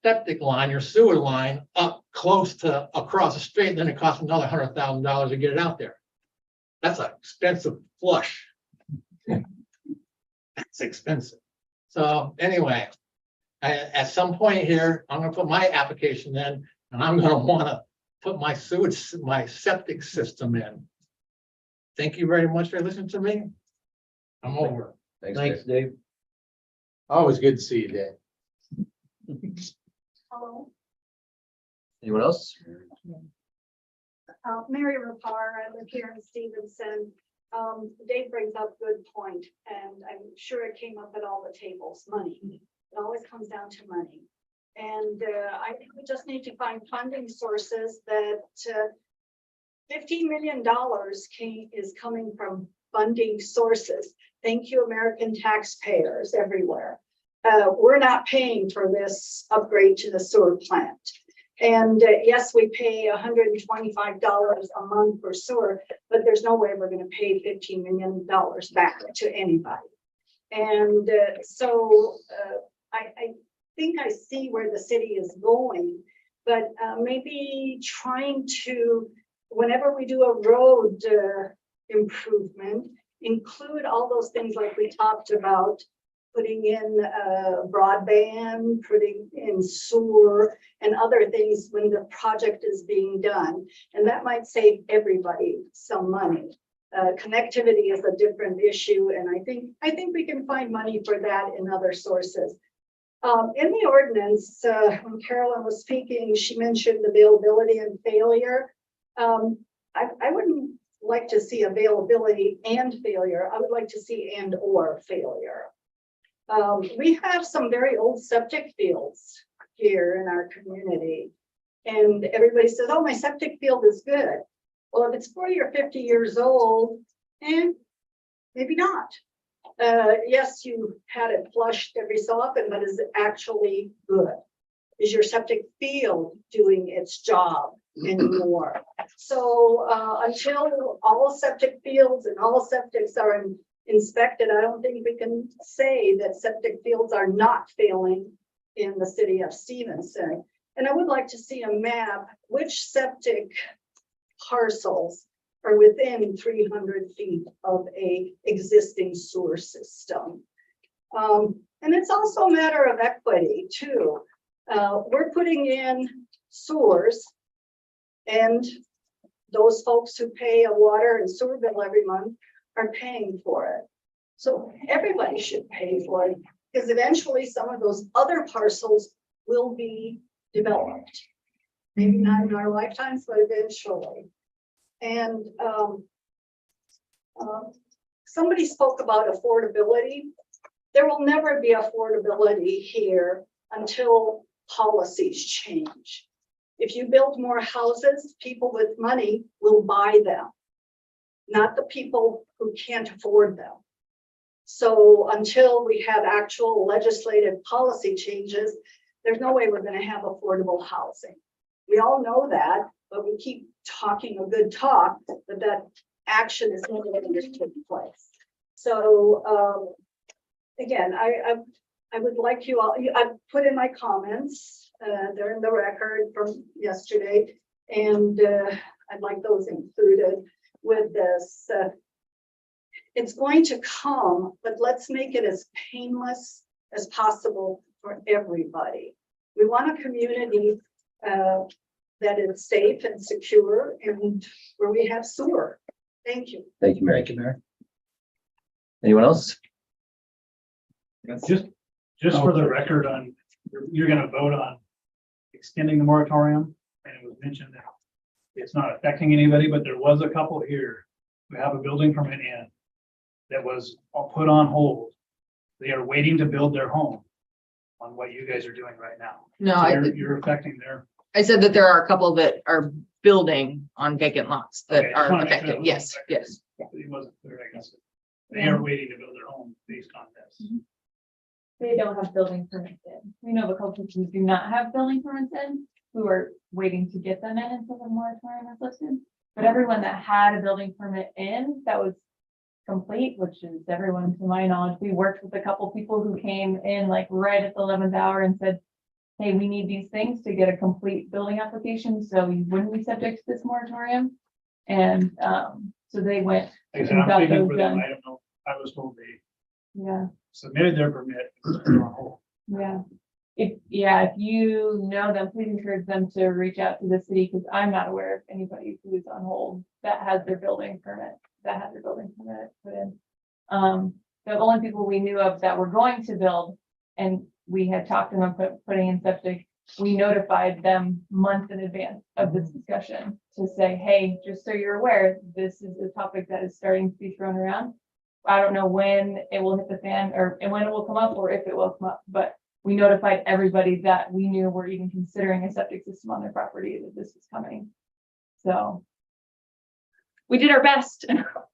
septic line, your sewer line up close to across the street. Then it costs another $100,000 to get it out there. That's an expensive flush. That's expensive. So anyway, at some point here, I'm going to put my application in, and I'm going to want to put my septic system in. Thank you very much for listening to me. I'm over. Thanks, Dave. Always good to see you, Dave. Hello, Anyone else? Mary Rapar, I live here in Stevenson. Dave brings up a good point, and I'm sure it came up at all the tables, money. It always comes down to money. And I think we just need to find funding sources that $15 million is coming from funding sources. Thank you, American taxpayers everywhere. We're not paying for this upgrade to the sewer plant. And yes, we pay $125 a month for sewer, but there's no way we're going to pay $15 million back to anybody. And so I think I see where the city is going, but maybe trying to, whenever we do a road improvement, include all those things like we talked about, putting in broadband, putting in sewer and other things when the project is being done. And that might save everybody some money. Connectivity is a different issue. And I think we can find money for that in other sources. In the ordinance, when Carolyn was speaking, she mentioned availability and failure. I wouldn't like to see availability and failure. I would like to see and or failure. We have some very old septic fields here in our community. And everybody says, oh, my septic field is good. Well, if it's 40 or 50 years old, and maybe not. Yes, you had it flushed every so often, but is it actually good? Is your septic field doing its job anymore? So until all septic fields and all septics are inspected, I don't think we can say that septic fields are not failing in the city of Stevenson. And I would like to see a map, which septic parcels are within 300 feet of a existing sewer system. And it's also a matter of equity too. We're putting in sewers, and those folks who pay a water and sewer bill every month are paying for it. So everybody should pay for it, because eventually some of those other parcels will be developed. Maybe not in our lifetimes, but eventually. And somebody spoke about affordability. There will never be affordability here until policies change. If you build more houses, people with money will buy them, not the people who can't afford them. So until we have actual legislative policy changes, there's no way we're going to have affordable housing. We all know that, but we keep talking a good talk, but that action is never going to take place. So again, I would like you all, I put in my comments, they're in the record from yesterday, and I'd like those included with this. It's going to come, but let's make it as painless as possible for everybody. We want a community that is safe and secure, and where we have sewer. Thank you. Thank you, Mary. Anyone else? Just for the record, on you're going to vote on extending the moratorium, and it was mentioned that it's not affecting anybody, but there was a couple here who have a building permit in that was put on hold. They are waiting to build their home on what you guys are doing right now. No, So you're affecting their. I said that there are a couple that are building on vacant lots that Okay, just are wanna make sure affected. that Yes, yes. It wasn't clear, I guess. They are waiting to build their home based on this. They don't have building permits in. We know of a couple people who do not have building permits in, who are waiting to get them in until the moratorium is lifted. But everyone that had a building permit in, that was complete, which is everyone to my knowledge. We worked with a couple people who came in like right at the 11th hour and said, hey, we need these things to get a complete building application, so you wouldn't be subject to this moratorium. And so they went Like I and said, I'm got speaking those for them. done. I don't know. I was told they Yeah. submitted their permit. They're on hold. Yeah. If you know them, please encourage them to reach out to the city, because I'm not aware of anybody who is on hold that has their building permit, put in. The only people we knew of that were going to build, and we had talked to them about putting in septic, we notified them months in advance of this discussion to say, hey, just so you're aware, this is a topic that is starting to be thrown around. I don't know when it will hit the fan and when it will come up or if it will come up, but we notified everybody that we knew were even considering a septic system on their property that this was coming. So we did our best.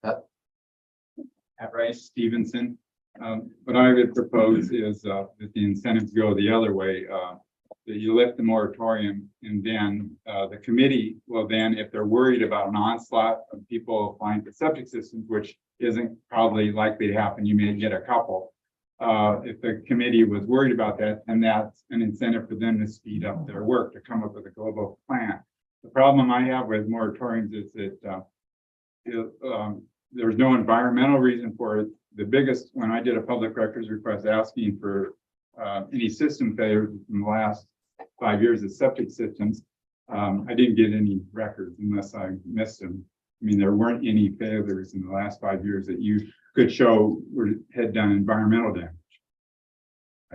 At Rice Stevenson. What I would propose is that the incentives go the other way, that you lift the moratorium, and then the committee will then, if they're worried about an onslaught of people applying for septic systems, which isn't probably likely to happen, you may get a couple. If the committee was worried about that, and that's an incentive for them to speed up their work, to come up with a global plan. The problem I have with moratoriums is that there's no environmental reason for it. The biggest, when I did a public records request asking for any system failures in the last 5 years of septic systems, I didn't get any records unless I missed them. I mean, there weren't any failures in the last 5 years that you could show had done environmental damage.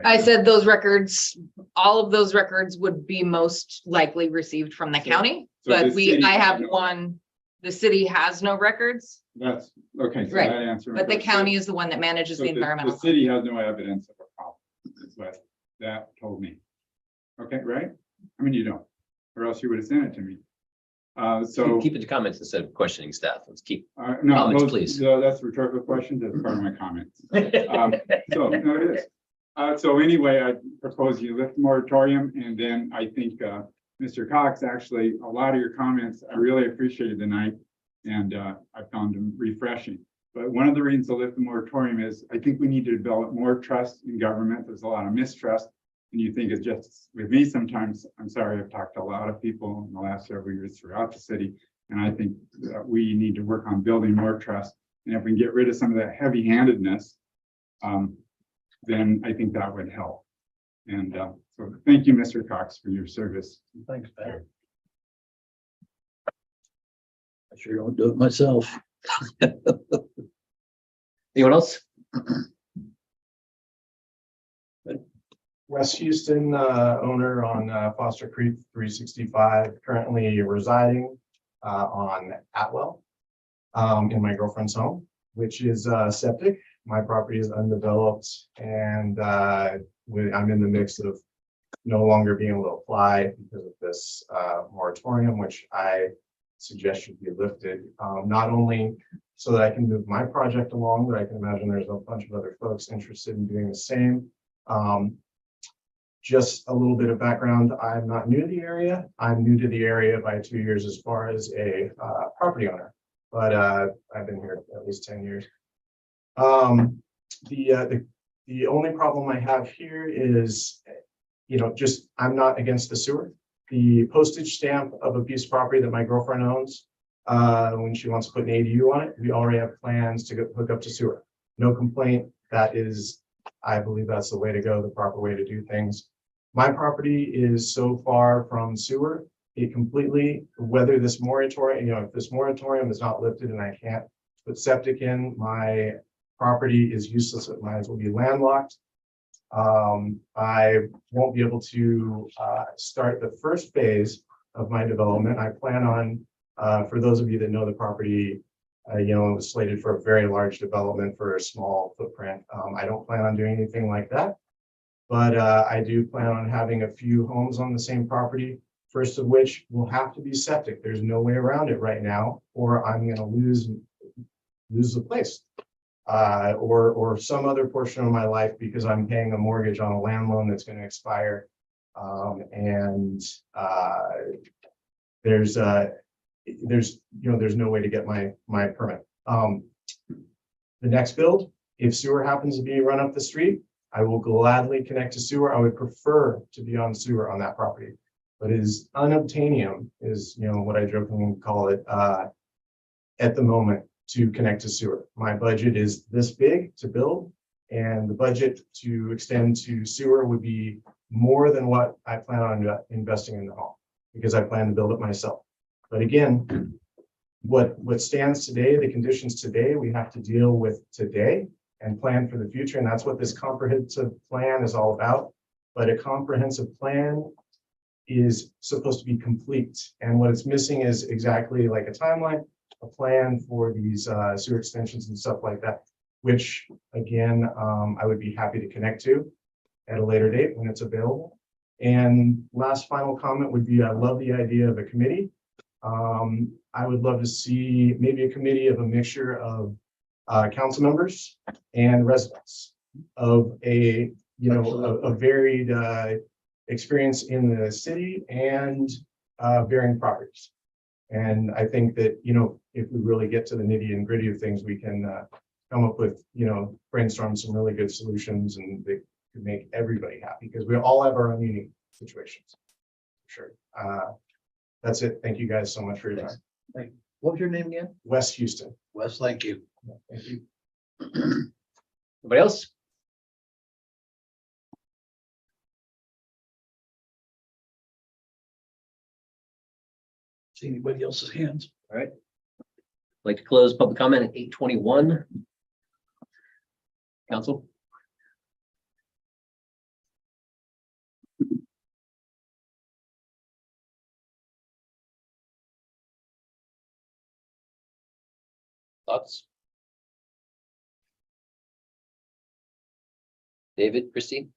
I said those records, all of those records would be most likely received from the county, so but the city I have has no- one, the city has no records. That's okay. So Right. that answer. But the county is the one that manages So the environmental. The city has no evidence of a what that told me. Okay, right? I mean, you don't, or else you would have sent it to me. So. Keep it to comments instead of questioning staff. Let's keep. No, comments, those- please. no, that's rhetorical questions. That's part of my comments. So, no, it is. So anyway, I propose you lift the moratorium, and then I think, Mr. Cox, actually, a lot of your comments, I really appreciated tonight, and, I found them refreshing. But one of the reasons to lift the moratorium is I think we need to develop more trust in government. There's a lot of mistrust. And you think it's just with me sometimes. I'm sorry, I've talked to a lot of people in the last several years throughout the city. And I think that we need to work on building more trust. And if we can get rid of some of that heavy handedness, then I think that would help. And so thank you, Mr. Cox, for your service. Thanks, Pat. I sure don't do it myself. Anyone else? Wes Houston, owner on Foster Creek 365, currently residing on Atwell in my girlfriend's home, which is septic. My property is undeveloped, and I'm in the mix of no longer being able to apply because of this moratorium, which I suggest should be lifted, not only so that I can move my project along, but I can imagine there's a bunch of other folks interested in doing the same. Just a little bit of background. I'm not new to the area. I'm new to the area by 2 years as far as a property owner, but I've been here at least 10 years. The only problem I have here is, just I'm not against the sewer. The postage stamp of a piece of property that my girlfriend owns, when she wants to put an ADU on it, we already have plans to hook up to sewer. No complaint. That is, I believe that's the way to go, the proper way to do things. My property is so far from sewer, it completely, whether this moratorium, if this moratorium is not lifted and I can't put septic in, my property is useless. It might as well be landlocked. I won't be able to start the first phase of my development. I plan on, for those of you that know the property, it was slated for a very large development for a small footprint. I don't plan on doing anything like that, but I do plan on having a few homes on the same property, first of which will have to be septic. There's no way around it right now, or I'm going to lose the place, or some other portion of my life because I'm paying a mortgage on a land loan that's going to expire, and there's no way to get my permit. The next build, if sewer happens to be run up the street, I will gladly connect to sewer. I would prefer to be on sewer on that property, but is unobtainium is, what I jokingly call it, at the moment to connect to sewer. My budget is this big to build, and the budget to extend to sewer would be more than what I plan on investing in the home, because I plan to build it myself. But again, what stands today, the conditions today, we have to deal with today and plan for the future. And that's what this comprehensive plan is all about. But a comprehensive plan is supposed to be complete. And what it's missing is exactly like a timeline, a plan for these sewer extensions and stuff like that, which again, I would be happy to connect to at a later date when it's available. And last final comment would be, I love the idea of a committee. I would love to see maybe a committee of a mixture of council members and residents of a varied experience in the city and varying properties. And I think that, if we really get to the nitty and gritty of things, we can come up with, brainstorm some really good solutions, and they could make everybody happy, because we all have our own unique situations. Sure. That's it. Thank you guys so much for your time. Thank you. What was your name again? Wes Houston. Wes, thank you. Thank you. Anybody else? See anybody else's hands? All right. I'd like to close public comment at 8:21. Council. Thoughts? David, Christine?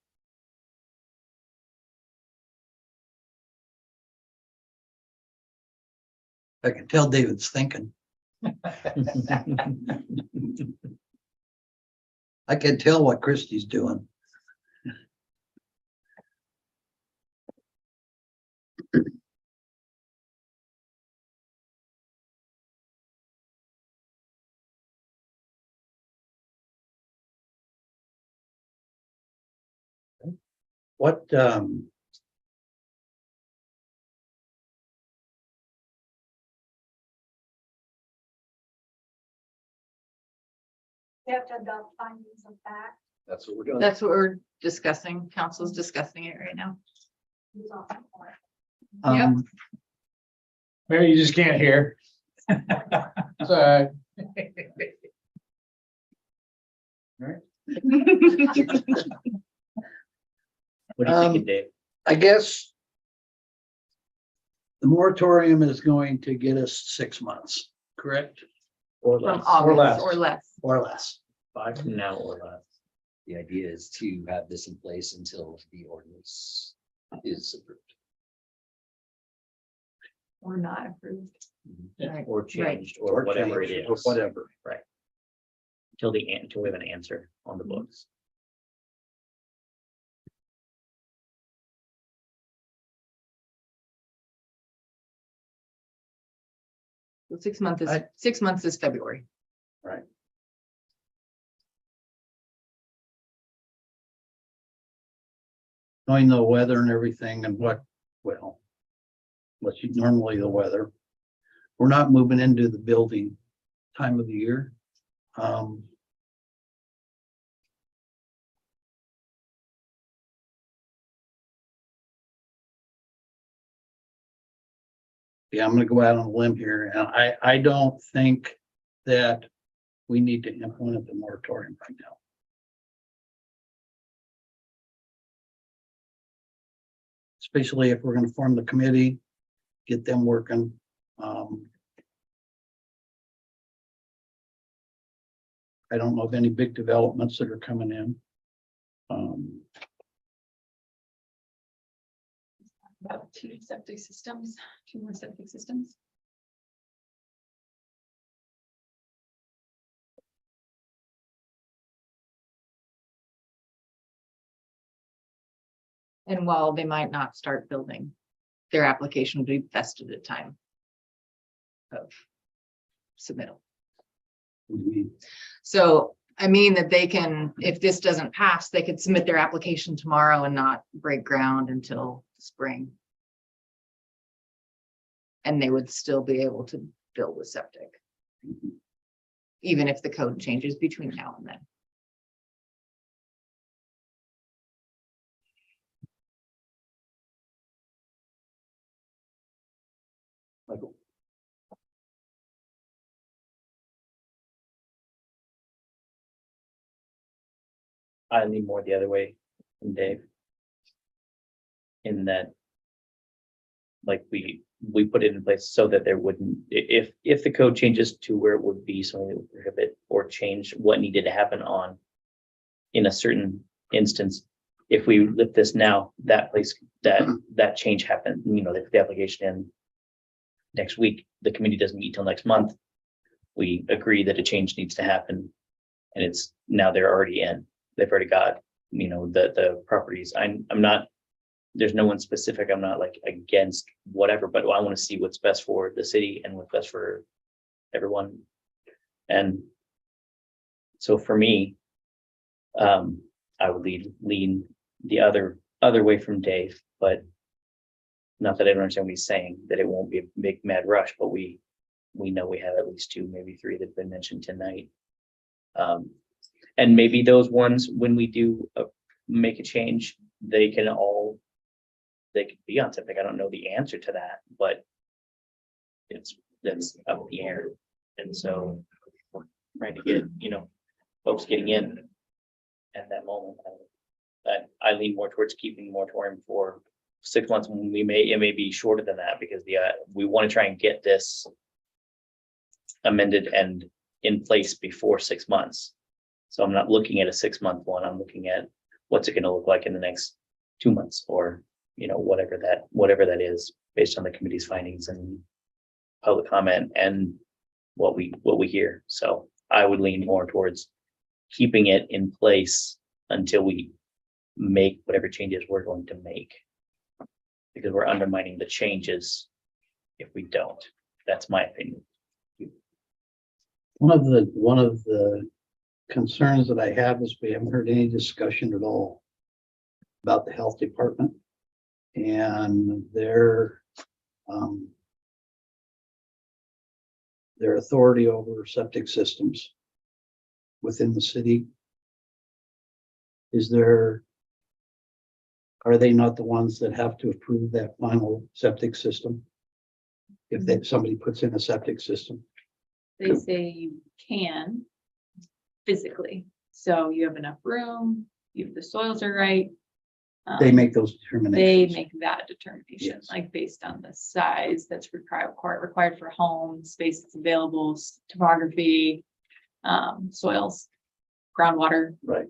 I can tell David's thinking. I can tell what Christie's doing. What, You have to adopt findings of fact. That's what we're doing. That's what we're discussing. Council's discussing it right now. um, Mary, you just can't hear. Sorry. What do you think, Dave? I guess the moratorium is going to get us 6 months, correct? Or From less, August or less. Or less. 5 from now or less. The idea is to have this in place until the ordinance is approved. Or not approved. Right. Or changed, or whatever it changed, is. or whatever. Right. Until we have an answer on the books. So 6 months is, 6 months is February. Right. Knowing the weather and everything and what, well, what's normally the weather. We're not moving into the building time of the year. Yeah, I'm gonna go out on a limb here, and I don't think that we need to implement the moratorium right now. Especially if we're gonna form the committee, get them working. I don't know of any big developments that are coming in. About 2 septic systems, 2 more septic systems. And while they might not start building, their application will be vested at time of submittal. So I mean that they can, if this doesn't pass, they could submit their application tomorrow and not break ground until spring. And they would still be able to build a septic. Even if the code changes between now and then. I lean more the other way than Dave. In that. Like we put it in place so that there wouldn't, if the code changes to where it would be something that would prohibit or change what needed to happen on. In a certain instance, if we lift this now, that place, that change happened, you know, they put the application in. Next week, the committee doesn't meet till next month. We agree that a change needs to happen. And it's now they're already in, they've already got, you know, the properties. I'm not, there's no one specific. I'm not like against whatever, but I want to see what's best for the city and what's best for everyone. And so for me, I would lean the other way from Dave, but not that I don't understand what he's saying, that it won't be a big mad rush, but we know we have at least 2, maybe 3 that have been mentioned tonight. And maybe those ones, when we do make a change, they could be on septic. I don't know the answer to that, but that's up in the air. And so we're trying to get, you know, folks getting in at that moment. I lean more towards keeping the moratorium for 6 months. When it may be shorter than that because we want to try and get this amended and in place before 6 months. So I'm not looking at a 6-month one. I'm looking at what's it going to look like in the next 2 months, or, you know, whatever that is based on the committee's findings and public comment and what we hear. So I would lean more towards keeping it in place until we make whatever changes we're going to make. Because we're undermining the changes if we don't. That's my opinion. One of the concerns that I have is we haven't heard any discussion at all about the health department and their authority over septic systems within the city. Are they not the ones that have to approve that final septic system? If somebody puts in a septic system? They say you can physically, so you have enough room, if the soils are right. They um, make those They determinations. make that determination, Yes. like based on the size that's required for home, space that's available, topography, soils, groundwater. Right.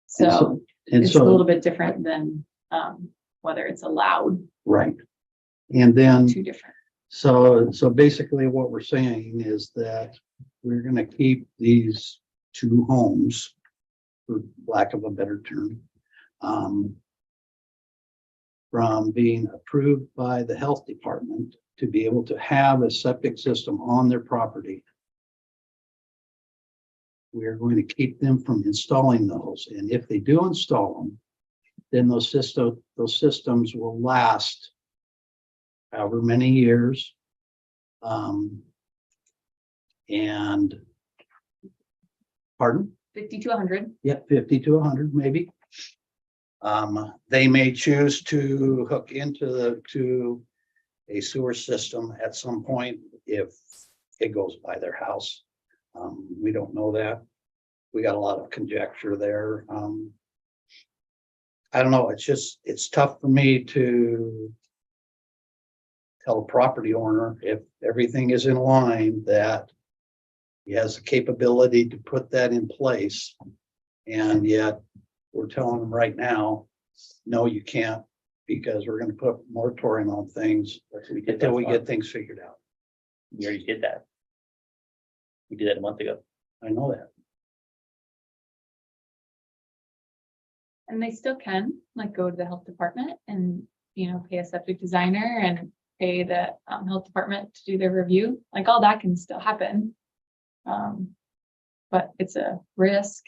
So And it's a little bit different than, whether it's allowed, right. And then, two different. so basically what we're saying is that we're gonna keep these two homes, for lack of a better term, from being approved by the health department to be able to have a septic system on their property. We are going to keep them from installing those, and if they do install them, then those systems will last however many years. And pardon? 50 to 100. Yeah, 50 to 100 maybe. They may choose to hook to a sewer system at some point if it goes by their house. We don't know that. We got a lot of conjecture there. I don't know, it's tough for me to tell a property owner if everything is in line that he has the capability to put that in place. And yet we're telling them right now, no, you can't, because we're gonna put moratorium on things until we get things figured out. We already did that. We did that a month ago. I know that. And they still can, like, go to the health department and, pay a septic designer and pay the health department to do their review. Like, all that can still happen. But it's a risk.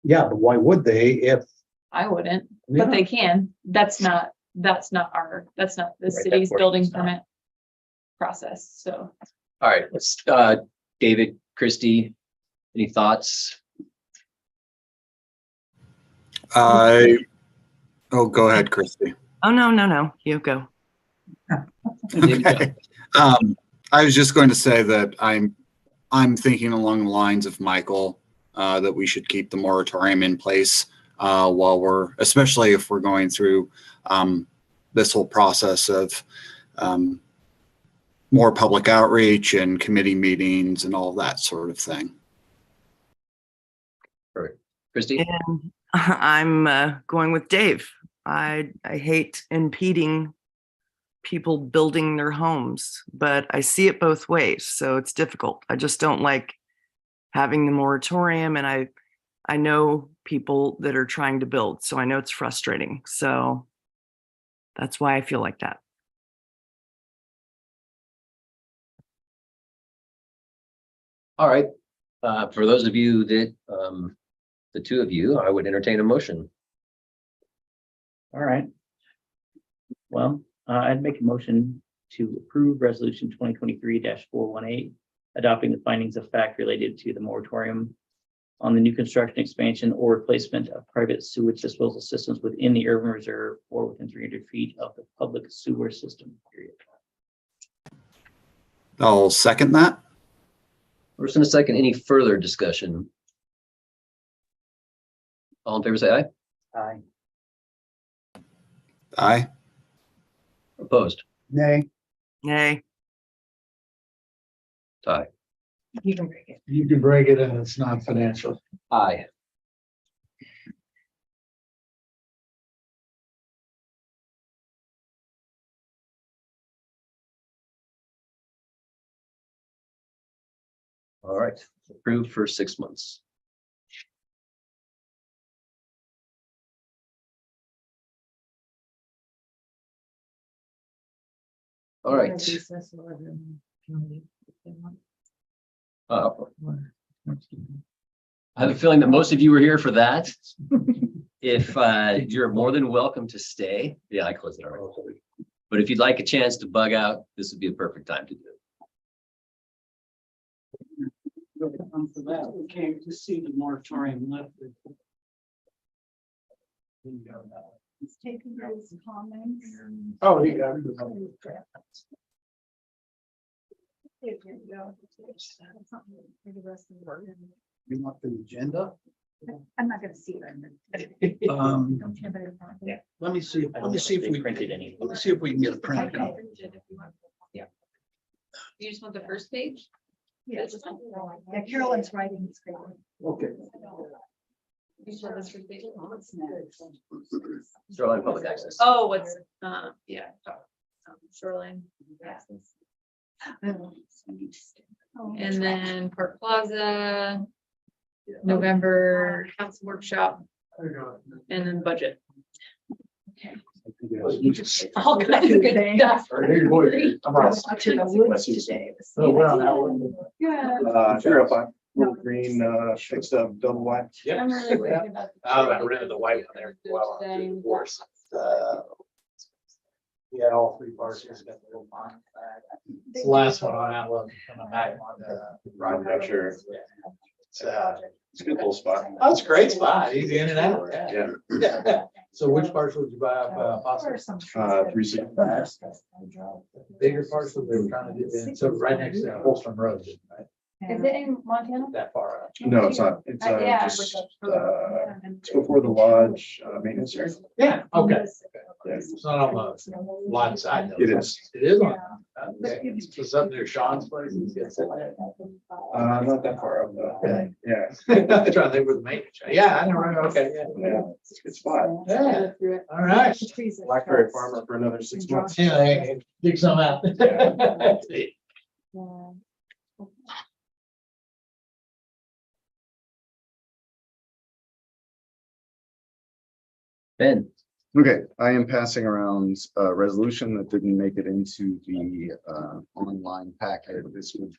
Yeah, but why would they if? I wouldn't, Yeah. but they can. That's not the that city's portion's building not. permit process, so. All right, let's, David, Christie, any thoughts? Oh, go ahead, Christy. Oh, no, you go. Okay. I was just going to say that I'm thinking along the lines of Michael, that we should keep the moratorium in place while especially if we're going through this whole process of more public outreach and committee meetings and all that sort of thing. Perfect. Christie? And I'm going with Dave. I hate impeding people building their homes, but I see it both ways, so it's difficult. I just don't like having the moratorium, and I know people that are trying to build, so I know it's frustrating. So that's why I feel like that. All right, for those of you that, the two of you, I would entertain a motion. All right. Well, I'd make a motion to approve resolution 2023-418, adopting the findings of fact related to the moratorium on the new construction, expansion, or replacement of private sewage disposal systems within the urban reserve or within 300 feet of the public sewer system, period. I'll second that. First and a second, any further discussion? All in favor, say aye. Aye. Aye. Opposed? Nay. Nay. Tie. You can break it. You can break it and it's not financial. Aye. All right, approved for 6 months. All right. Uh, I have a feeling that most of you were here for that. If you're more than welcome to stay. Yeah, I closed it already. But if you'd like a chance to bug out, this would be a perfect time to do it. We came to see the moratorium lifted. He's taking those comments. Oh, he got You want the agenda? I'm not gonna see it. Let me see if They we, printed any. let me see if we can get a print Okay. copy. You just want the first page? Yeah, Carolyn's writing. is great. Okay. You just want this first page? Shoreline Public Access. Oh, what's, yeah. Shoreline. access. And then Park Plaza, November council workshop, and then budget. All kinds of good stuff. To the woods today. Yeah. Sure, fine. Little green, fixed up double wide. I'm really worried about. I got rid of the white one there. Well, divorce. We had all 3 parcels. Got the little pond. It's the last one on Outlook. Coming back on the right picture. It's a good little spot. Oh, it's a great spot. Easy in and out. Yeah. Yeah. So which parcel did you buy up, possibly? 360. Bigger parcel they were trying to get in, so right next to Holstrom Road, right? Is it in Montana? That far out. No, it's not. It's Yeah, just, it's before the lodge maintenance area. Yeah, okay. Yeah. It's not on the line side. though. It is. It is on. Okay. It's up near Sean's place. Not that far up though. Okay. Yeah. I'm trying to think where the maintenance. Yeah, I know, right, okay, yeah. Yeah, it's a good spot. Yeah, all right. Blackberry farmer for another 6 months. Yeah, hey, dig some out. Ben, Okay, I am passing around a resolution that didn't make it into the online packet. This would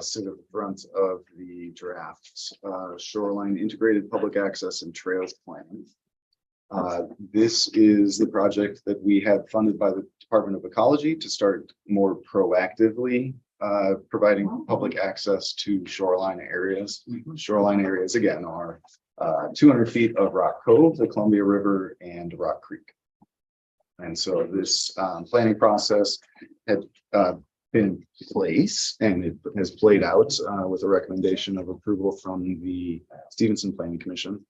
sit at the front of the draft shoreline integrated public access and trails plan. This is the project that we had funded by the Department of Ecology to start more proactively providing public access to shoreline areas. Shoreline areas, again, are 200 feet of Rock Cove, the Columbia River, and Rock Creek. And so this planning process had been in place, and it has played out with a recommendation of approval from the Stevenson Planning Commission.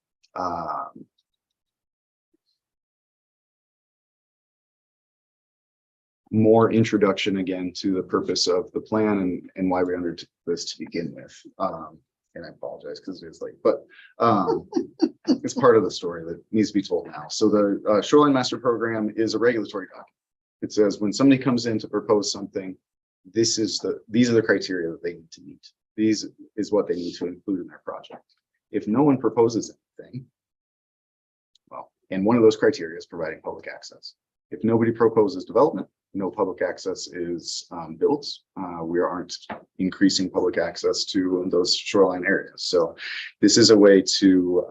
More introduction again to the purpose of the plan and why we undertook this to begin with. And I apologize because it's late, but it's part of the story that needs to be told now. So the Shoreline Master Program is a regulatory document. It says when somebody comes in to propose something, these are the criteria that they need to meet. These is what they need to include in their project. If no one proposes anything, well, and one of those criteria is providing public access. If nobody proposes development, no public access is built. We aren't increasing public access to those shoreline areas. So this is a way to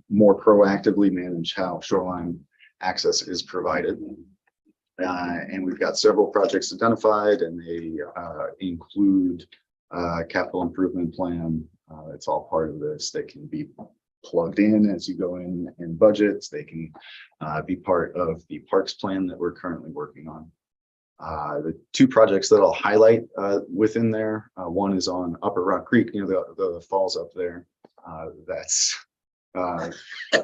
more proactively manage how shoreline access is provided. And we've got several projects identified, and they include capital improvement plan. It's all part of this. They can be plugged in as you go in budgets. They can be part of the parks plan that we're currently working on. The 2 projects that I'll highlight within there, one is on Upper Rock Creek, the falls up there. That's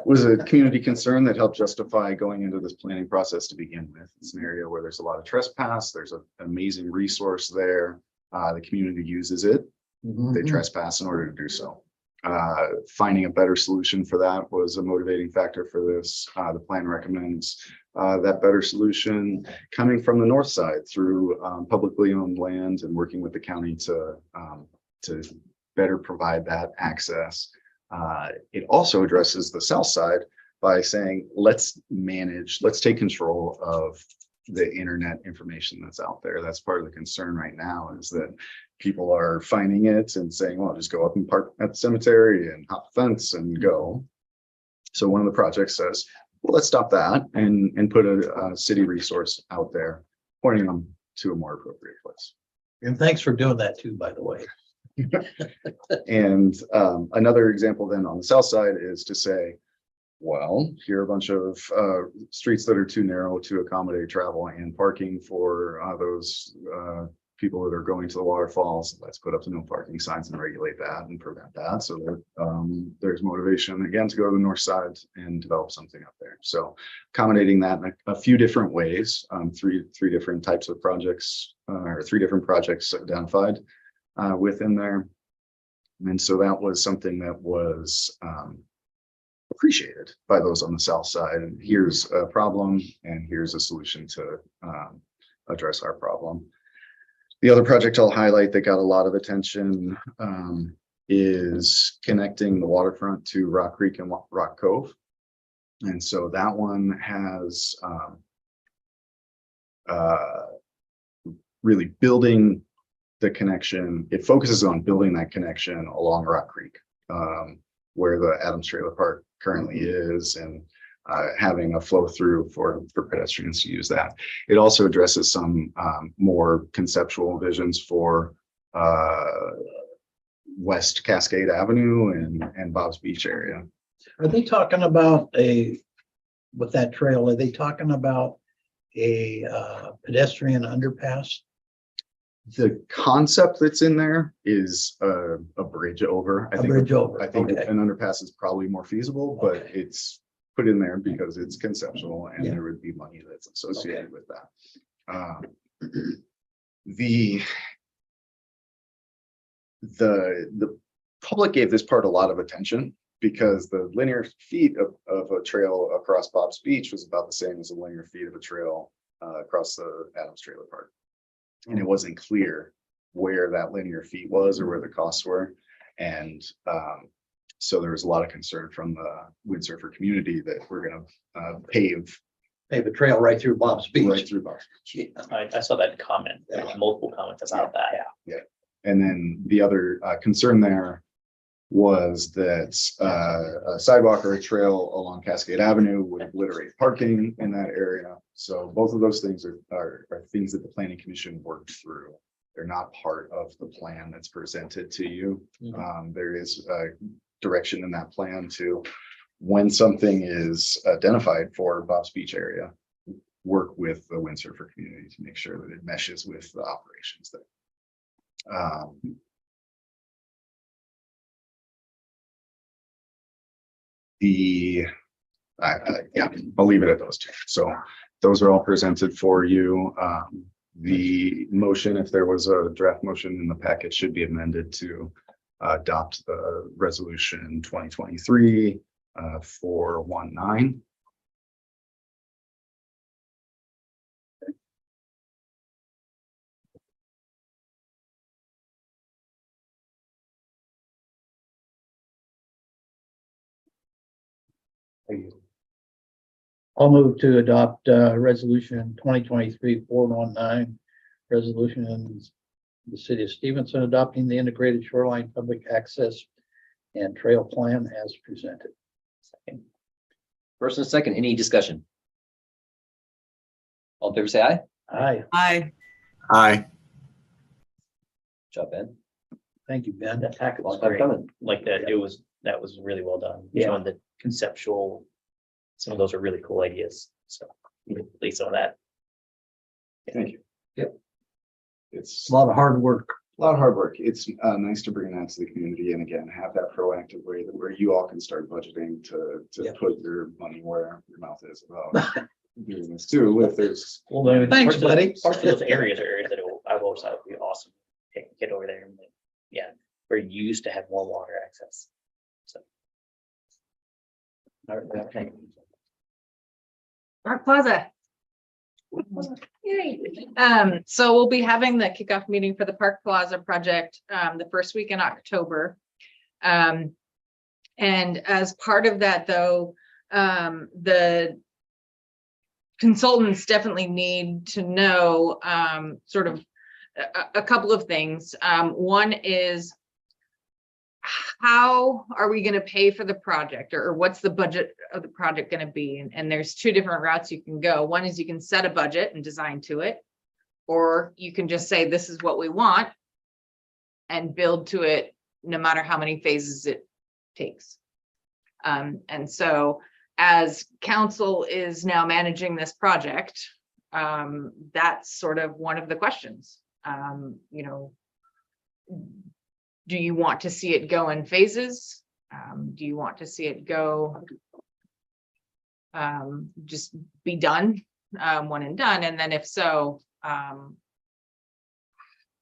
was a community concern that helped justify going into this planning process to begin with. It's an area where there's a lot of trespass. There's an amazing resource there. The community uses it. They trespass in order to do so. Finding a better solution for that was a motivating factor for this. The plan recommends that better solution coming from the north side through publicly owned land and working with the county to better provide that access. It also addresses the south side by saying, let's take control of the internet information that's out there. That's part of the concern right now, is that people are finding it and saying, well, just go up and park at the cemetery and hop the fence and go. So one of the projects says, well, let's stop that and put a city resource out there, pointing them to a more appropriate place. And thanks for doing that too, by the way. And another example then on the south side is to say, well, here are a bunch of streets that are too narrow to accommodate travel and parking for those people that are going to the waterfalls. Let's put up the no parking signs and regulate that and prevent that. So that there's motivation again to go to the north side and develop something up there. So accommodating that in a few different ways, three different types of projects or 3 different projects identified within there. And so that was something that was appreciated by those on the south side. And here's a problem, and here's a solution to address our problem. The other project I'll highlight that got a lot of attention is connecting the waterfront to Rock Creek and Rock Cove. And so that one has really building the connection. It focuses on building that connection along Rock Creek, where the Adams Trailer Park currently is, and having a flow through for pedestrians to use that. It also addresses some more conceptual visions for West Cascade Avenue and Bob's Beach area. Are they talking about with that trail, are they talking about a pedestrian underpass? The concept that's in there is a bridge over. I think an underpass is probably more feasible, but it's put in there because it's conceptual and there would be money that's associated with that. The public gave this part a lot of attention because the linear feet of a trail across Bob's Beach was about the same as the linear feet of a trail across the Adams Trailer Park. And it wasn't clear where that linear feet was or where the costs were. And so there was a lot of concern from the windsurfer community that we're going to pave a trail right through Bob's Beach. Right through Bob's Beach. I saw that comment. There was multiple comments about that. Yeah. And then the other concern there was that a sidewalk or a trail along Cascade Avenue would obliterate parking in that area. So both of those things are things that the Planning Commission worked through. They're not part of the plan that's presented to you. There is a direction in that plan to, when something is identified for Bob's Beach area, work with the windsurfer community to make sure that it meshes with the operations there. I'll leave it at those 2. So those are all presented for you. The motion, if there was a draft motion in the packet, should be amended to adopt the resolution 2023 419. I'll move to adopt resolution 2023-419, resolution in the city of Stevenson adopting the integrated shoreline public access and trail plan as presented. Second. First and second, any discussion? All in favor, say aye. Aye. Aye. Aye. Good job, Ben. Thank you, Ben. That packet was great. Like that, that was really well done. Showing the conceptual, some of those are really cool ideas. So you can leave some of that. Thank you. Yep. It's a lot of hard work. A lot of hard work. It's nice to bring that to the community and again have that proactive way that where you all can start budgeting to put your money where your mouth is about doing this too. If there's thanks, buddy. Parts of those areas are areas that I've always thought would be awesome. Get over there and where you used to have more water access. So. Park Plaza. Yay. So we'll be having the kickoff meeting for the Park Plaza project, the first week in October. And as part of that, though, the consultants definitely need to know, sort of a couple of things. One is, how are we going to pay for the project, or what's the budget of the project going to be? And there's two different routes you can go. One is you can set a budget and design to it, or you can just say, this is what we want, and build to it no matter how many phases it takes. And so as council is now managing this project, that's sort of one of the questions. You know, do you want to see it go in phases? Do you want to see it go, just be done, one and done? And then if so,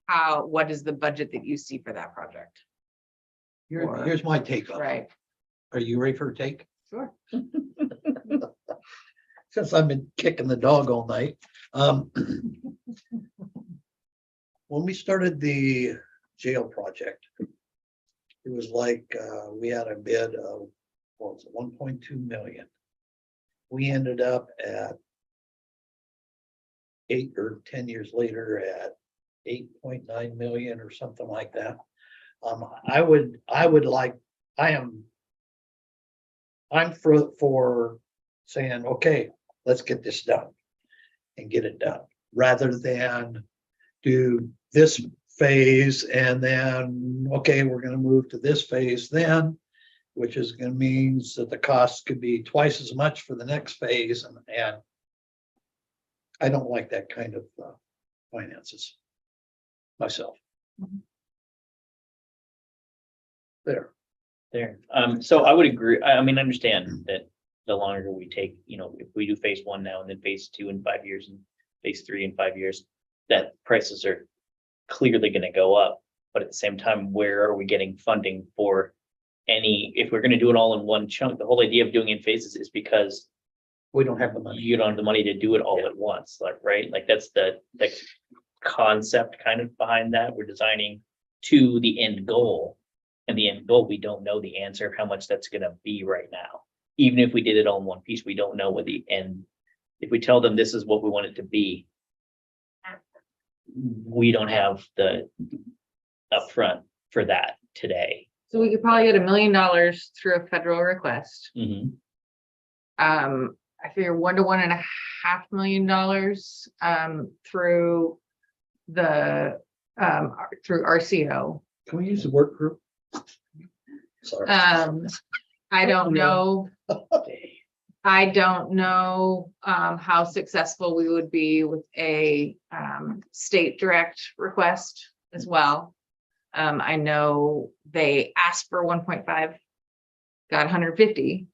what is the budget that you see for that project? Here's my take on it. Right. Are you ready for a take? Sure. Since I've been kicking the dog all night. When we started the jail project, it was like, we had a bid of, what was it, 1.2 million. We ended up at 8 or 10 years later at 8.9 million or something like that. I'm for saying, okay, let's get this done and get it done, rather than do this phase and then, okay, we're going to move to this phase then, which is going to means that the cost could be twice as much for the next phase. And I don't like that kind of finances myself. There. So I would agree. I mean, understand that the longer we take, you know, if we do phase 1 now and then phase 2 in 5 years and phase 3 in 5 years, that prices are clearly going to go up. But at the same time, where are we getting funding for any, if we're going to do it all in one chunk? The whole idea of doing it in phases is because we don't have the money. You don't have the money to do it all at once, like, right? Like that's the concept kind of behind that. We're designing to the end goal, and the end goal, we don't know the answer of how much that's going to be right now. Even if we did it all in one piece, we don't know what the end, if we tell them this is what we want it to be, we don't have the upfront for that today. So we could probably get $1 million through a federal request. Mm-hmm. I figure $1 to $1.5 million through the through RCO. Can we use the work group? Sorry. I don't know. I don't know how successful we would be with a state direct request as well. I know they asked for 1.5, got 150,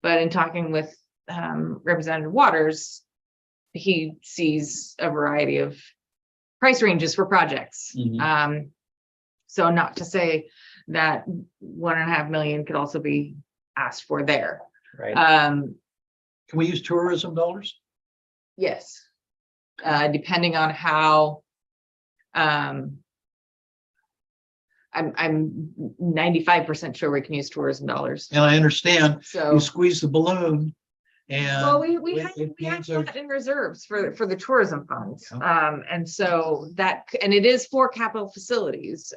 but in talking with Representative Waters, he sees a variety of price ranges for projects. Mm-hmm. So not to say that 1.5 million could also be asked for there. Right. Can we use tourism dollars? Yes. Depending on how, I'm 95% sure we can use tourism dollars. And I understand So you squeeze the balloon and. well, we have means there's- that in reserves for the tourism funds. And so that, and it is for capital facilities,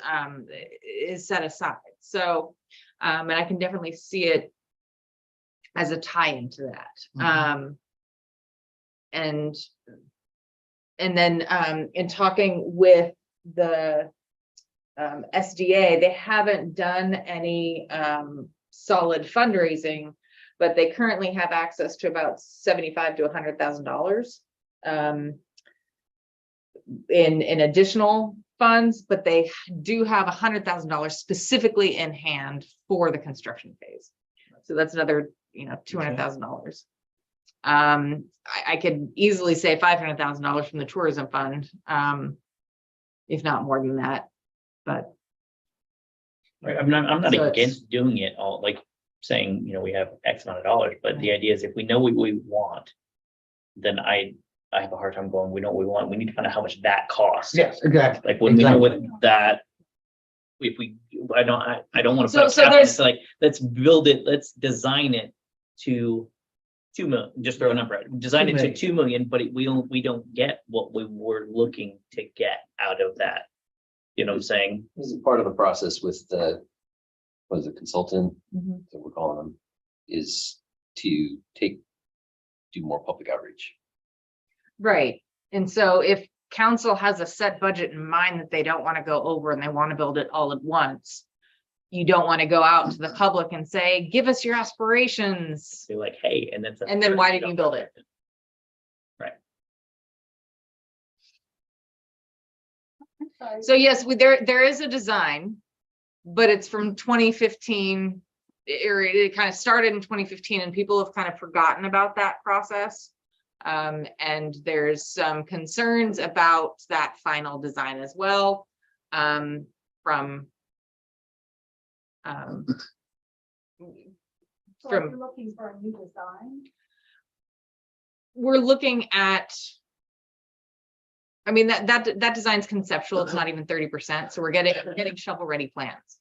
is set aside. So, and I can definitely see it as a tie into that. And then in talking with the SDA, they haven't done any solid fundraising, but they currently have access to about $75,000 to $100,000 in additional funds, but they do have $100,000 specifically in hand for the construction phase. So that's another, $200,000. I could easily say $500,000 from the tourism fund, if not more than that. But Right. I'm not So against doing it all, like saying, we have X amount of dollars, but the idea is if we know what we want, then I I have a hard time going, we know what we want, we need to find out how much that costs. Yes, exactly. Like when we know what that, if we, I don't want to. So- so there's- Like, let's build it, let's design it to 2 million, just throw a number out, design it to 2 million, but we don't get what we were looking to get out of that. You know what I'm saying? This is part of the process with the, what is it, consultant, Mhm. that we're calling them, is to do more public outreach. Right. And so if council has a set budget in mind that they don't want to go over and they want to build it all at once, you don't want to go out to the public and say, give us your aspirations. They're like, hey, and then why didn't you build it? Right. So yes, there is a design, but it's from 2015. It kind of started in 2015 and people have kind of forgotten about that process. And there's some concerns about that final design as well. From So if you're looking for a new design. we're looking at, I mean, that design's conceptual, it's not even 30%, so we're getting shovel-ready plans.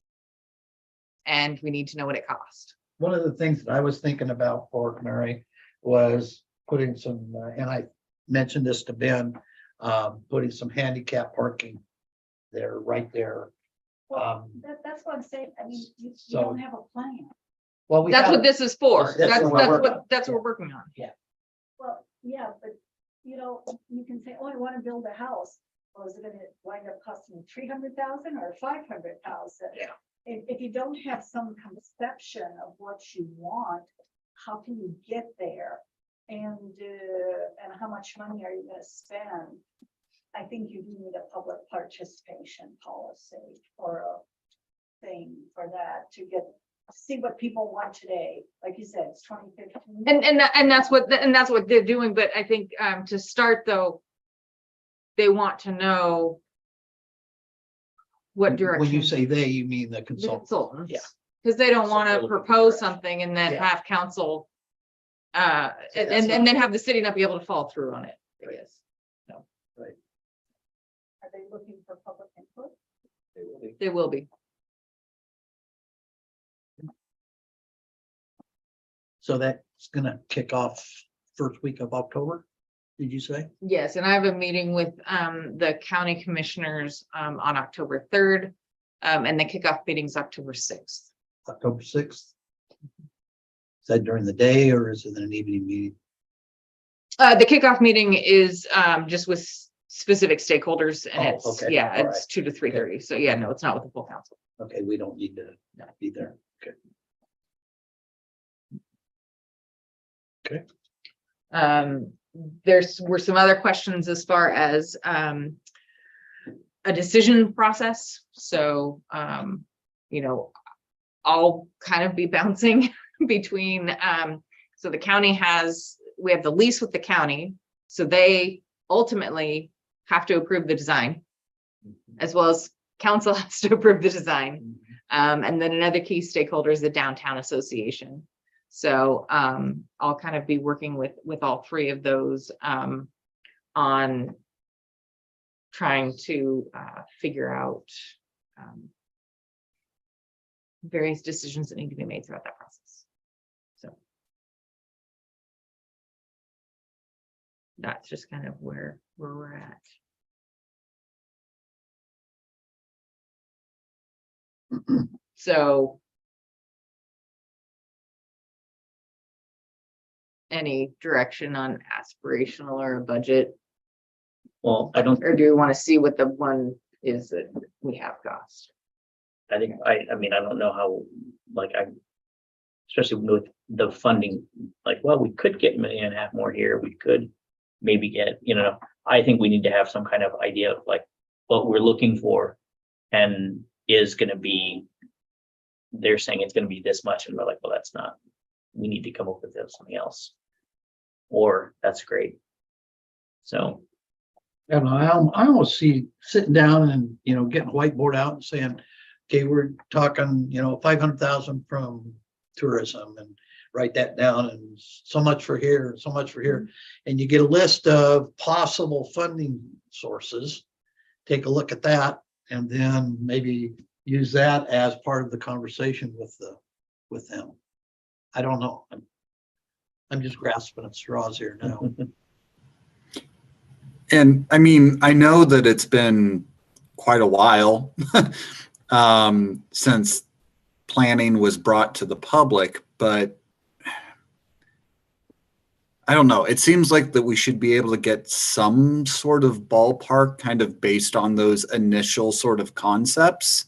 And we need to know what it cost. One of the things that I was thinking about for Mary was putting some, and I mentioned this to Ben, putting some handicap parking there, right there. That's what I'm saying. I mean, you So- don't have a plan. Well, we That's have- what this is for. That's what we're working on. That's what we're working on. Yeah. Well, yeah, but you can say, oh, I want to build a house. Well, is it gonna wind up costing 300,000 or 500,000? Yeah. If you don't have some conception of what you want, how can you get there? And how much money are you gonna spend? I think you do need a public participation policy or a thing for that to see what people want today. Like you said, it's 2015. And that's what they're doing, but I think to start though, they want to know what direction. When you say they, you mean the consultant. Consultants. Yeah. Because they don't want to propose something and then have council and then have the city not be able to follow through on it, I guess. No. Right. Are they looking for public input? They will be. So that's gonna kick off first week of October, did you say? Yes, and I have a meeting with the county commissioners on October 3rd. And the kickoff meeting's October 6th. October 6th? Is that during the day or is it an evening meeting? The kickoff meeting is just with specific stakeholders and Oh, it's, okay. yeah, All it's right. 2 to 3:30. So yeah, no, it's not with the full council. Okay, we don't need to be there. Okay. Okay. Were some other questions as far as a decision process. So, I'll kind of be bouncing between, so the county we have the lease with the county. So they ultimately have to approve the design as well as council has to approve the design. And then another key stakeholder is the downtown association. So I'll kind of be working with all three of those on trying to figure out various decisions that need to be made throughout that process. So that's just kind of where we're at. So any direction on aspirational or a budget? Well, I don't. Or do you want to see what the one is that we have cost? I think, I mean, I don't know how, like, especially with the funding, like, well, we could get $1.5 million more here. We could maybe get, I think we need to have some kind of idea of like what we're looking for and is going to be, they're saying it's going to be this much. And we're like, well, that's not, we need to come up with something else. Or that's great. So. And I almost see sitting down and, getting a whiteboard out and saying, okay, we're talking, 500,000 from tourism and write that down and so much for here, so much for here. And you get a list of possible funding sources. Take a look at that and then maybe use that as part of the conversation with them. I don't know. I'm just grasping at straws here now. And I mean, I know that it's been quite a while since planning was brought to the public, but I don't know. It seems like that we should be able to get some sort of ballpark kind of based on those initial sort of concepts.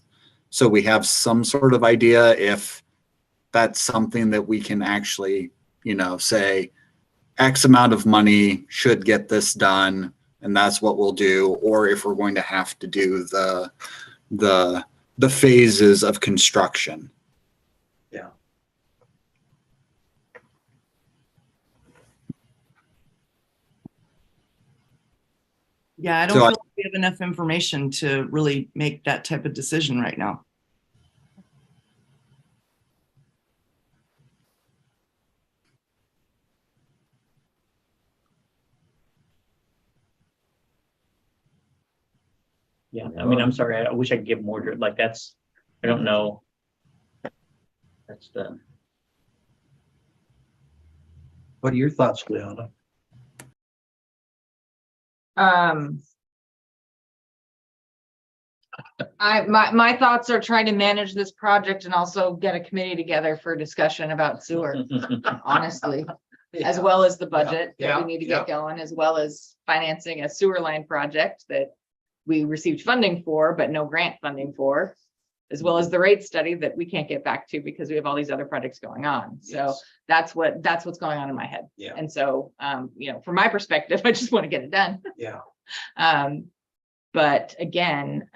So we have some sort of idea if that's something that we can actually, you know, say X amount of money should get this done and that's what we'll do, or if we're going to have to do the phases of construction. Yeah. Yeah, I don't So feel like we have enough information to really make that type of decision right now. Yeah, I mean, I'm sorry, I wish I could give more, like, that's, I don't know. That's the, What are your thoughts, Leona? My thoughts are trying to manage this project and also get a committee together for discussion about sewer, honestly. As well as the budget that we need to get going, as well as financing a sewer line project that we received funding for, but no grant funding for, as well as the rate study that we can't get back to because we have all these other projects going on. So that's what's going on in my head. Yeah. And so, you know, from my perspective, I just want to get it done. Yeah. But again,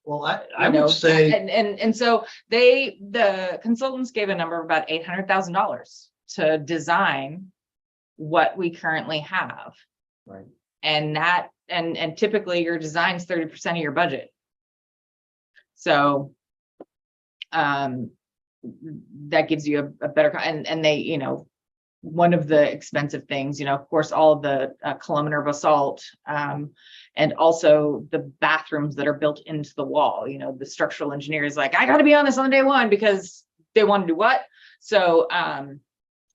Well, I you know, would say, and so the consultants gave a number of about $800,000 to design what we currently have. Right. And that, and typically your design's 30% of your budget. So, that gives you a better, and they, you know, one of the expensive things, you know, of course, all of the columnar basalt, and also the bathrooms that are built into the wall, you know, the structural engineer is like, I gotta be on this on day one because they want to do what? So,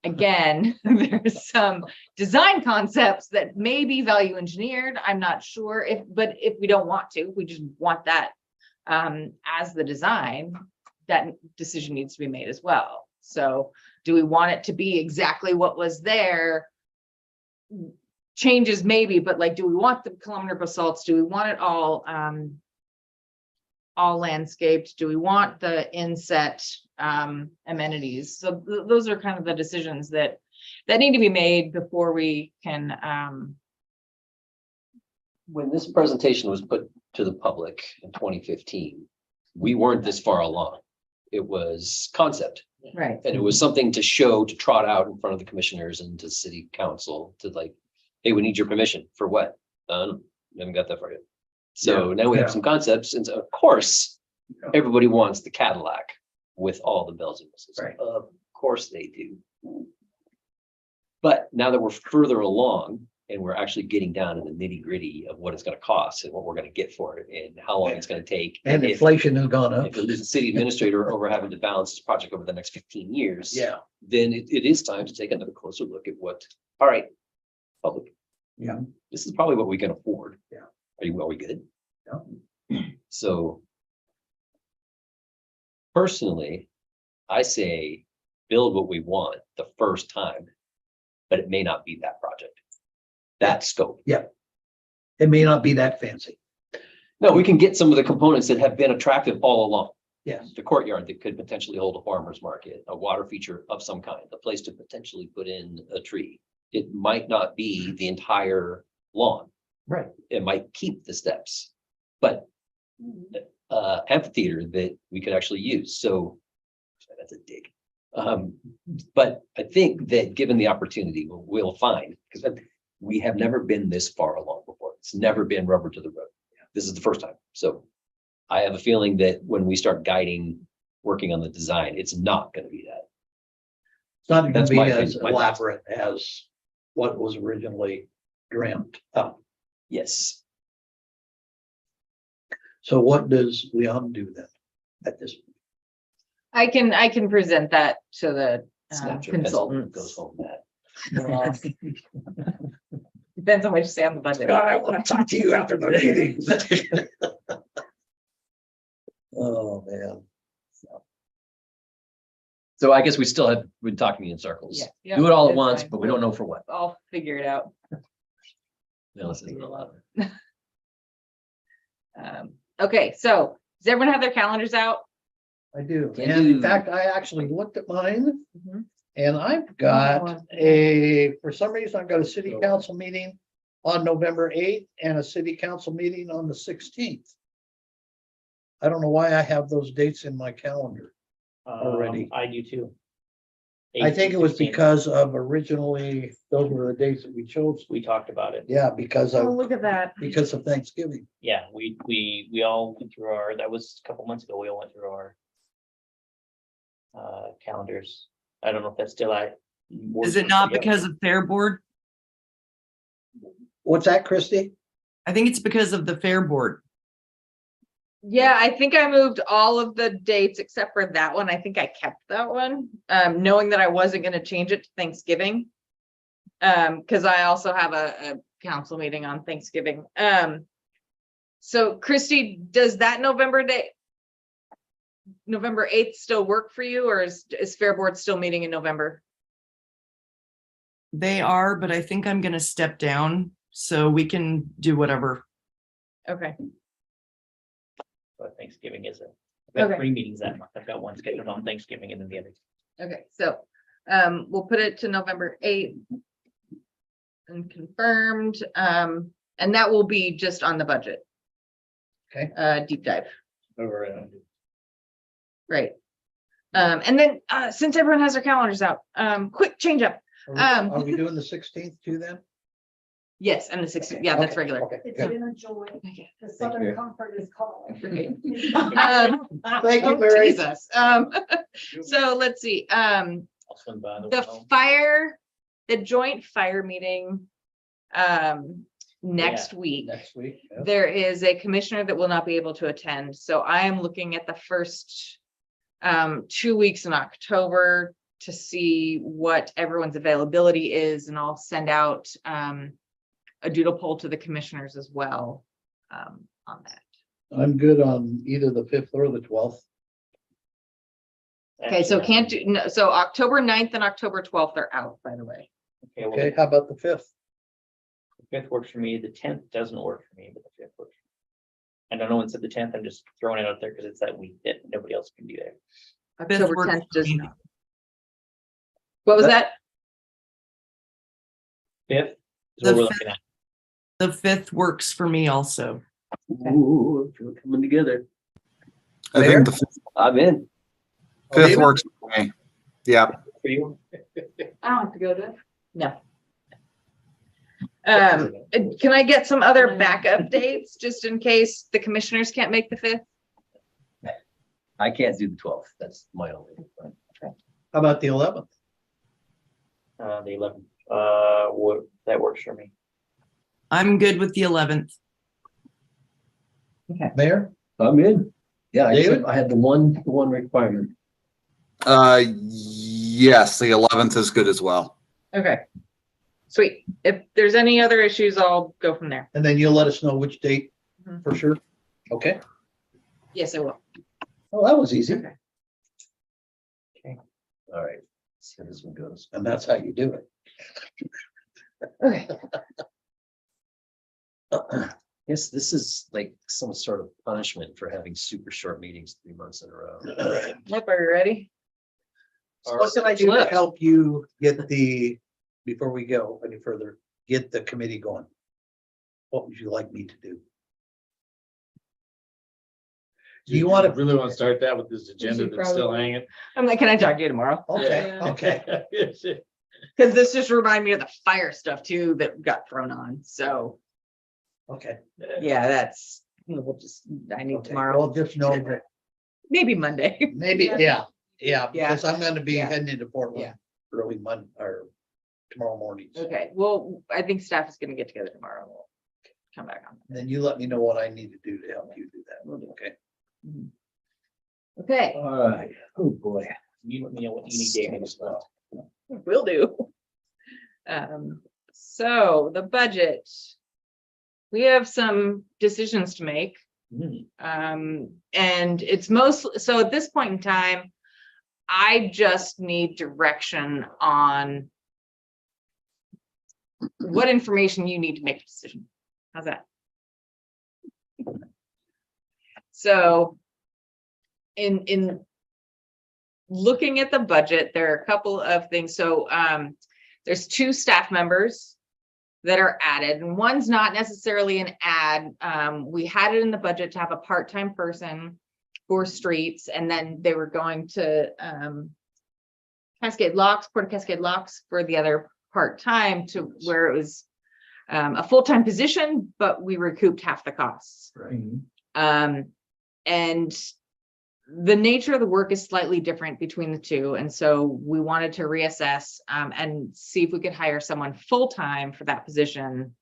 again, there's some design concepts that may be value engineered. I'm not sure but if we don't want to, we just want that as the design, that decision needs to be made as well. So do we want it to be exactly what was there? Changes maybe, but like, do we want the columnar basalts? Do we want it all landscaped? Do we want the inset amenities? So those are kind of the decisions that need to be made before we can. When this presentation was put to the public in 2015, we weren't this far along. It was concept. Right. And it was something to show, to trot out in front of the commissioners and to city council to like, hey, we need your permission for what? We haven't got that far yet. So now we have some concepts. And so of course, everybody wants the Cadillac with all the bells and whistles. Right. Of course they do. But now that we're further along and we're actually getting down to the nitty gritty of what it's going to cost and what we're going to get for it and how long it's going to take. and if- inflation has gone up. if the city administrator over having to balance this project over the next 15 years. Yeah. Then it is time to take another closer look at what, all right, public. Yeah. This is probably what we can afford. Yeah. Are we good? Yeah. So personally, I say build what we want the first time, but it may not be that project. That scope. Yeah. It may not be that fancy. No, we can get some of the components that have been attractive all along. Yes. The courtyard that could potentially hold a farmer's market, a water feature of some kind, a place to potentially put in a tree. It might not be the entire lawn. Right. It might keep the steps, but amphitheater that we could actually use. So that's a dig. But I think that given the opportunity, we'll find, because we have never been this far along before. It's never been rubber to the road. This is the first time. So I have a feeling that when we start working on the design, it's not going to be that. It's not gonna That's be my as opinion, my thoughts. elaborate as what was originally dreamt up. Yes. So what does Leon do then at this? I can present that to the Snap your pencil, goes consultants. home mad. Depends on what you say on the budget. I want to talk to you after the meeting. Oh, man. So I guess we're talking in circles. Yeah, yeah, Do it all at it's once, fine. but we don't know for what. I'll figure it out. No, this isn't allowed. Okay, so does everyone have their calendars out? I do. Can And in do. fact, I actually looked at mine Mhm. and I've Oh, got for some reason, I've got a city council meeting on November 8th and a city council meeting on the 16th. I don't know why I have those dates in my calendar. Already. I do too. I think it was 16th. because of originally, those were the dates that we chose. We talked about it. Yeah, because Oh, of, look at that. because of Thanksgiving. Yeah, we all went through that was a couple months ago, we all went through our calendars. I don't know if that's still Is it not because of Fair Board? What's that, Christie? I think it's because of the Fair Board. Yeah, I think I moved all of the dates except for that one. I think I kept that one, knowing that I wasn't gonna change it to Thanksgiving. Because I also have a council meeting on Thanksgiving. So Christy, does that November 8th still work for you, or is Fair Board still meeting in November? They are, but I think I'm gonna step down so we can do whatever. Okay, But Thanksgiving is I've got Okay. 3 meetings that month. I've got one scheduled on Thanksgiving and then the other. okay, so we'll put it to November 8th. And confirmed, and that will be just on the budget. Okay. Deep dive, Over. right. And then since everyone has their calendars out, quick change up. Are we doing the 16th too then? Yes, and the 16th, yeah, that's Okay, regular. Okay. It's good. been a joy. Okay. The Southern Comfort is calling. Okay. Thank you, Mary. Jesus. So let's see, I'll swing by the joint fire meeting next week. Next week. yeah. There is a commissioner that will not be able to attend, so I am looking at the first 2 weeks in October to see what everyone's availability is, and I'll send out a doodle poll to the commissioners as well on that. I'm good on either the 5th or the 12th. Okay, so can't do, no, so October 9th and October 12th are out, by the way. Okay, well, Okay, how about the 5th? the 5th works for me. The 10th doesn't work for me, but the 5th works. And I know one said the 10th. I'm just throwing it out there because it's that week that nobody else can be there. October works 10th for does me. not. What was that? 5th is The what we're 5th. looking at. The 5th works for me also. Ooh, we're coming together. I think the I'm in. Oh, 5th David? works for me. Yeah. For you? I don't have to go to it. No. Can I get some other backup dates just in case the commissioners can't make the 5th? I can't do the 12th. That's my only. How about the 11th? The 11th. That works for me. I'm good with the 11th. Mayor? I'm in. Yeah, David? I had the one requirement. Yes, the 11th is good as well. Okay. Sweet. If there's any other issues, I'll go from there. And then you'll let us know which date Mhm. for sure? Okay. Yes, I will. Oh, that was easy. Okay. All right. Let's see how this one goes. And that's how you do it. Okay. Yes, this is like some sort of punishment for having super short meetings 3 months in a row. Yep, are you ready? So what can I do to help you get before we go any further, get the committee going? What would you like me to do? Do you want to? Really want to start that with this agenda that's still hanging? I'm like, can I talk to you tomorrow? Okay, okay. Because this just reminded me of the fire stuff too that got thrown on. So Okay. yeah, that's, we'll just, I need Okay. tomorrow. Well, just know that Maybe Monday. maybe, yeah, Yeah. because I'm gonna be Yeah. heading into Portland Yeah. early Monday or tomorrow morning. Okay, well, I think staff is gonna get together tomorrow. and We'll come back on. Then you let me know what I need to do to help you do that. Okay. Okay, All right. Oh, boy. You let me know what you need, Dave, as well. will do. So the budget. We have some decisions to make. And it's mostly, so at this point in time, I just need direction on what information you need to make a decision. How's that? So in looking at the budget, there are a couple of things. So there's 2 staff members that are added, and one's not necessarily an ad. We had it in the budget to have a part-time person for streets, and then they were going to Cascade Locks, Port of Cascade Locks for the other part-time, to where it was a full-time position, but we recouped half the costs. And the nature of the work is slightly different between the 2. And so we wanted to reassess and see if we could hire someone full-time for that position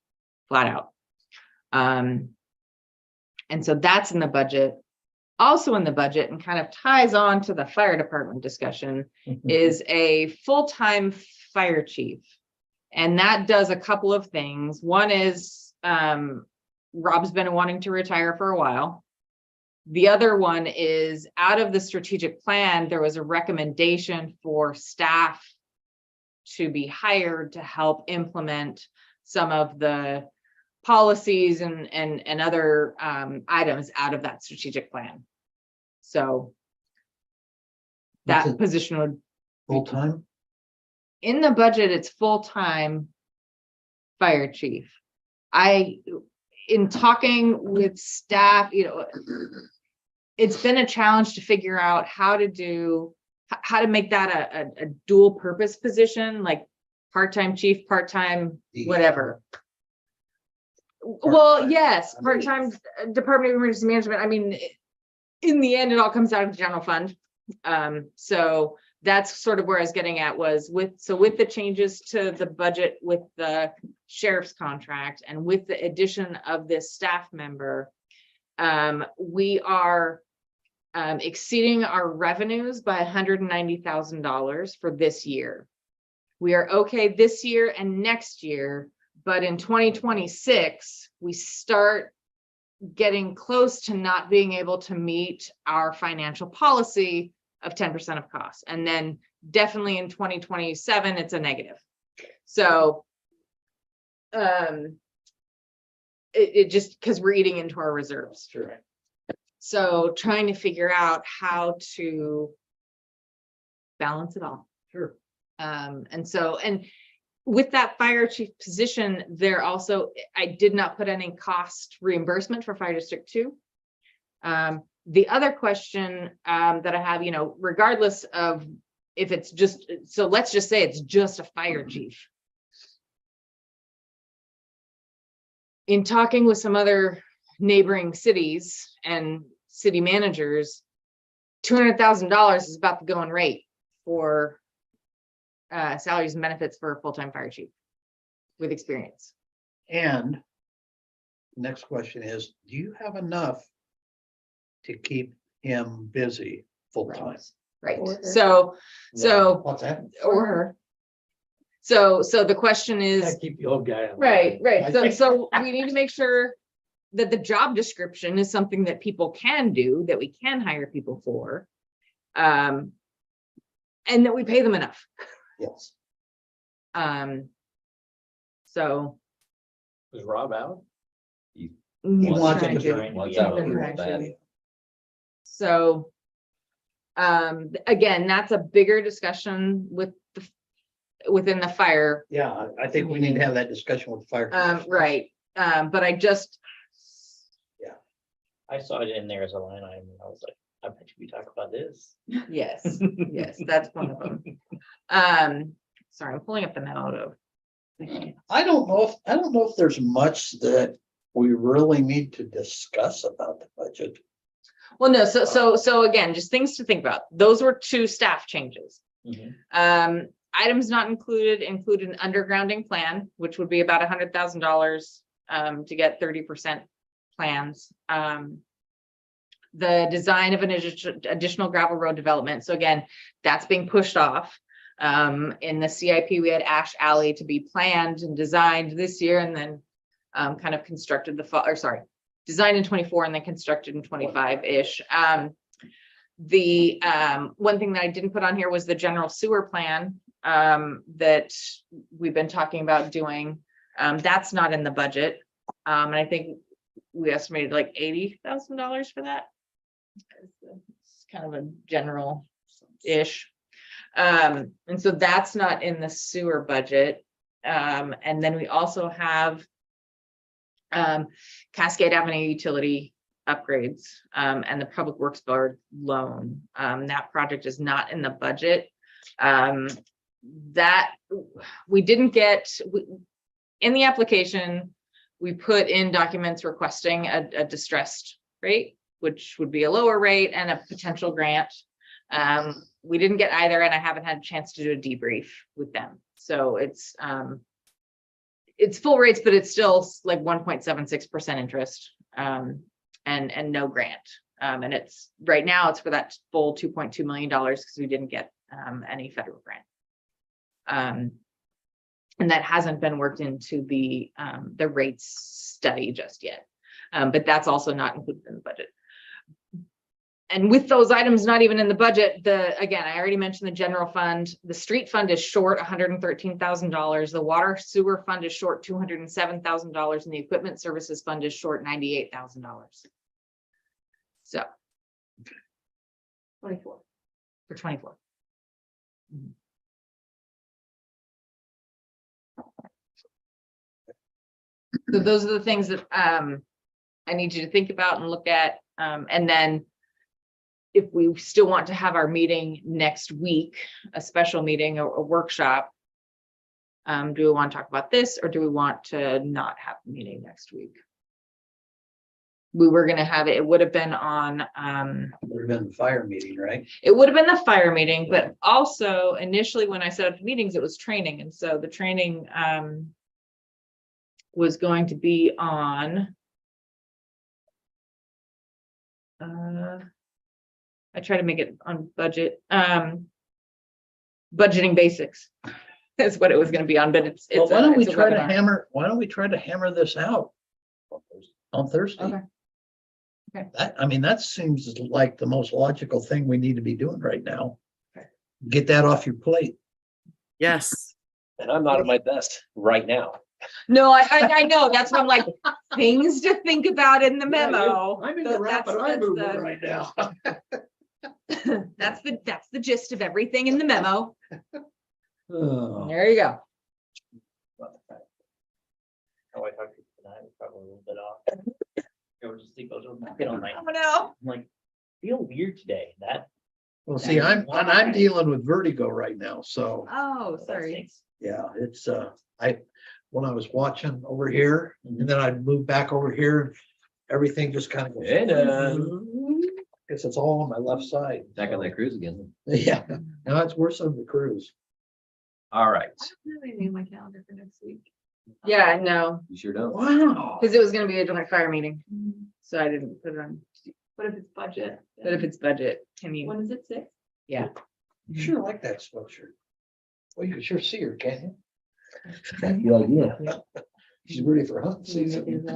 flat out. And so that's in the budget. Also in the budget, and kind of ties on to the fire department discussion, is a full-time fire chief. And that does a couple of things. One is Rob's been wanting to retire for a while. The other one is, out of the strategic plan, there was a recommendation for staff to be hired to help implement some of the policies and other items out of that strategic plan. So What's that it? position would, Full-time? in the budget, it's full-time fire chief. In talking with staff, it's been a challenge to figure out how to make that a dual purpose position, like part-time chief, part-time, whatever. Well, yes, part-time Department of Emergency Management. I mean, in the end, it all comes out of the general fund. So that's sort of where I was getting at, was with the changes to the budget with the sheriff's contract and with the addition of this staff member, we are exceeding our revenues by $190,000 for this year. We are okay this year and next year, but in 2026, we start getting close to not being able to meet our financial policy of 10% of costs. And then definitely in 2027, it's a negative. So it just, because we're eating into our reserves. Sure. So trying to figure out how to balance it all. Sure. And with that fire chief position, there also, I did not put any cost reimbursement for Fire District 2. The other question that I have, regardless of if it's just, so let's just say it's just a fire chief. In talking with some other neighboring cities and city managers, $200,000 is about the going rate for salaries and benefits for a full-time fire chief with experience. And next question is, do you have enough to keep him busy full-time? Right. So What's that? or her. So the question is, Keep the old guy. right. So we need to make sure that the job description is something that people can do, that we can hire people for, and that we pay them enough. Yes. So. Was Rob out? He wants trying to to- join. he's been trying to. So, again, that's a bigger discussion within the fire. Yeah, I think we need to have that discussion with the fire. Right. But I just, I saw it in there as a line item, and I was like, I bet you we talk about this. yes, that's one of them. Sorry, I'm pulling up the note of. I don't know if there's much that we really need to discuss about the budget. Well, no, so again, just things to think about. Those were 2 staff changes. items not included include an undergrounding plan, which would be about $100,000 to get 30% plans. The design of an additional gravel road development. So again, that's being pushed off. In the CIP, we had Ash Alley to be planned and designed this year, and then kind of constructed designed in 24 and then constructed in 25-ish. The one thing that I didn't put on here was the general sewer plan that we've been talking about doing. That's not in the budget. And I think we estimated like $80,000 for that. It's kind of a general-ish. And so that's not in the sewer budget. And then we also have Cascade Avenue utility upgrades and the Public Works Board loan. That project is not in the budget. That we didn't get in the application. We put in documents requesting a distressed rate, which would be a lower rate and a potential grant. We didn't get either, and I haven't had a chance to do a debrief with them. So it's full rates, but it's still like 1.76% interest and no grant. And it's right now it's for that full $2.2 million because we didn't get any federal grant. And that hasn't been worked into the rates study just yet. But that's also not included in the budget. And with those items not even in the budget, again, I already mentioned the general fund. The street fund is short $113,000. The water sewer fund is short $207,000, and the equipment services fund is short $98,000. So 24 for 24. So those are the things that I need you to think about and look at. And then if we still want to have our meeting next week, a special meeting, a workshop, do we want to talk about this or do we want to not have the meeting next week? We were going to have it. It would have been on. Would have been the fire meeting, right? It would have been the fire meeting, but also initially when I set up the meetings, it was training. And so the training was going to be on. I try to make it on budget. Budgeting basics is what it was going to be on, but it's. Well, why don't we it's a try to webinar. hammer? Why don't we try to hammer this out on Thursday? Okay. Okay. I mean, that seems like the most logical thing we need to be doing right now. Get that off your plate. Yes. And I'm not at my best right now. No, I know. That's what I'm like, things to think about in the memo. I'm in That's- the rapid eye that's movement the- right now. That's the gist of everything in the memo. Oh. There you go. How I talked to you tonight was probably a little bit off. It was just, it goes over my head all night. Oh, no. I'm like, feel weird today. That. Well, see, I'm dealing with vertigo right now, so Oh, sorry. yeah, it's when I was watching over here and then I'd move back over here, everything just kind of goes. Guess it's all on my left side. Back on that cruise again. Yeah, now it's worse on the cruise. All right. I need my calendar for next week. Yeah, I know. You sure don't. Wow. Because it was going to be a joint fire meeting. So I didn't put it on. What if it's budget? But if it's budget, can you? When is it 6? Yeah. Sure like that sweatshirt. Well, you can sure see her, can't you? That's the idea. She's ready for hunting season.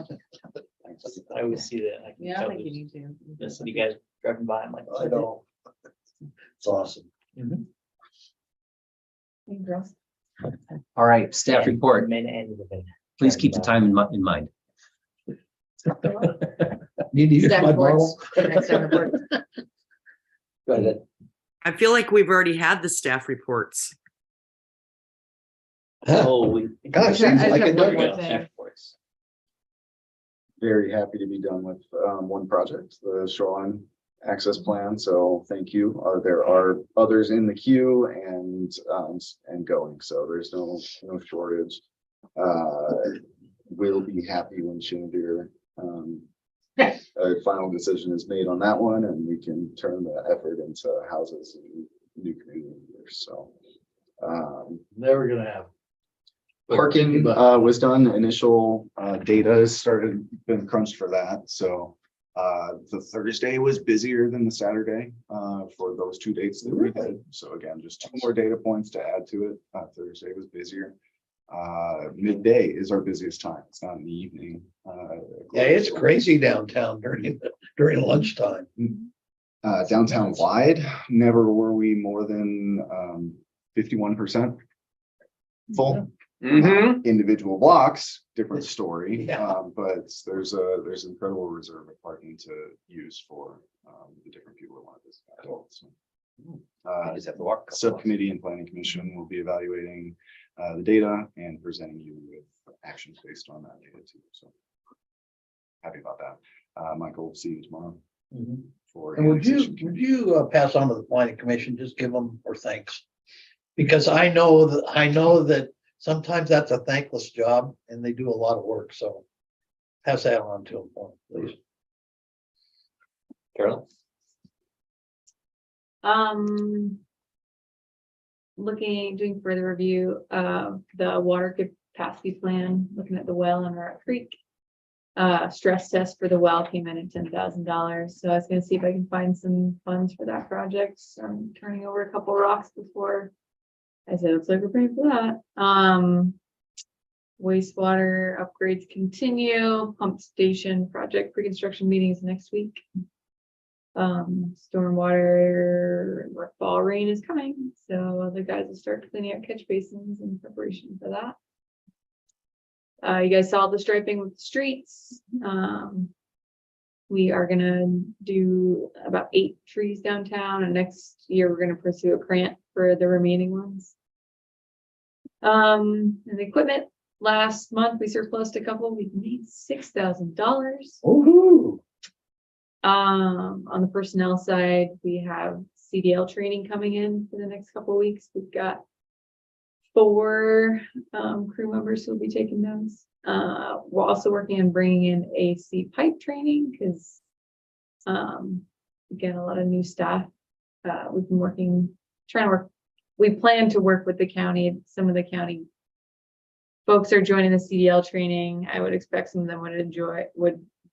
I always see that. Like, Yeah, I think you need to. Listen, you guys driving by, I'm like. I know. It's awesome. Girls. All right, staff report. Men and women. Please keep the time in mind. Need to use Staff my reports. bottle? Next staff report. Go ahead. I feel like we've already had the staff reports. Oh, we. Gosh, seems like it one does. more thing. Staff reports. Very happy to be done with one project, the shoreline access plan. So thank you. There are others in the queue and going. So there's no shortage. We'll be happy when Shinnedeer a final decision is made on that one, and we can turn the effort into houses and new community leaders. So Never gonna happen. Parking was done, initial data has started, been crunched for that, so the Thursday was busier than the Saturday for those 2 dates that we had. So again, just 2 more data points to add to it. Thursday was busier. Midday is our busiest time. It's not in the evening. Yeah, it's crazy downtown during lunchtime. Downtown wide, never were we more than 51% full. Individual blocks, different story. But there's incredible reserve of parking to use for the different people that want this. just have to walk a couple Subcommittee and planning commission will be evaluating the data and presenting you with actions based on that data too. So happy about that. Michael, we'll see you tomorrow. For And would you pass on to the planning commission, just give them our thanks? Because I know that sometimes that's a thankless job and they do a lot of work, so pass that on to them, please. Carolyn? Doing further review of the water capacity plan, looking at the well in Rock Creek. Stress test for the well came in at $10,000. So I was gonna see if I can find some funds for that project. So I'm turning over a couple rocks before I said, looks like we're paying for that. Wastewater upgrades continue, pump station project pre-construction meetings next week. Stormwater fall rain is coming, so the guys will start cleaning out catch basins in preparation for that. You guys saw the striping with the streets. We are gonna do about 8 trees downtown, and next year we're gonna pursue a grant for the remaining ones. And the equipment, last month we surplused a couple, we made $6,000. On the personnel side, we have CDL training coming in for the next couple of weeks. We've got 4 crew members who will be taking those. We're also working on bringing in AC pipe training because again, a lot of new staff. We've been we plan to work with the county. Some of the county folks are joining the CDL training. I would expect some of them would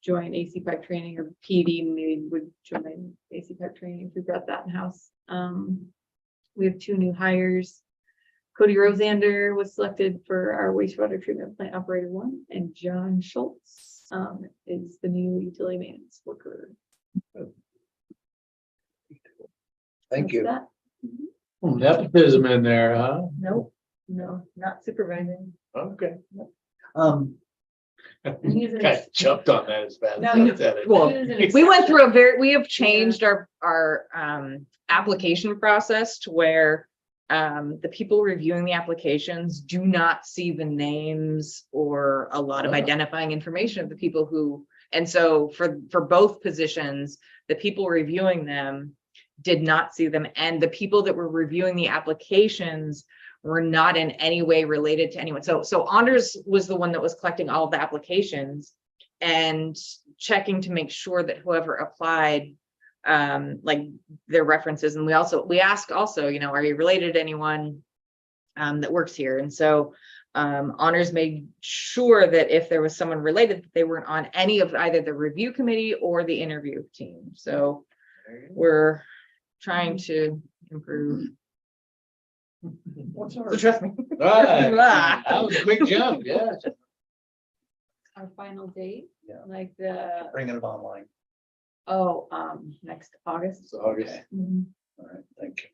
join AC pipe training, or PD maybe would join AC pipe training if we brought that in house. We have 2 new hires. Cody Rosander was selected for our wastewater treatment plant operator 1, and John Schultz is the new utility maintenance worker. Thank you. That. Nepotism in there, huh? Nope, no, not supervising. Okay. And he's an Kind of jumped on that as fast. No, as I said it. Well, we went through we have changed our application process to where the people reviewing the applications do not see the names or a lot of identifying information of the people who, and so for both positions, the people reviewing them did not see them, and the people that were reviewing the applications were not in any way related to anyone. So Anders was the one that was collecting all of the applications and checking to make sure that whoever applied, like their references. And we ask also, are you related to anyone that works here? And so Honors made sure that if there was someone related, that they weren't on any of either the review committee or the interview team. So we're trying to improve. So trust me. That was a quick jump, yeah. Our final date, Yeah. like Bringing it online. next August. It's August. Mhm. All right, thank you.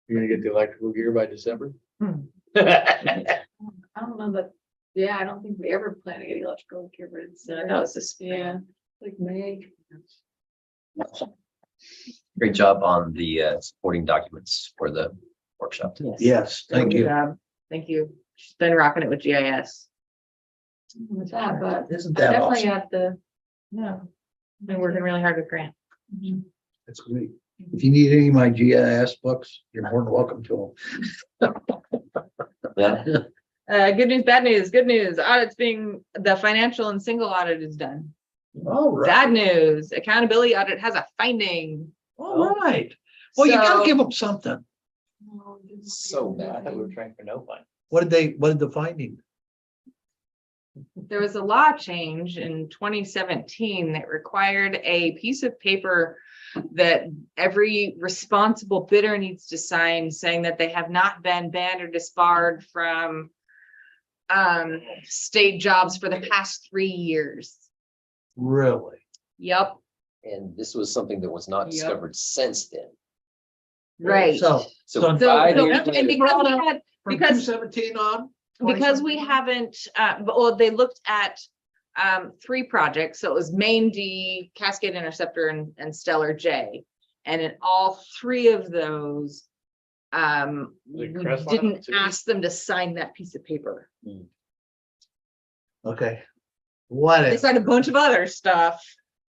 You're gonna get the electrical gear by December? I don't know, but I don't think we ever plan to get electrical gear, but it's No, that was this like May. Great job on the supporting documents for the workshop. Yes, thank Good you. job. Thank you. She's been rocking it with GIS. With that, but Isn't that definitely awesome? have to. Been working really hard with Grant. That's great. If you need any of my GIS books, you're more than welcome to them. Good news, bad news. Good news. The financial and single audit is done. All right. Bad news. Accountability audit has a finding. All right. Well, you gotta So- give them something. So I thought we bad. were trying for no fun. What did the finding? There was a law change in 2017 that required a piece of paper that every responsible bidder needs to sign, saying that they have not been banned or disbarred from state jobs for the past 3 years. Really? Yep, And this was something that was not Yep. discovered since then. right. So, So so 5 So, years and later, because we had, from because 217 on? because we 2017? haven't, well, they looked at 3 projects. So it was Main D, Cascade Interceptor, and Stellar J. And in all 3 of those, we Crestline didn't too? ask them to sign that piece of paper. Okay. What They is? signed a bunch of other stuff,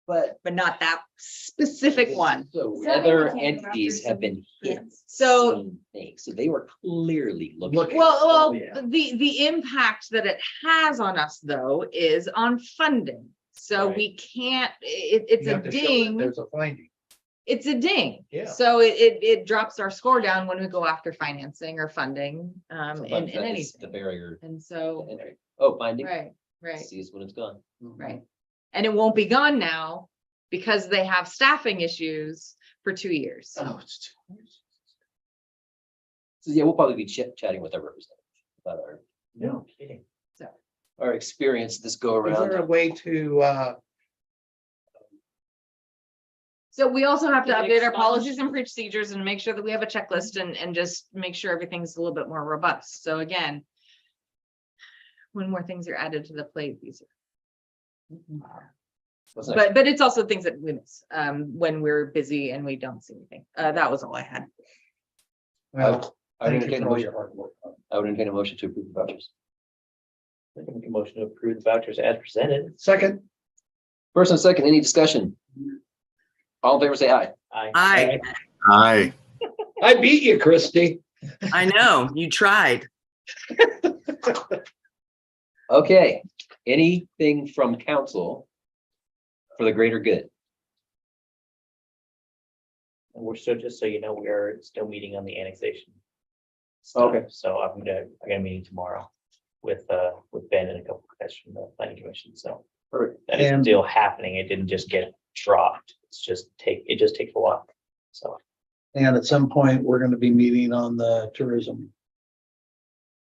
but but not that specific one. so that other maybe came entities after have some been hit. So- same thing. So they were clearly looking. Look- Well, yeah. the impact that it has on us though is on funding. So Right. we can't, it's You a have to show that ding. There's a finding. It's a ding. Yeah. So it drops our score down when we go after financing or funding, in Sometimes that is anything. the barrier. And to so, entry. Oh, finding. right, right, See is when it's gone. right. And it won't be gone now because they have staffing issues for 2 years. Oh, it's 2 years. So yeah, we'll probably be chatting with our representative about No kidding. our experience this go Is there a around. way to, So we also have to Like update our sponge. policies and procedures and make sure that we have a checklist and just make sure everything's a little bit more robust. So again, when more things are added to the plate, these are. What's next? But it's also things that we miss, when we're busy and we don't see anything. That was all I had. well, I would thank you entertain a for all motion. your hard work. I would entertain a motion to approve the vouchers. I can make a motion to approve the vouchers as presented. Second, First and second, any discussion? All in favor, say aye. I Aye. I beat you, Christie. I know, you tried. Okay, anything from council for the greater good? And we're still, just so you know, we are still meeting on the annexation. Okay. stuff. So I got a meeting tomorrow with Ben and a couple of guys from the planning commission, so. Perfect. That is And- still happening. It didn't just get dropped. It just takes a while. So, And at some point, we're gonna be meeting on the tourism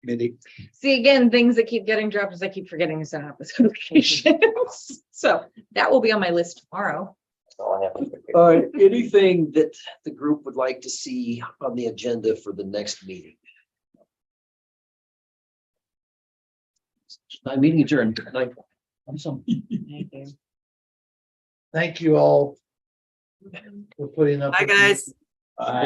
committee. See, again, things that keep getting dropped is I keep forgetting to send out this applications. So that will be on my list tomorrow. that's all I have. All right, anything that the group would like to see on the agenda for the next meeting? My meeting adjourned. Good night. Awesome. Thank you all for putting up. Bye, with me. guys.